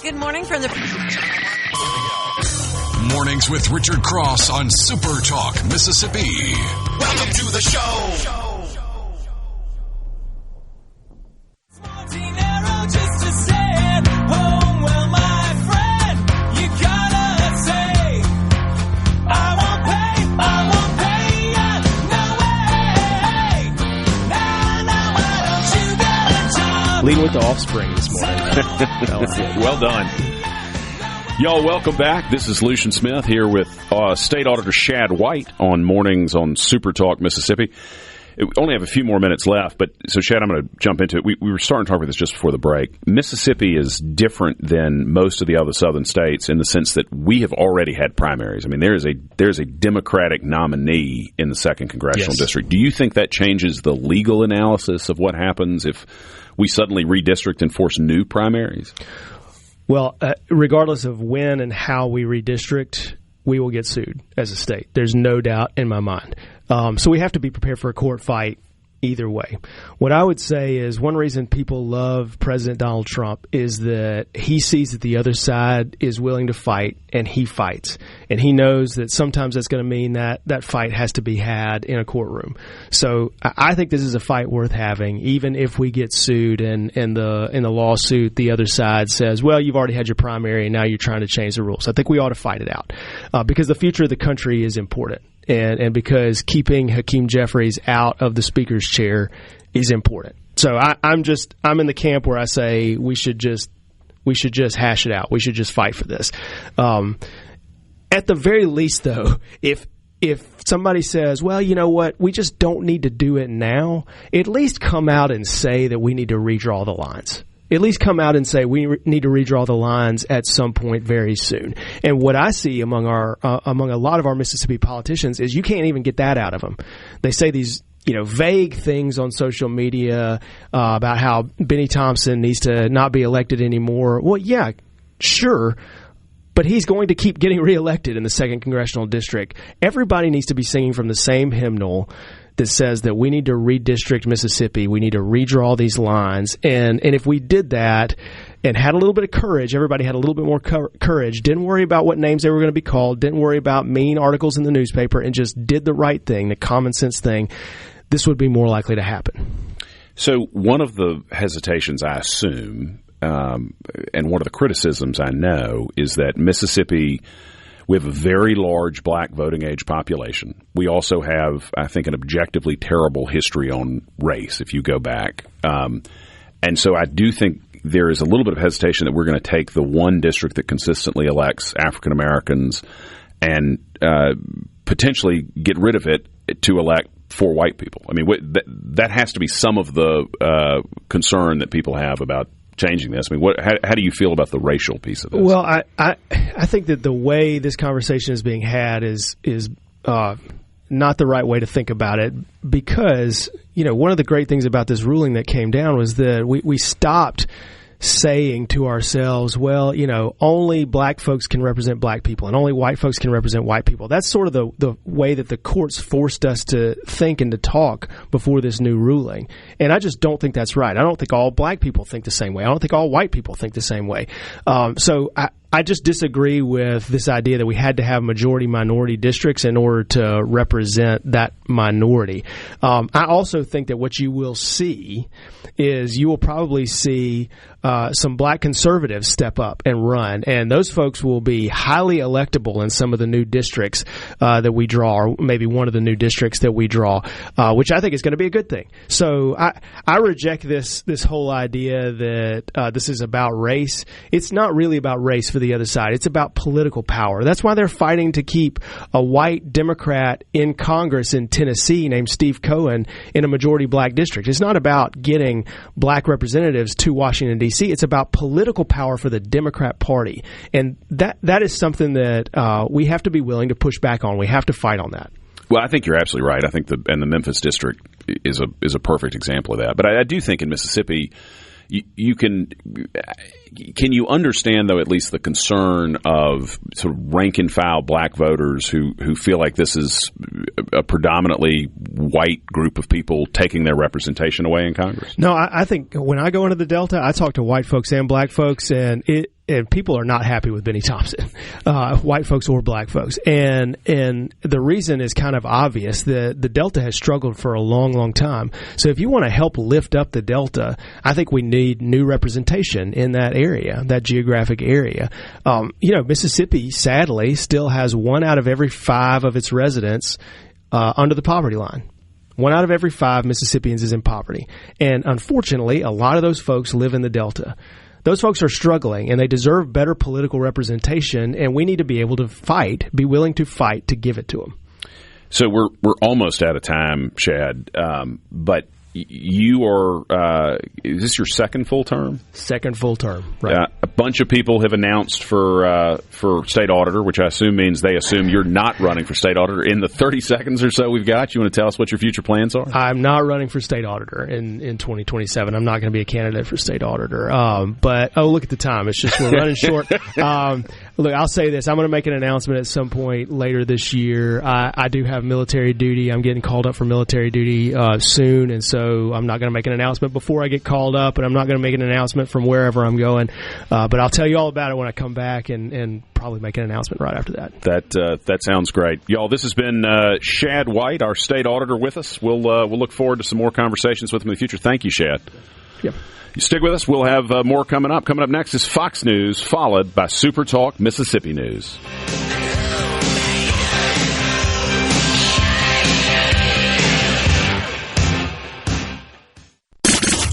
Good morning from the Mornings with Richard Cross on SuperTalk, Mississippi. Welcome to the show. Leading with the Offspring this morning. Well done. Y'all, welcome back. This is Lucien Smith here with State Auditor Shad White on Mornings on SuperTalk, Mississippi. We only have a few more minutes left, but so Shad, I'm going to jump into it. We were starting to talk about this just before the break. Mississippi is different than most of the other southern states in the sense that we have already had primaries. I mean, there's a Democratic nominee in the 2nd Congressional District. Do you think that changes the legal analysis of what happens if we suddenly redistrict and force new primaries? Well, regardless of when and how we redistrict, we will get sued as a state. There's no doubt in my mind. So we have to be prepared for a court fight either way. What I would say is one reason people love President Donald Trump is that he sees that the other side is willing to fight, and he fights. And he knows that sometimes that's going to mean that that fight has to be had in a courtroom. So I think this is a fight worth having, even if we get sued and in the lawsuit the other side says, well, you've already had your primary and now you're trying to change the rules. I think we ought to fight it out because the future of the country is important. And because keeping Hakeem Jeffries out of the speaker's chair is important. So I'm in the camp where I say we should just hash it out. We should just fight for this. At the very least, though, if somebody says, well, you know what, we just don't need to do it now, at least come out and say that we need to redraw the lines. At least come out and say we need to redraw the lines at some point very soon. And what I see among a lot of our Mississippi politicians is you can't even get that out of them. They say these vague things on social media about how Benny Thompson needs to not be elected anymore. Well, yeah, sure. But he's going to keep getting reelected in the 2nd Congressional District. Everybody needs to be singing from the same hymnal that says that we need to redistrict Mississippi. We need to redraw these lines. And if we did that and had a little bit of courage, everybody had a little bit more courage, didn't worry about what names they were going to be called, didn't worry about mean articles in the newspaper, and just did the right thing, the common sense thing, this would be more likely to happen. So one of the hesitations, I assume, and one of the criticisms I know is that Mississippi, we have a very large black voting age population. We also have, I think, an objectively terrible history on race if you go back. And so I do think there is a little bit of hesitation that we're going to take the one district that consistently elects African Americans and potentially get rid of it to elect 4 white people. I mean, that has to be some of the concern that people have about changing this. I mean, how do you feel about the racial piece of this? Well, I think that the way this conversation is being had is not the right way to think about it, because, one of the great things about this ruling that came down was that we stopped saying to ourselves, well, only black folks can represent black people and only white folks can represent white people. That's sort of the way that the courts forced us to think and to talk before this new ruling. And I just don't think that's right. I don't think all black people think the same way. I don't think all white people think the same way. So I just disagree with this idea that we had to have majority-minority districts in order to represent that minority. I also think that what you will see is you will probably see some black conservatives step up and run, and those folks will be highly electable in some of the new districts that we draw, or maybe one of the new districts that we draw, which I think is going to be a good thing. So I reject this whole idea that this is about race. It's not really about race for the other side. It's about political power. That's why they're fighting to keep a white Democrat in Congress in Tennessee named Steve Cohen in a majority black district. It's not about getting black representatives to Washington, D.C. It's about political power for the Democrat Party. And that is something that we have to be willing to push back on. We have to fight on that. Well, I think you're absolutely right. I think the Memphis district is a perfect example of that. But I do think in Mississippi, you can you understand, though, at least the concern of sort of rank and file black voters who feel like this is a predominantly white group of people taking their representation away in Congress? No, I think when I go into the Delta, I talk to white folks and black folks, and people are not happy with Benny Thompson, white folks or black folks. And the reason is kind of obvious. The Delta has struggled for a long, long time. So if you want to help lift up the Delta, I think we need new representation in that area, that geographic area. Mississippi, sadly, still has 1 out of every 5 of its residents under the poverty line. 1 out of every 5 Mississippians is in poverty. And unfortunately, a lot of those folks live in the Delta. Those folks are struggling, and they deserve better political representation, and we need to be able to be willing to fight to give it to them. So we're almost out of time, Shad, but you are is this your second full term? Second full term, right. A bunch of people have announced for state auditor, which I assume means they assume you're not running for state auditor. In the 30 seconds or so we've got, you want to tell us what your future plans are? I'm not running for state auditor in 2027. I'm not going to be a candidate for state auditor. But look at the time. It's just we're running short. Look, I'll say this. I'm going to make an announcement at some point later this year. I do have military duty. I'm getting called up for military duty soon, and so I'm not going to make an announcement before I get called up, and I'm not going to make an announcement from wherever I'm going. But I'll tell you all about it when I come back, and probably make an announcement right after that. That sounds great. Y'all, this has been Shad White, our state auditor, with us. We'll look forward to some more conversations with him in the future. Thank you, Shad. Yep. You stick with us. We'll have more coming up. Coming up next is Fox News, followed by SuperTalk Mississippi News.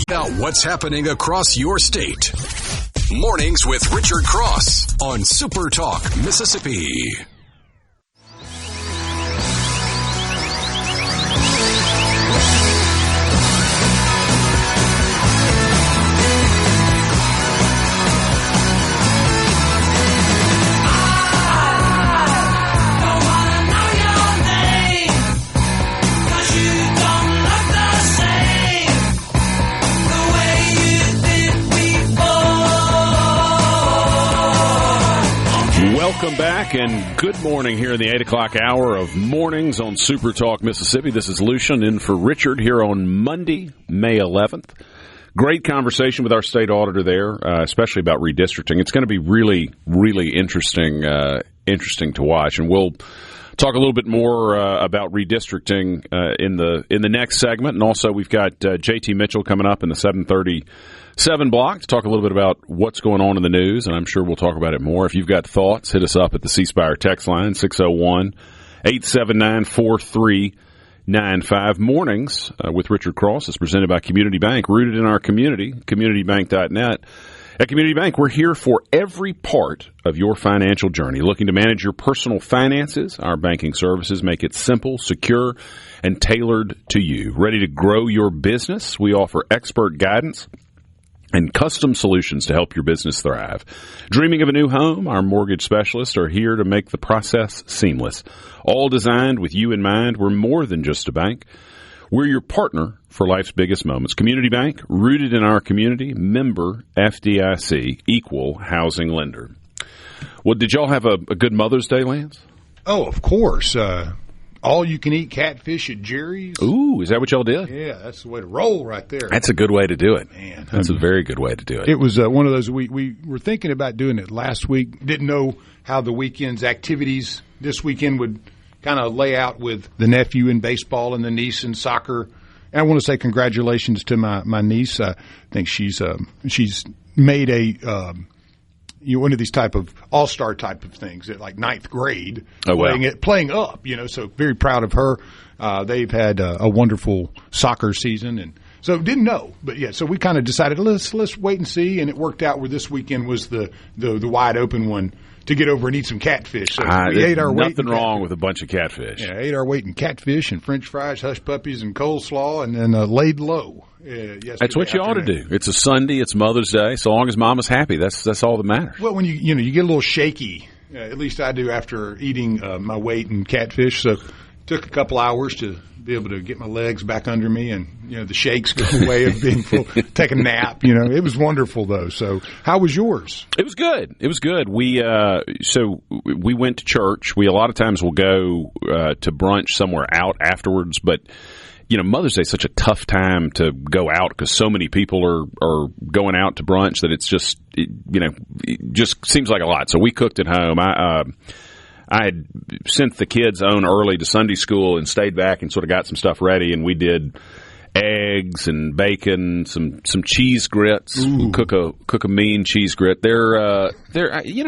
Now, what's happening across your state? Mornings with Richard Cross on SuperTalk Mississippi. Welcome back and good morning here in the 8 o'clock hour of mornings on SuperTalk Mississippi. This is Lucien in for Richard here on Monday, May 11th. Great conversation with our state auditor there, especially about redistricting. It's going to be really, really interesting to watch, and we'll talk a little bit more about redistricting in the next segment. And also, we've got JT Mitchell coming up in the 7:37 block to talk a little bit about what's going on in the news, and I'm sure we'll talk about it more. If you've got thoughts, hit us up at the C Spire text line, 601-879-4395. Mornings with Richard Cross is presented by Community Bank, rooted in our community, communitybank.net. At Community Bank, we're here for every part of your financial journey. Looking to manage your personal finances? Our banking services make it simple, secure, and tailored to you. Ready to grow your business? We offer expert guidance and custom solutions to help your business thrive. Dreaming of a new home? Our mortgage specialists are here to make the process seamless. All designed with you in mind. We're more than just a bank. We're your partner for life's biggest moments. Community Bank, rooted in our community, member FDIC, equal housing lender. Well, did y'all have a good Mother's Day, Lance? Oh, of course. All-you-can-eat catfish at Jerry's. Ooh, is that what y'all did? Yeah, that's the way to roll right there. That's a good way to do it. Man, that's a very good way to do it. It was one of those, we were thinking about doing it last week. Didn't know how the weekend's activities this weekend would kind of lay out with the nephew in baseball and the niece in soccer. And I want to say congratulations to my niece. I think she's made a one of these type of all-star type of things at like ninth grade, playing up. So very proud of her. They've had a wonderful soccer season, and so didn't know, but yeah. So we kind of decided let's wait and see, and it worked out where this weekend was the wide open one to get over and eat some catfish. So we ate our weight. Nothing wrong with a bunch of catfish. Yeah, ate our weight in catfish and French fries, hush puppies, and coleslaw, and then laid low. That's what you ought to do. It's a Sunday. It's Mother's Day. So long as Mama's happy, that's all that matters. Well, when you get a little shaky, at least I do after eating my weight in catfish. So it took a couple hours to be able to get my legs back under me, and the shakes go away of being full. Take a nap. It was wonderful though. So how was yours? It was good. We we went to church. We a lot of times will go to brunch somewhere out afterwards, but Mother's Day is such a tough time to go out because so many people are going out to brunch that it's just it just seems like a lot. So we cooked at home. I had sent the kids on early to Sunday school and stayed back and sort of got some stuff ready, and we did eggs and bacon, some cheese grits. Cook a mean cheese grit. They're I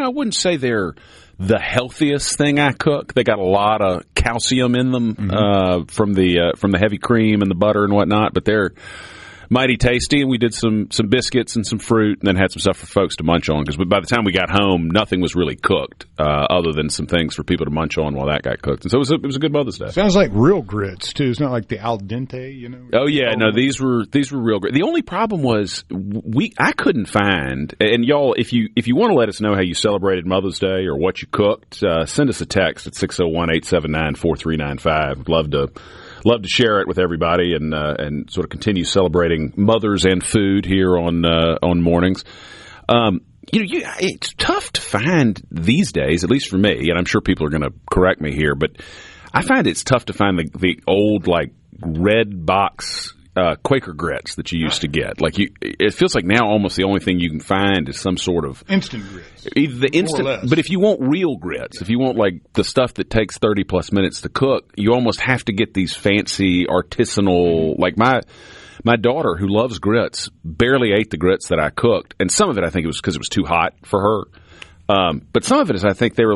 wouldn't say they're the healthiest thing I cook. They got a lot of calcium in them from the heavy cream and the butter and whatnot, but they're mighty tasty. And we did some biscuits and some fruit, and then had some stuff for folks to munch on, because by the time we got home, nothing was really cooked other than some things for people to munch on while that got cooked. And so it was a good Mother's Day. Sounds like real grits too. It's not like the al dente, Oh yeah, no, these were real grits. The only problem was I couldn't find, and y'all, if you want to let us know how you celebrated Mother's Day or what you cooked, send us a text at 601-879-4395. Love to share it with everybody and sort of continue celebrating mothers and food here on mornings. It's tough to find these days, at least for me, and I'm sure people are going to correct me here, but I find it's tough to find the old like red box Quaker grits that you used to get. It feels like now almost the only thing you can find is some sort of instant grits. Either the instant, but if you want real grits, if you want like the stuff that takes 30 plus minutes to cook, you almost have to get these fancy artisanal. Like my daughter, who loves grits, barely ate the grits that I cooked, and some of it I think it was because it was too hot for her. But some of it is I think they were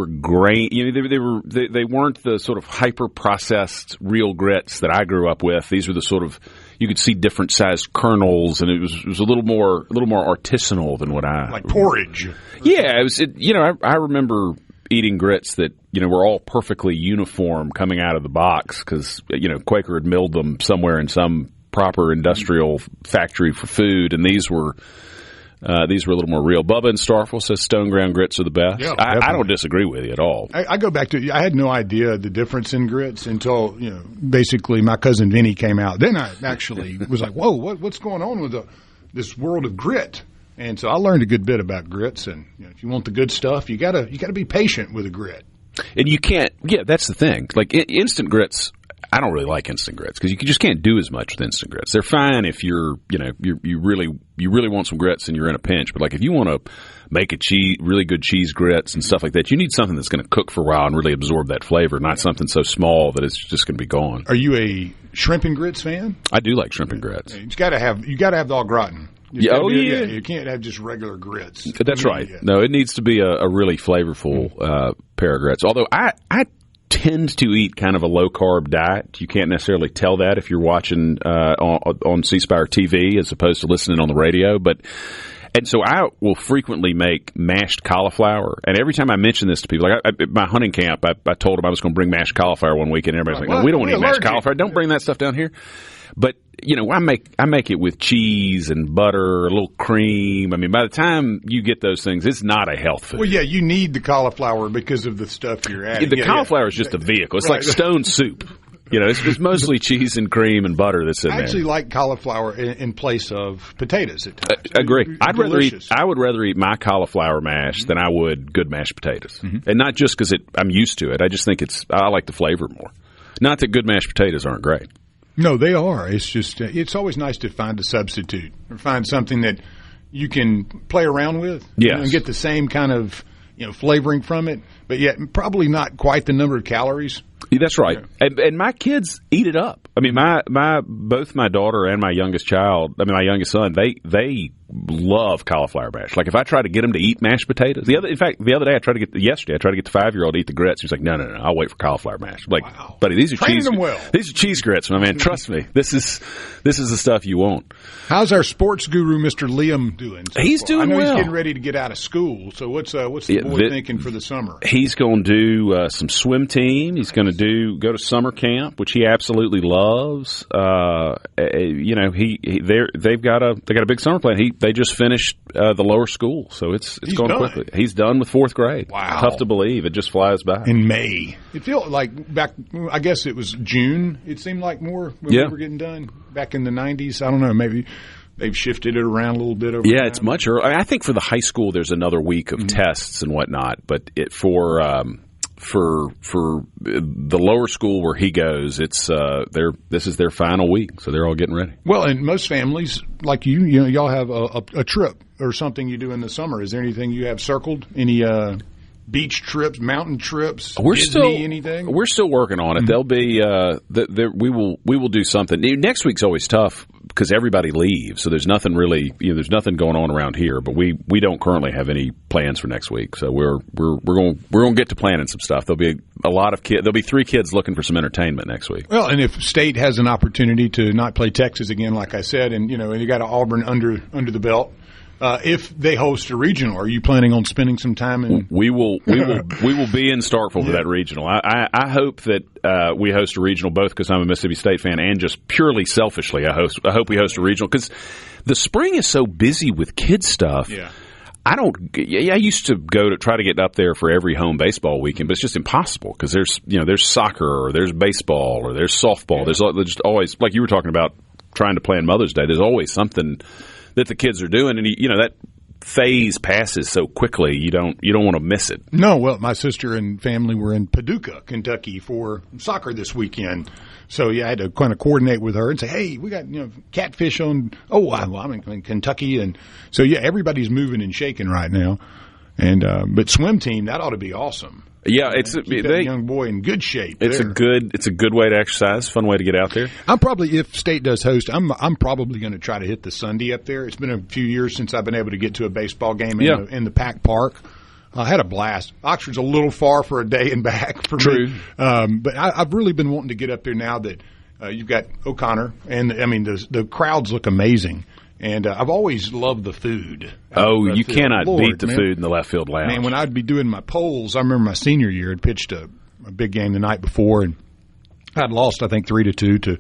grain. They weren't the sort of hyper processed real grits that I grew up with. These were the sort of, you could see different sized kernels, and it was a little more artisanal than what I like porridge. Yeah, it was. I remember eating grits that were all perfectly uniform coming out of the box because Quaker had milled them somewhere in some proper industrial factory for food, and these were a little more real. Bubba in Starkville says stone ground grits are the best. Yeah, I don't disagree with you at all. I go back to, I had no idea the difference in grits until, basically my cousin Vinny came out. Then I actually was like, whoa, what's going on with this world of grit? And so I learned a good bit about grits. And if you want the good stuff, you gotta be patient with a grit. And you can't. Yeah, that's the thing. Like instant grits. I don't really like instant grits because you just can't do as much with instant grits. They're fine if you really want some grits and you're in a pinch. But like if you want to make really good cheese grits and stuff like that, you need something that's going to cook for a while and really absorb that flavor, not something so small that it's just going to be gone. Are you a shrimp and grits fan? I do like shrimp and grits. You got to have the au gratin. You can't have just regular grits. That's right. No, it needs to be a really flavorful pair of grits. Although I tend to eat kind of a low-carb diet. You can't necessarily tell that if you're watching on C-Spire TV as opposed to listening on the radio. And so I will frequently make mashed cauliflower. And every time I mention this to people, like at my hunting camp, I told them I was going to bring mashed cauliflower one week, and everybody's like, no, we don't eat mashed cauliflower. Don't bring that stuff down here. But, I make it with cheese and butter, a little cream. I mean, by the time you get those things, it's not a health food. Well, yeah, you need the cauliflower because of the stuff you're adding. The cauliflower is just a vehicle. It's like stone soup. It's mostly cheese and cream and butter that's in there. I actually like cauliflower in place of potatoes at times. Agree. I would rather eat my cauliflower mash than I would good mashed potatoes. Mm-hmm. And not just because I'm used to it. I just think I like the flavor more. Not that good mashed potatoes aren't great. No, they are. It's just it's always nice to find a substitute or find something that you can play around with and get the same kind of flavoring from it, but yet probably not quite the number of calories. That's right. And my kids eat it up. I mean, both my daughter and my youngest son, they love cauliflower mash. Like if I try to get them to eat mashed potatoes, the other day I tried to get the 5-year-old to eat the grits. He was like, no, I'll wait for cauliflower mash. I'm like, wow. Buddy, these are cheese grits, my man. Trust me, this is the stuff you want. How's our sports guru, Mr. Liam, doing? He's doing well. I know he's getting ready to get out of school. So what's the boy thinking for the summer? He's going to do some swim team. He's going to go to summer camp, which he absolutely loves. They've got a big summer plan. They just finished the lower school, so it's going quickly. He's done with 4th grade. Wow, tough to believe. It just flies by. In May, it feels like back. I guess it was June. It seemed like more when we were getting done back in the 90s. I don't know. Maybe they've shifted it around a little bit over time. It's much earlier. I think for the high school, there's another week of tests and whatnot, but for the lower school where he goes, it's this is their final week, so they're all getting ready. Well, and most families like y'all have a trip or something you do in the summer. Is there anything you have circled? Any beach trips, mountain trips? Anything? We're still working on it. There'll be we will do something. Next week's always tough because everybody leaves, so there's nothing really there's nothing going on around here. But we don't currently have any plans for next week, so we're going to get to planning some stuff. There'll be a lot of kids. There'll be 3 kids looking for some entertainment next week. Well, and if State has an opportunity to not play Texas again, like I said, and you got Auburn under the belt. If they host a regional, are you planning on spending some time in? We will be in Starkville for that regional. I hope that we host a regional both because I'm a Mississippi State fan and just purely selfishly. I hope we host a regional because the spring is so busy with kids stuff. Yeah. I used to go to try to get up there for every home baseball weekend, but it's just impossible because there's soccer or there's baseball or there's softball. There's just always, like you were talking about, trying to plan Mother's Day. There's always something that the kids are doing, and that phase passes so quickly. You don't want to miss it. No, well, my sister and family were in Paducah, Kentucky for soccer this weekend. So I had to kind of coordinate with her and say, hey, we got catfish on. Oh, I'm in Kentucky, and so everybody's moving and shaking right now. And but swim team, that ought to be awesome. Yeah, keep that young boy in good shape. It's a good way to exercise. Fun way to get out there. I'm probably, if State does host, I'm probably going to try to hit the Sunday up there. It's been a few years since I've been able to get to a baseball game in the Pack Park. I had a blast. Oxford's a little far for a day and back for me. But I've really been wanting to get up there now that you've got O'Connor, and the crowds look amazing. And I've always loved the food. Oh, you cannot beat the food in the left field lounge. Man, when I'd be doing my polls, I remember my senior year, I'd pitched a big game the night before, and I'd lost, I think, 3-2 to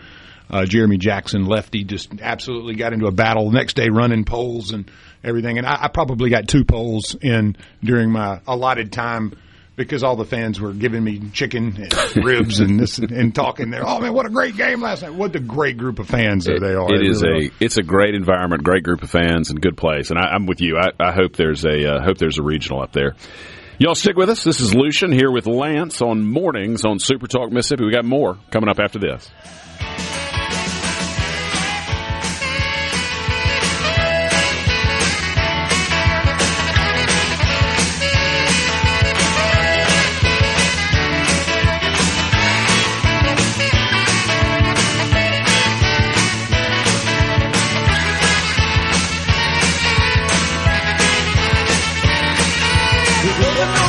Jeremy Jackson, lefty. Just absolutely got into a battle the next day running polls and everything. And I probably got 2 polls in during my allotted time because all the fans were giving me chicken and ribs and this and talking there. Oh man, what a great game last night! What a great group of fans they are. It's a great environment, great group of fans, and good place. And I'm with you. I hope there's a regional up there. Y'all stick with us. This is Lucien here with Lance on Mornings on SuperTalk Mississippi. We got more coming up after this.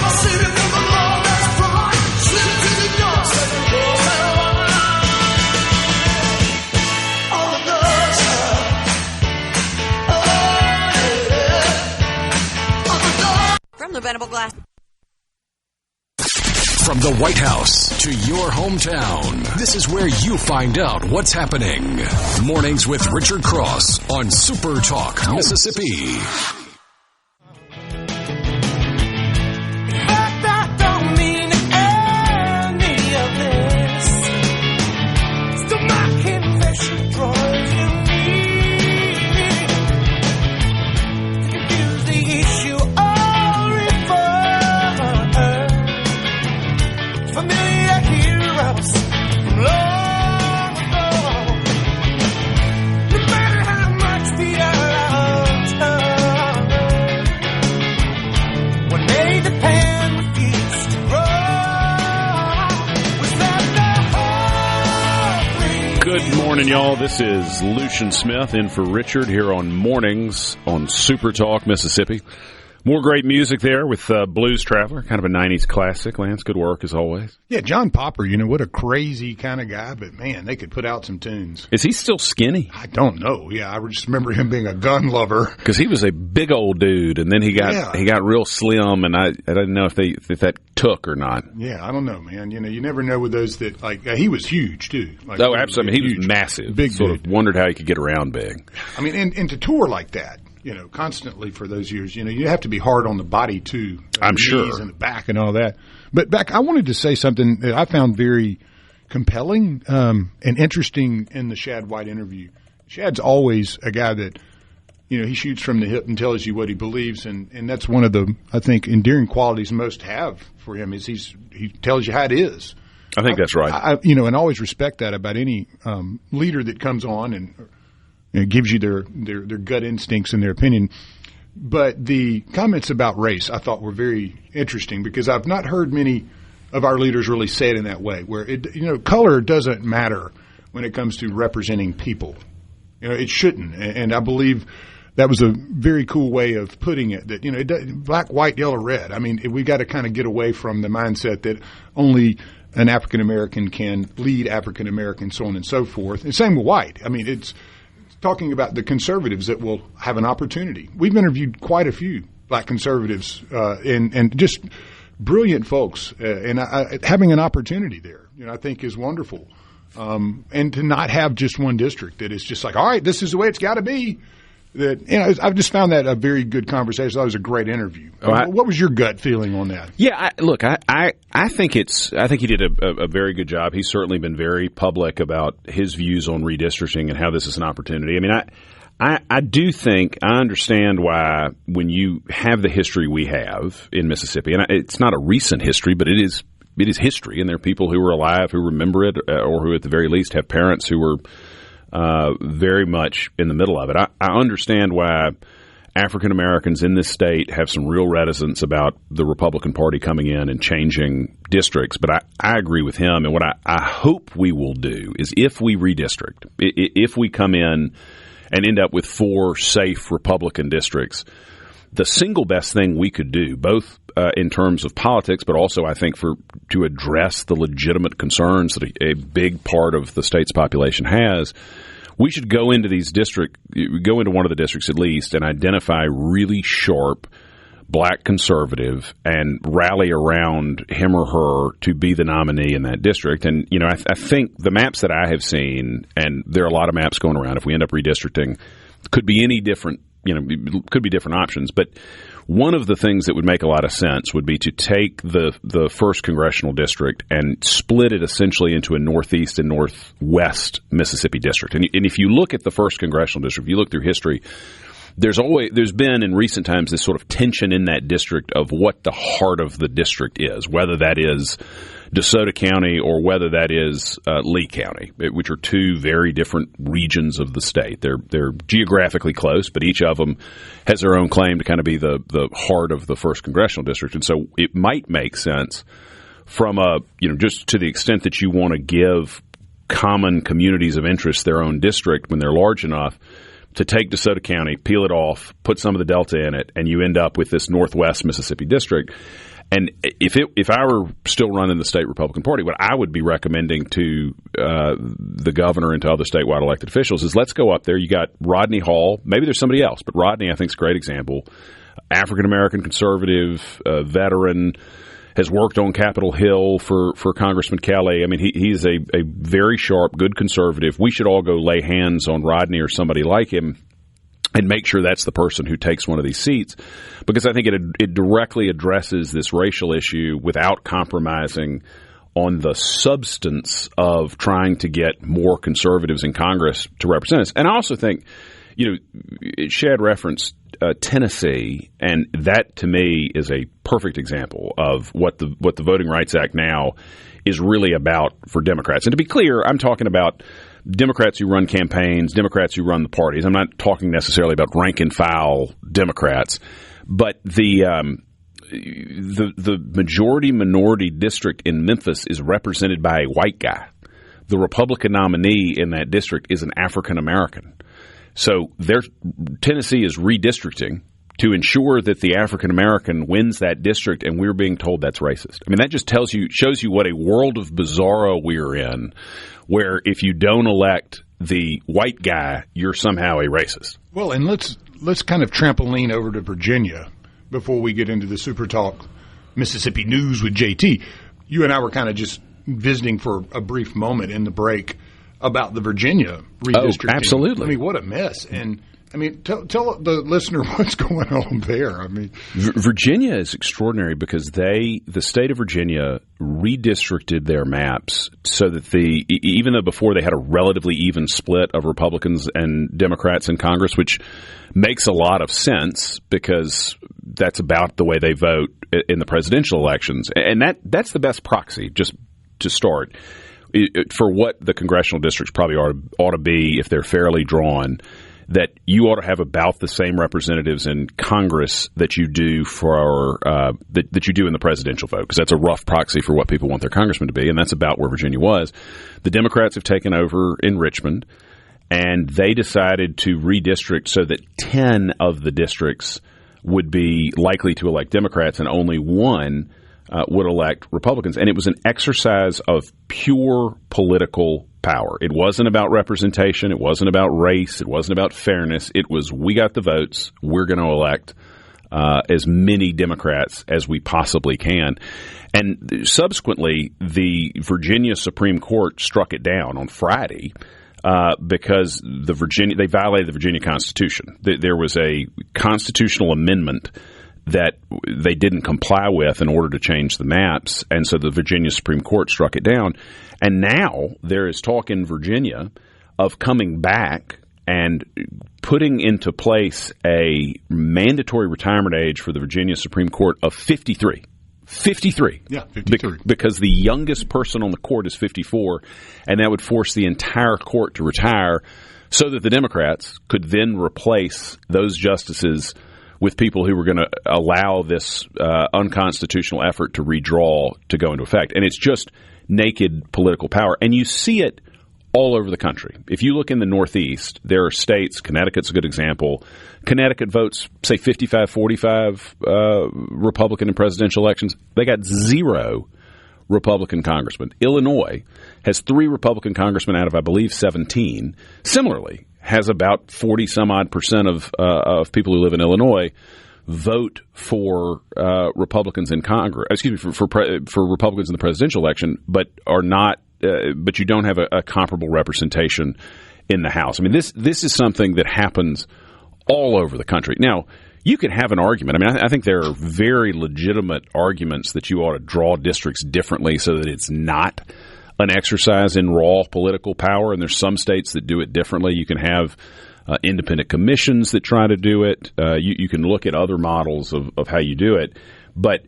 City, the law that's pride, slip to the door. glass. From the White House to your hometown, this is where you find out what's happening. Mornings with Richard Cross on SuperTalk, Mississippi. Good morning, y'all. This is Lucien Smith in for Richard here on Mornings on SuperTalk, Mississippi. More great music there with Blues Traveler, kind of a 90s classic. Lance, good work as always. Yeah, John Popper, what a crazy kind of guy, but man, they could put out some tunes. Is he still skinny? I don't know. Yeah, I just remember him being a gun lover. Because he was a big old dude, and then he got real slim, and I didn't know if that took or not. Yeah, I don't know, man. You never know with those that, he was huge, too. Absolutely. He was massive. Big sort dude. of wondered how he could get around big. I mean, and to tour like that, constantly for those years, you have to be hard on the body too. I'm sure. Knees and the back and all that. But Beck, I wanted to say something that I found very compelling and interesting in the Shad White interview. Shad's always a guy that, he shoots from the hip and tells you what he believes, and that's one of the, I think, endearing qualities most have for him is he tells you how it is. I think that's right. And I always respect that about any leader that comes on and gives you their gut instincts and their opinion. But the comments about race I thought were very interesting because I've not heard many of our leaders really say it in that way, where color doesn't matter when it comes to representing people. It shouldn't. And I believe that was a very cool way of putting it, that, black, white, yellow, red. I mean, we got to kind of get away from the mindset that only an African American can lead African Americans, so on and so forth. And same with white. I mean, it's talking about the conservatives that will have an opportunity. We've interviewed quite a few black conservatives and just brilliant folks, and having an opportunity there, I think is wonderful. And to not have just one district that is just like, all right, this is the way it's got to be. That I've just found that a very good conversation. That was a great interview. What was your gut feeling on that? Yeah, I think he did a very good job. He's certainly been very public about his views on redistricting and how this is an opportunity. I mean, I do think I understand why when you have the history we have in Mississippi, and it's not a recent history, but it is history, and there are people who are alive who remember it, or who at the very least have parents who were very much in the middle of it. I understand why African Americans in this state have some real reticence about the Republican Party coming in and changing districts, but I agree with him. And what I hope we will do is if we redistrict, if we come in and end up with 4 safe Republican districts, the single best thing we could do, both in terms of politics, but also I think to address the legitimate concerns that a big part of the state's population has, we should go into one of the districts at least and identify really sharp black conservative and rally around him or her to be the nominee in that district. And, I think the maps that I have seen, and there are a lot of maps going around, if we end up redistricting, could be any different, could be different options. But one of the things that would make a lot of sense would be to take the 1st congressional district and split it essentially into a northeast and northwest Mississippi district. And if you look at the 1st congressional district, if you look through history, there's been in recent times this sort of tension in that district of what the heart of the district is, whether that is DeSoto County or whether that is Lee County, which are 2 very different regions of the state. They're geographically close, but each of them has their own claim to kind of be the heart of the 1st congressional district. And so it might make sense from just to the extent that you want to give common communities of interest their own district when they're large enough, to take DeSoto County, peel it off, put some of the Delta in it, and you end up with this Northwest Mississippi district. And if I were still running the state Republican Party, what I would be recommending to the governor and to other statewide elected officials is let's go up there. You got Rodney Hall. Maybe there's somebody else, but Rodney I think is a great example. African-American conservative, veteran, has worked on Capitol Hill for Congressman Kelly. I mean, he's a very sharp, good conservative. We should all go lay hands on Rodney or somebody like him and make sure that's the person who takes one of these seats, because I think it directly addresses this racial issue without compromising on the substance of trying to get more conservatives in Congress to represent us. And I also think, Shad referenced Tennessee, and that to me is a perfect example of what the Voting Rights Act now is really about for Democrats. And to be clear, I'm talking about Democrats who run campaigns, Democrats who run the parties. I'm not talking necessarily about rank and file Democrats, but the majority minority district in Memphis is represented by a white guy. The Republican nominee in that district is an African American. So Tennessee is redistricting to ensure that the African American wins that district, and we're being told that's racist. I mean, that just shows you what a world of bizarro we're in, where if you don't elect the white guy, you're somehow a racist. Well, and let's kind of trampoline over to Virginia before we get into the SuperTalk Mississippi news with JT. You and I were kind of just visiting for a brief moment in the break about the Virginia redistricting. Oh, absolutely. I mean, what a mess. And I mean, tell the listener what's going on there. I mean, Virginia is extraordinary because the state of Virginia redistricted their maps so that even though before they had a relatively even split of Republicans and Democrats in Congress, which makes a lot of sense because that's about the way they vote in the presidential elections, and that's the best proxy just to start for what the congressional districts probably ought to be if they're fairly drawn. That you ought to have about the same representatives in Congress that you do for that you do in the presidential vote, because that's a rough proxy for what people want their congressman to be, and that's about where Virginia was. The Democrats have taken over in Richmond, and they decided to redistrict so that 10 of the districts would be likely to elect Democrats, and only one would elect Republicans. And it was an exercise of pure political power. It wasn't about representation. It wasn't about race. It wasn't about fairness. It was, we got the votes. We're going to elect as many Democrats as we possibly can. And subsequently, the Virginia Supreme Court struck it down on Friday because they violated the Virginia Constitution. There was a constitutional amendment that they didn't comply with in order to change the maps, and so the Virginia Supreme Court struck it down. And now there is talk in Virginia of coming back and putting into place a mandatory retirement age for the Virginia Supreme Court of 53. 53. Yeah, 53. Because the youngest person on the court is 54, and that would force the entire court to retire so that the Democrats could then replace those justices with people who were going to allow this unconstitutional effort to redraw to go into effect. And it's just naked political power. And you see it all over the country. If you look in the Northeast, there are states, Connecticut's a good example. Connecticut votes, say, 55-45 Republican in presidential elections. They got 0 Republican congressmen. Illinois has 3 Republican congressmen out of, I believe, 17. Similarly, has about 40-some-odd% of people who live in Illinois vote for Republicans in Congress. Excuse me, for Republicans in the presidential election, but are not. But you don't have a comparable representation in the House. I mean, this is something that happens all over the country. Now, you could have an argument. I mean, I think there are very legitimate arguments that you ought to draw districts differently so that it's not an exercise in raw political power, and there's some states that do it differently. You can have independent commissions that try to do it. You can look at other models of how you do it. But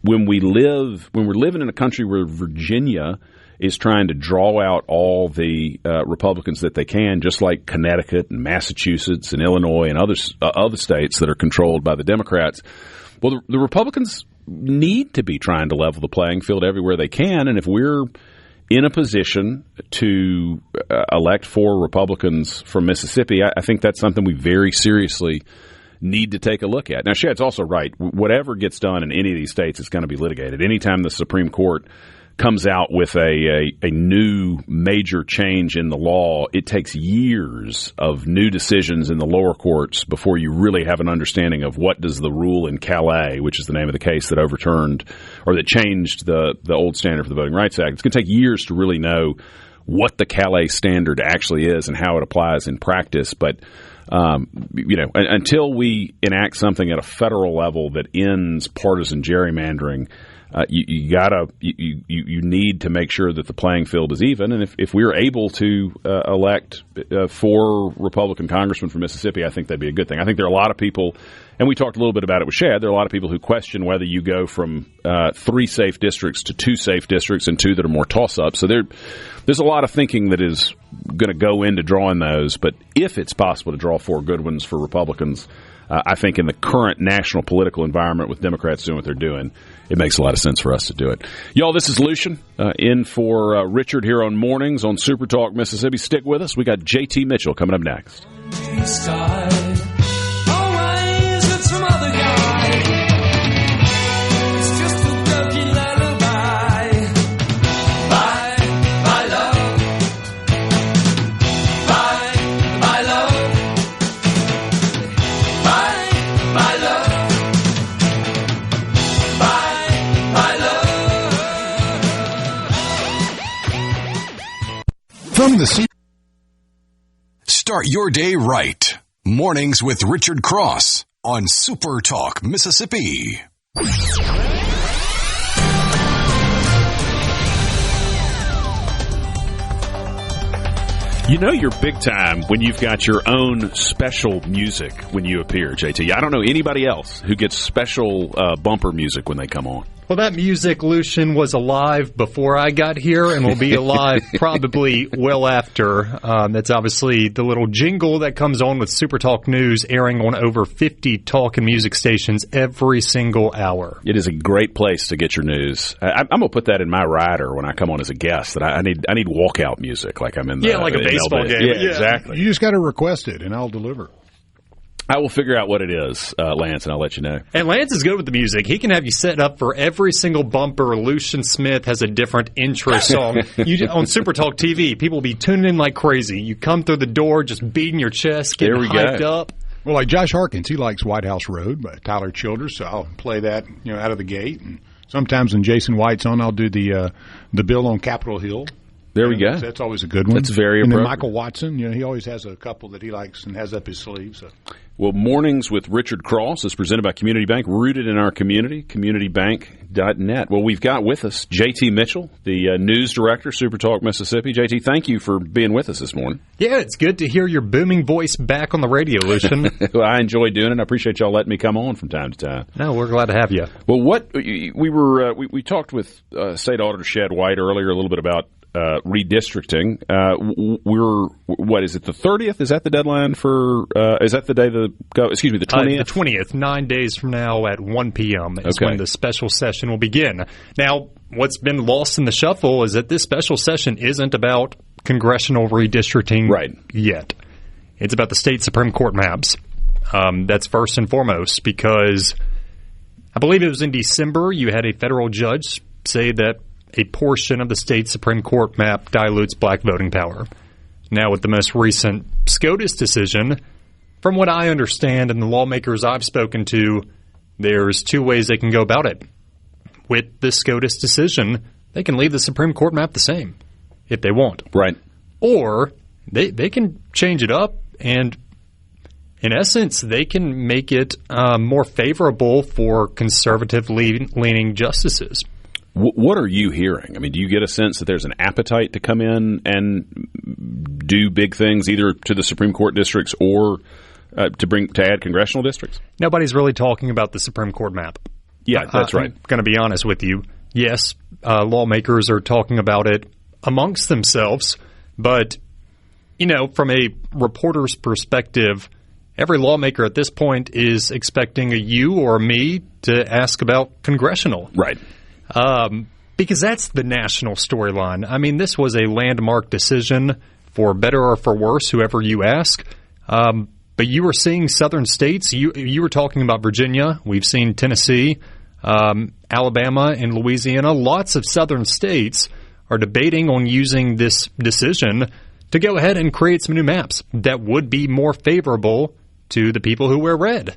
when we're living in a country where Virginia is trying to draw out all the Republicans that they can, just like Connecticut and Massachusetts and Illinois and other states that are controlled by the Democrats, well, the Republicans need to be trying to level the playing field everywhere they can. And if we're in a position to elect 4 Republicans from Mississippi, I think that's something we very seriously need to take a look at. Now, Shad's also right. Whatever gets done in any of these states is going to be litigated. Anytime the Supreme Court comes out with a new major change in the law, it takes years of new decisions in the lower courts before you really have an understanding of what does the rule in Calais, which is the name of the case that overturned or that changed the old standard for the Voting Rights Act. It's going to take years to really know what the Calais standard actually is and how it applies in practice. But until we enact something at a federal level that ends partisan gerrymandering, you need to make sure that the playing field is even. And if we're able to elect 4 Republican congressmen from Mississippi, I think that'd be a good thing. I think there are a lot of people, and we talked a little bit about it with Shad, there are a lot of people who question whether you go from 3 safe districts to 2 safe districts and 2 that are more toss-up. So there's a lot of thinking that is going to go into drawing those. But if it's possible to draw 4 good ones for Republicans, I think in the current national political environment with Democrats doing what they're doing, it makes a lot of sense for us to do it. Y'all, this is Lucien in for Richard here on Mornings on SuperTalk Mississippi. Stick with us. We got JT Mitchell coming up next. From the sea. Start your day right. Mornings with Richard Cross on SuperTalk Mississippi. You know you're big time when you've got your own special music when you appear, JT. I don't know anybody else who gets special bumper music when they come on. Well, that music, Lucien, was alive before I got here and will be alive probably well after. That's obviously the little jingle that comes on with SuperTalk News, airing on over 50 talk and music stations every single hour. It is a great place to get your news. I'm going to put that in my rider when I come on as a guest, that I need walkout music like I'm in the... Yeah, like a baseball game. Yeah, exactly. You just got to request it, and I'll deliver. I will figure out what it is, Lance, and I'll let you know. And Lance is good with the music. He can have you set up for every single bumper. Lucien Smith has a different intro song. On SuperTalk TV, people will be tuning in like crazy. You come through the door just beating your chest, getting hyped up. Well, like Josh Harkins, he likes White House Road by Tyler Childers, so I'll play that out of the gate. And sometimes when Jason White's on, I'll do the bill on Capitol Hill. There we go. That's always a good one. That's very appropriate. And then appropriate. Michael Watson, he always has a couple that he likes and has up his sleeve. So. Well, Mornings with Richard Cross is presented by Community Bank, rooted in our community, communitybank.net. Well, we've got with us JT Mitchell, the news director, SuperTalk Mississippi. JT, thank you for being with us this morning. Yeah, it's good to hear your booming voice back on the radio, Lucien. Well, I enjoy doing it. I appreciate y'all letting me come on from time to time. No, we're glad to have you. Well, we talked with State Auditor Shad White earlier a little bit about redistricting. What is it, the 30th? Is that the deadline for, is that the day the 20th? The 20th, 9 days from now at 1 p.m. is when the special session will begin. Now, what's been lost in the shuffle is that this special session isn't about congressional redistricting yet. It's about the state Supreme Court maps. That's first and foremost, because I believe it was in December you had a federal judge say that a portion of the state Supreme Court map dilutes black voting power. Now, with the most recent SCOTUS decision, from what I understand and the lawmakers I've spoken to, there's 2 ways they can go about it. With this SCOTUS decision, they can leave the Supreme Court map the same if they want. Right. Or they can change it up, and in essence, they can make it more favorable for conservative-leaning justices. What are you hearing? I mean, do you get a sense that there's an appetite to come in and do big things either to the Supreme Court districts or to add congressional districts? Nobody's really talking about the Supreme Court map. Yeah, that's right. I'm going to be honest with you. Yes, lawmakers are talking about it amongst themselves, but, from a reporter's perspective, every lawmaker at this point is expecting a you or me to ask about congressional. Right. Because that's the national storyline. I mean, this was a landmark decision for better or for worse, whoever you ask. But you were seeing southern states. You were talking about Virginia. We've seen Tennessee. Alabama and Louisiana, lots of southern states are debating on using this decision to go ahead and create some new maps that would be more favorable to the people who wear red.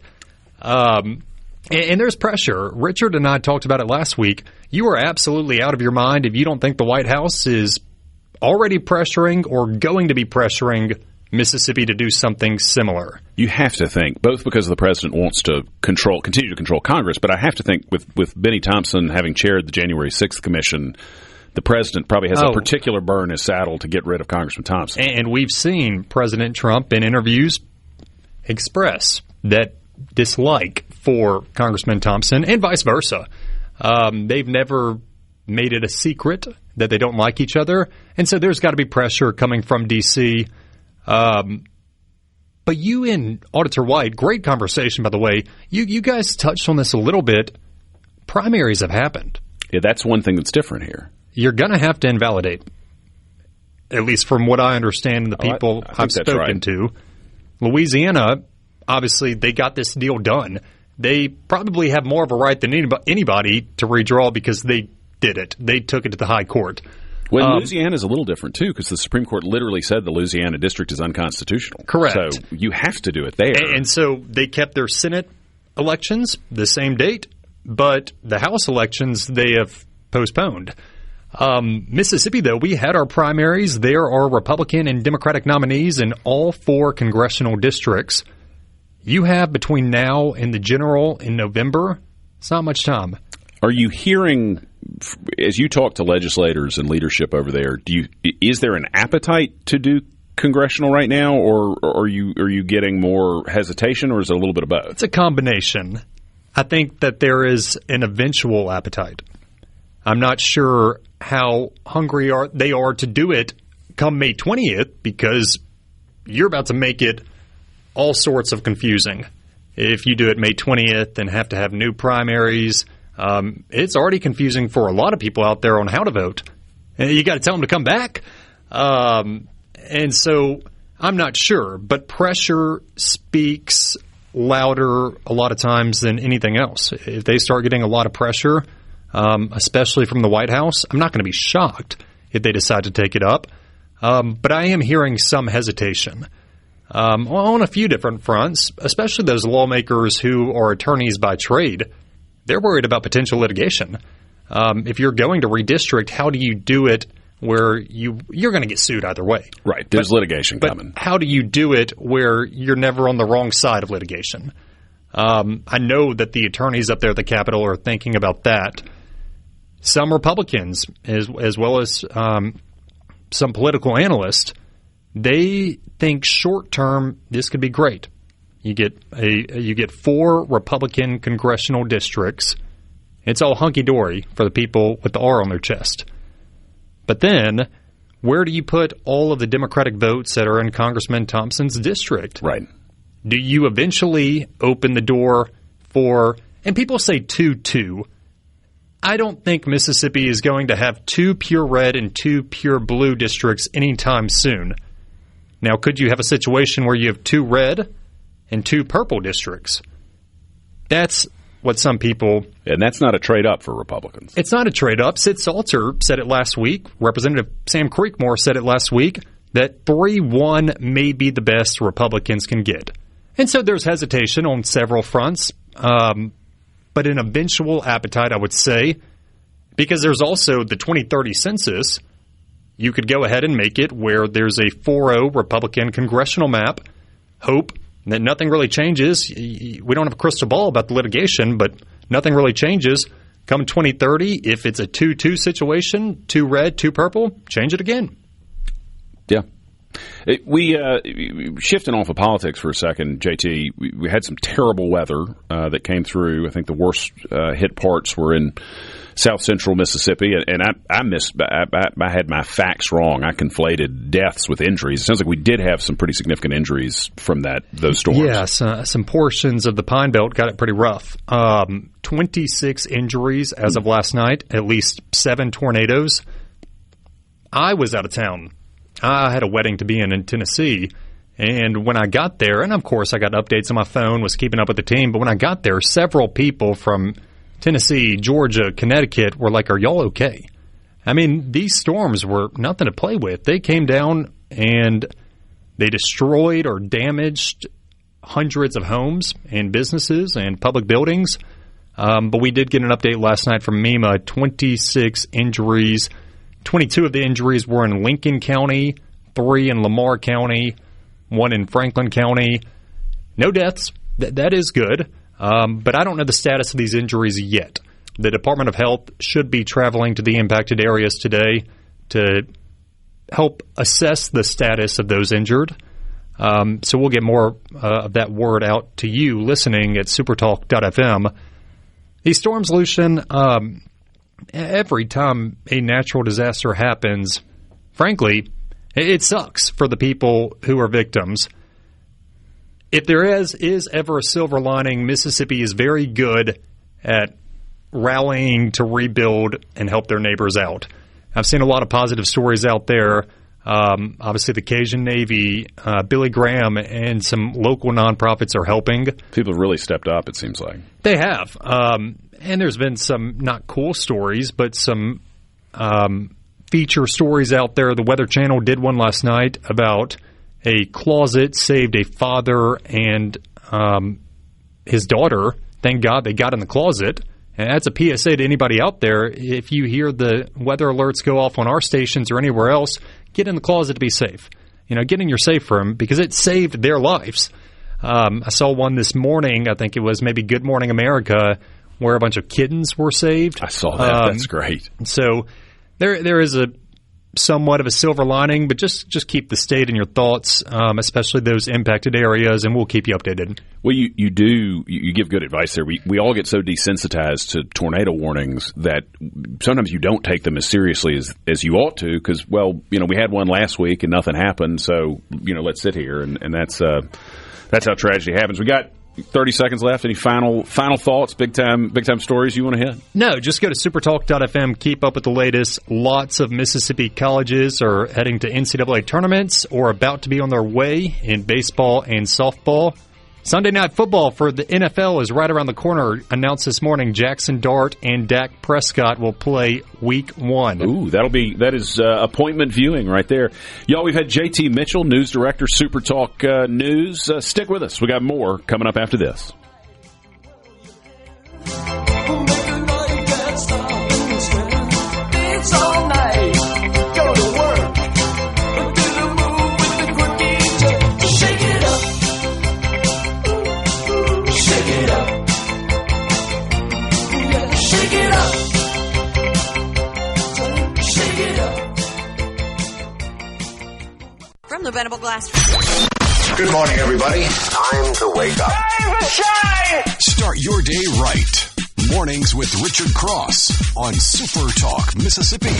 And there's pressure. Richard and I talked about it last week. You are absolutely out of your mind if you don't think the White House is already pressuring or going to be pressuring Mississippi to do something similar. You have to think, both because the president wants to continue to control Congress, but I have to think with Benny Thompson having chaired the January 6th Commission, the president probably has a particular burr in his saddle to get rid of Congressman Thompson. And we've seen President Trump in interviews express that dislike for Congressman Thompson and vice versa. They've never made it a secret that they don't like each other, and so there's got to be pressure coming from D.C. But you and Auditor White, great conversation, by the way. You guys touched on this a little bit. Primaries have happened. Yeah, that's one thing that's different here. You're going to have to invalidate, at least from what I understand and the people I've spoken to. Louisiana, obviously, they got this deal done. They probably have more of a right than anybody to redraw because they did it. They took it to the high court. Well, Louisiana is a little different, too, because the Supreme Court literally said the Louisiana district is unconstitutional. Correct. So you have to do it there. And so they kept their Senate elections the same date, but the House elections they have postponed. Mississippi, though, we had our primaries. There are Republican and Democratic nominees in all 4 congressional districts. You have between now and the general in November, it's not much time. Are you hearing, as you talk to legislators and leadership over there, is there an appetite to do congressional right now, or are you getting more hesitation, or is it a little bit of both? It's a combination. I think that there is an eventual appetite. I'm not sure how hungry they are to do it come May 20th, because you're about to make it all sorts of confusing. If you do it May 20th and have to have new primaries, it's already confusing for a lot of people out there on how to vote. And you got to tell them to come back. And so I'm not sure, but pressure speaks louder a lot of times than anything else. If they start getting a lot of pressure, especially from the White House, I'm not going to be shocked if they decide to take it up. But I am hearing some hesitation on a few different fronts, especially those lawmakers who are attorneys by trade. They're worried about potential litigation. If you're going to redistrict, how do you do it where you're going to get sued either way? Right. There's litigation coming. How do you do it where you're never on the wrong side of litigation? I know that the attorneys up there at the Capitol are thinking about that. Some Republicans, as well as some political analysts, they think short term this could be great. You get 4 Republican congressional districts. It's all hunky-dory for the people with the R on their chest. But then, where do you put all of the Democratic votes that are in Congressman Thompson's district? Right. Do you eventually open the door for, and people say 2-2. I don't think Mississippi is going to have 2 pure red and 2 pure blue districts anytime soon. Now, could you have a situation where you have 2 red and 2 purple districts? That's what some people... And that's not a trade-up for Republicans. It's not a trade-up. Sid Salter said it last week. Representative Sam Creekmore said it last week, that 3-1 may be the best Republicans can get. And so there's hesitation on several fronts, but an eventual appetite, I would say, because there's also the 2030 census. You could go ahead and make it where there's a 4-0 Republican congressional map. Hope that nothing really changes. We don't have a crystal ball about the litigation, but nothing really changes. Come 2030, if it's a 2-2 situation, 2 red, 2 purple, change it again. Yeah. We shifting off of politics for a second, JT, we had some terrible weather that came through. I think the worst hit parts were in South Central Mississippi, and I had my facts wrong. I conflated deaths with injuries. It sounds like we did have some pretty significant injuries from those storms. Yes, some portions of the Pine Belt got it pretty rough. 26 injuries as of last night, at least 7 tornadoes. I was out of town. I had a wedding to be in Tennessee, and when I got there, and of course I got updates on my phone, was keeping up with the team, but when I got there, several people from Tennessee, Georgia, Connecticut were like, are y'all okay? I mean, these storms were nothing to play with. They came down and they destroyed or damaged hundreds of homes and businesses and public buildings. But we did get an update last night from MEMA, 26 injuries. 22 of the injuries were in Lincoln County, 3 in Lamar County, 1 in Franklin County. No deaths. That is good. But I don't know the status of these injuries yet. The Department of Health should be traveling to the impacted areas today to help assess the status of those injured. So we'll get more of that word out to you listening at supertalk.fm. These storms, Lucien, every time a natural disaster happens, frankly, it sucks for the people who are victims. If there is ever a silver lining, Mississippi is very good at rallying to rebuild and help their neighbors out. I've seen a lot of positive stories out there. Obviously, the Cajun Navy, Billy Graham, and some local nonprofits are helping. People have really stepped up, it seems like. They have. And there's been some not cool stories, but some feature stories out there. The Weather Channel did one last night about a closet saved a father and his daughter. Thank God they got in the closet. And that's a PSA to anybody out there. If you hear the weather alerts go off on our stations or anywhere else, get in the closet to be safe. Get in your safe room because it saved their lives. I saw one this morning. I think it was maybe Good Morning America, where a bunch of kittens were saved. I saw that. That's great. So there is a somewhat of a silver lining, but just keep the state in your thoughts, especially those impacted areas, and we'll keep you updated. Well, you give good advice there. We all get so desensitized to tornado warnings that sometimes you don't take them as seriously as you ought to because, we had one last week and nothing happened, so, let's sit here, and that's how tragedy happens. We got 30 seconds left. Any final thoughts, big time stories you want to hit? No, just go to supertalk.fm. Keep up with the latest. Lots of Mississippi colleges are heading to NCAA tournaments or about to be on their way in baseball and softball. Sunday Night Football for the NFL is right around the corner. Announced this morning, Jackson Dart and Dak Prescott will play Week 1. Ooh, that is appointment viewing right there. Y'all, we've had JT Mitchell, news director, SuperTalk News. Stick with us. We got more coming up after this. From the Venable Glass. Good morning, everybody. Time to wake up. Time to shine! Start your day right. Mornings with Richard Cross on Super Talk, Mississippi.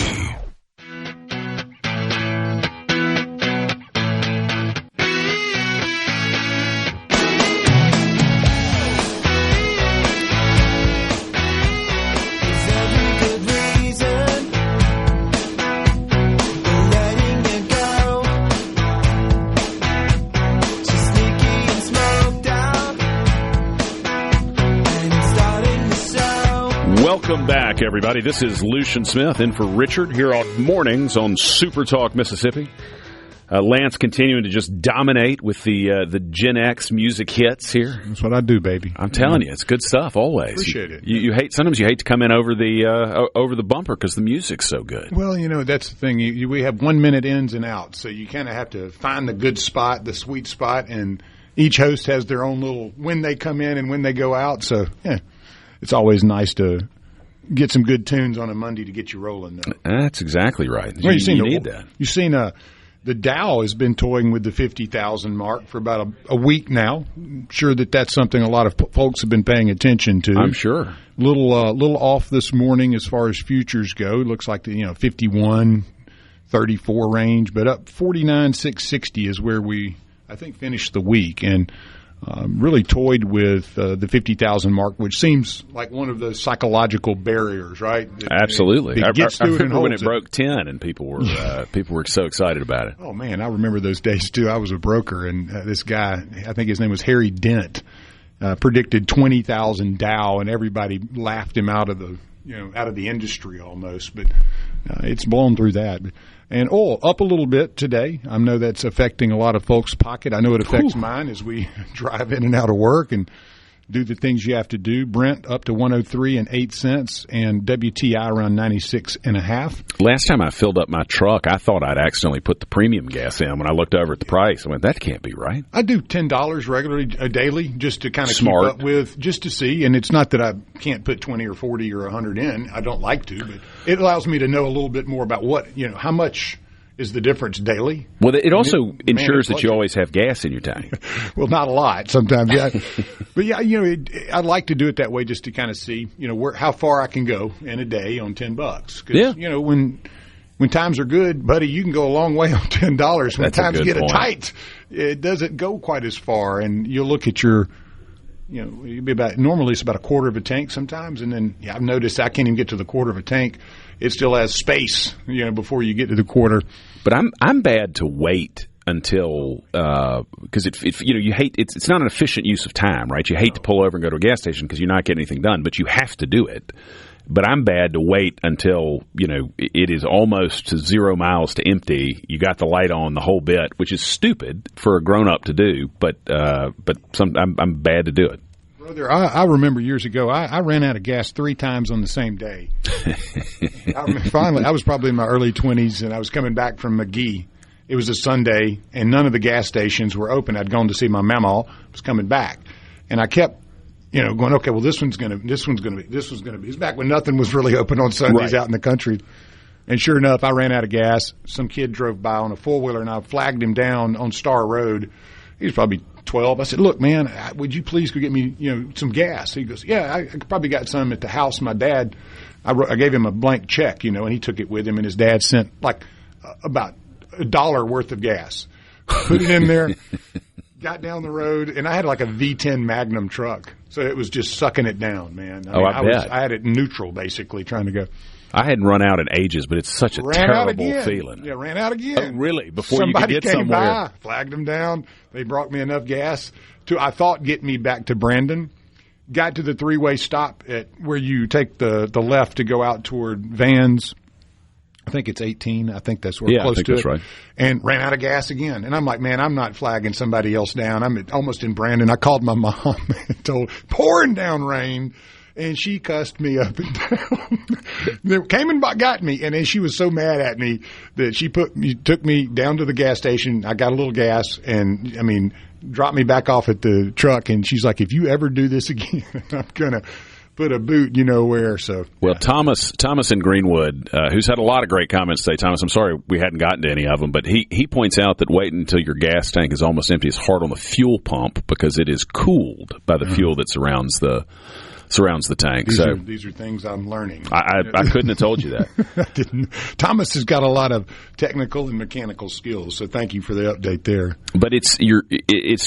Welcome back, everybody. This is Lucien Smith in for Richard here on Mornings on Super Talk, Mississippi. Lance continuing to just dominate with the Gen X music hits here. That's what I do, baby. I'm telling you, it's good stuff always. Appreciate it. Sometimes you hate to come in over the bumper because the music's so good. Well, that's the thing. We have 1 minute ins and outs, so you kind of have to find the good spot, the sweet spot, and each host has their own little when they come in and when they go out. So yeah, it's always nice to get some good tunes on a Monday to get you rolling, though. That's exactly right. Well, you need that. You've seen the Dow has been toying with the 50,000 mark for about a week now. I'm sure that's something a lot of folks have been paying attention to. I'm sure. Little off this morning as far as futures go. It looks like the 51.34 range, but up 49.660 is where we I think finished the week and. Really toyed with the 50,000 mark, which seems like one of those psychological barriers, right? Absolutely. It gets I through remember when it it broke 10 and people were so excited about it. Oh, man, I remember those days, too. I was a broker, and this guy, I think his name was Harry Dent, predicted 20,000 Dow, and everybody laughed him out of the industry almost. But it's blown through that. And oil up a little bit today. I know that's affecting a lot of folks' pocket. I know it affects mine as we drive in and out of work and do the things you have to do. Brent up to 103.08 cents, and WTI around 96.5. Last time I filled up my truck, I thought I'd accidentally put the premium gas in. When I looked over at the price, I went, that can't be right. I do $10 regularly, daily, just to kind of keep up with, just to see. And it's not that I can't put 20 or 40 or 100 in. I don't like to, but it allows me to know a little bit more about how much is the difference daily. Well, it also ensures that you always have gas in your tank. Well, not a lot sometimes, yeah. But yeah, I'd like to do it that way just to kind of see, how far I can go in a day on $10. Because, when times are good, buddy, you can go a long way on $10. When times get tight, it doesn't go quite as far. And you'll look at your, normally it's about a quarter of a tank sometimes. And then I've noticed I can't even get to the quarter of a tank. It still has space, before you get to the quarter. But I'm bad to wait until because you hate it's not an efficient use of time, right? You hate to pull over and go to a gas station because you're not getting anything done, but you have to do it. But I'm bad to wait until it is almost to 0 miles to empty. You got the light on the whole bit, which is stupid for a grown up to do. But I'm bad to do it. Brother, I remember years ago, I ran out of gas 3 times on the same day. Finally, I was probably in my early 20s, and I was coming back from McGee. It was a Sunday, and none of the gas stations were open. I'd gone to see my mama, was coming back. And I kept, going, okay, well, this one's going to be. It's back when nothing was really open on Sundays out in the country. And sure enough, I ran out of gas. Some kid drove by on a four-wheeler, and I flagged him down on Star Road. He was probably 12. I said, look, man, would you please go get me, some gas? He goes, yeah, I probably got some at the house. My dad, I gave him a blank check, and he took it with him, and his dad sent about $1 worth of gas. Put it in there, got down the road, and I had a V10 Magnum truck. So it was just sucking it down, man. I bet. I had it neutral, basically, trying to go. I hadn't run out in ages, but it's such a terrible feeling. Yeah, ran out again. Oh, really? Before somebody you could get came somewhere. By, flagged them down. They brought me enough gas to, I thought, get me back to Brandon. Got to the 3-way stop at where you take the left to go out toward Vans. I think it's 18. I think that's where close to it. Right. And ran out of gas again. And I'm like, man, I'm not flagging somebody else down. I'm almost in Brandon. I called my mom and told pouring down rain. And she cussed me up and down. They came and got me, and then she was so mad at me that she took me down to the gas station. I got a little gas, and dropped me back off at the truck. And she's like, "If you ever do this again, I'm gonna put a boot, where." So, well, Thomas in Greenwood, who's had a lot of great comments today. Thomas, I'm sorry we hadn't gotten to any of them, but he points out that waiting until your gas tank is almost empty is hard on the fuel pump because it is cooled by the fuel that surrounds the tank. These are things I'm learning. I couldn't have told you that. I didn't. Thomas has got a lot of technical and mechanical skills, so thank you for the update there. But it's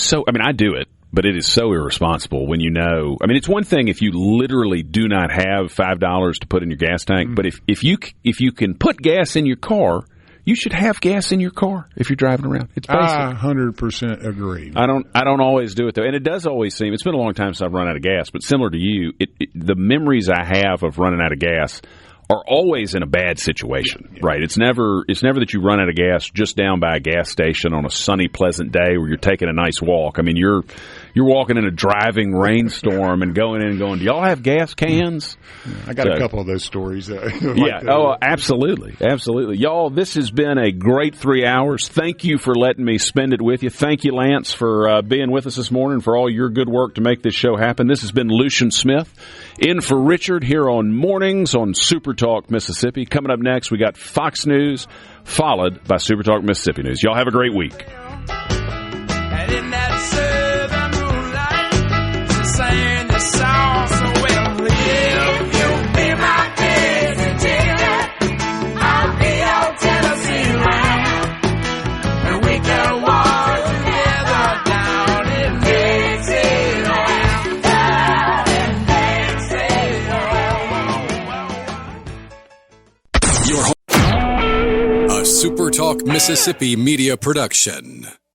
so. I do it, but it is so irresponsible when it's one thing if you literally do not have $5 to put in your gas tank, but if you can put gas in your car, you should have gas in your car if you're driving around. It's basic. I 100% agree. I don't always do it though, and it does always seem. It's been a long time since I've run out of gas, but similar to you, the memories I have of running out of gas are always in a bad situation, right? It's never that you run out of gas just down by a gas station on a sunny, pleasant day where you're taking a nice walk. You're walking in a driving rainstorm and going in and going, do y'all have gas cans? I got a couple of those stories. Absolutely. Absolutely. Y'all, this has been a great 3 hours. Thank you for letting me spend it with you. Thank you, Lance, for being with us this morning, for all your good work to make this show happen. This has been Lucien Smith in for Richard here on Mornings on SuperTalk Mississippi. Coming up next, we got Fox News, followed by SuperTalk Mississippi News. Y'all have a great week. And in that southern moonlight, she sang the song so well. If you be my visitor, I'll be your Tennessee line. And we can walk together down in Dixieland. Down in Dixieland. A SuperTalk Mississippi media production.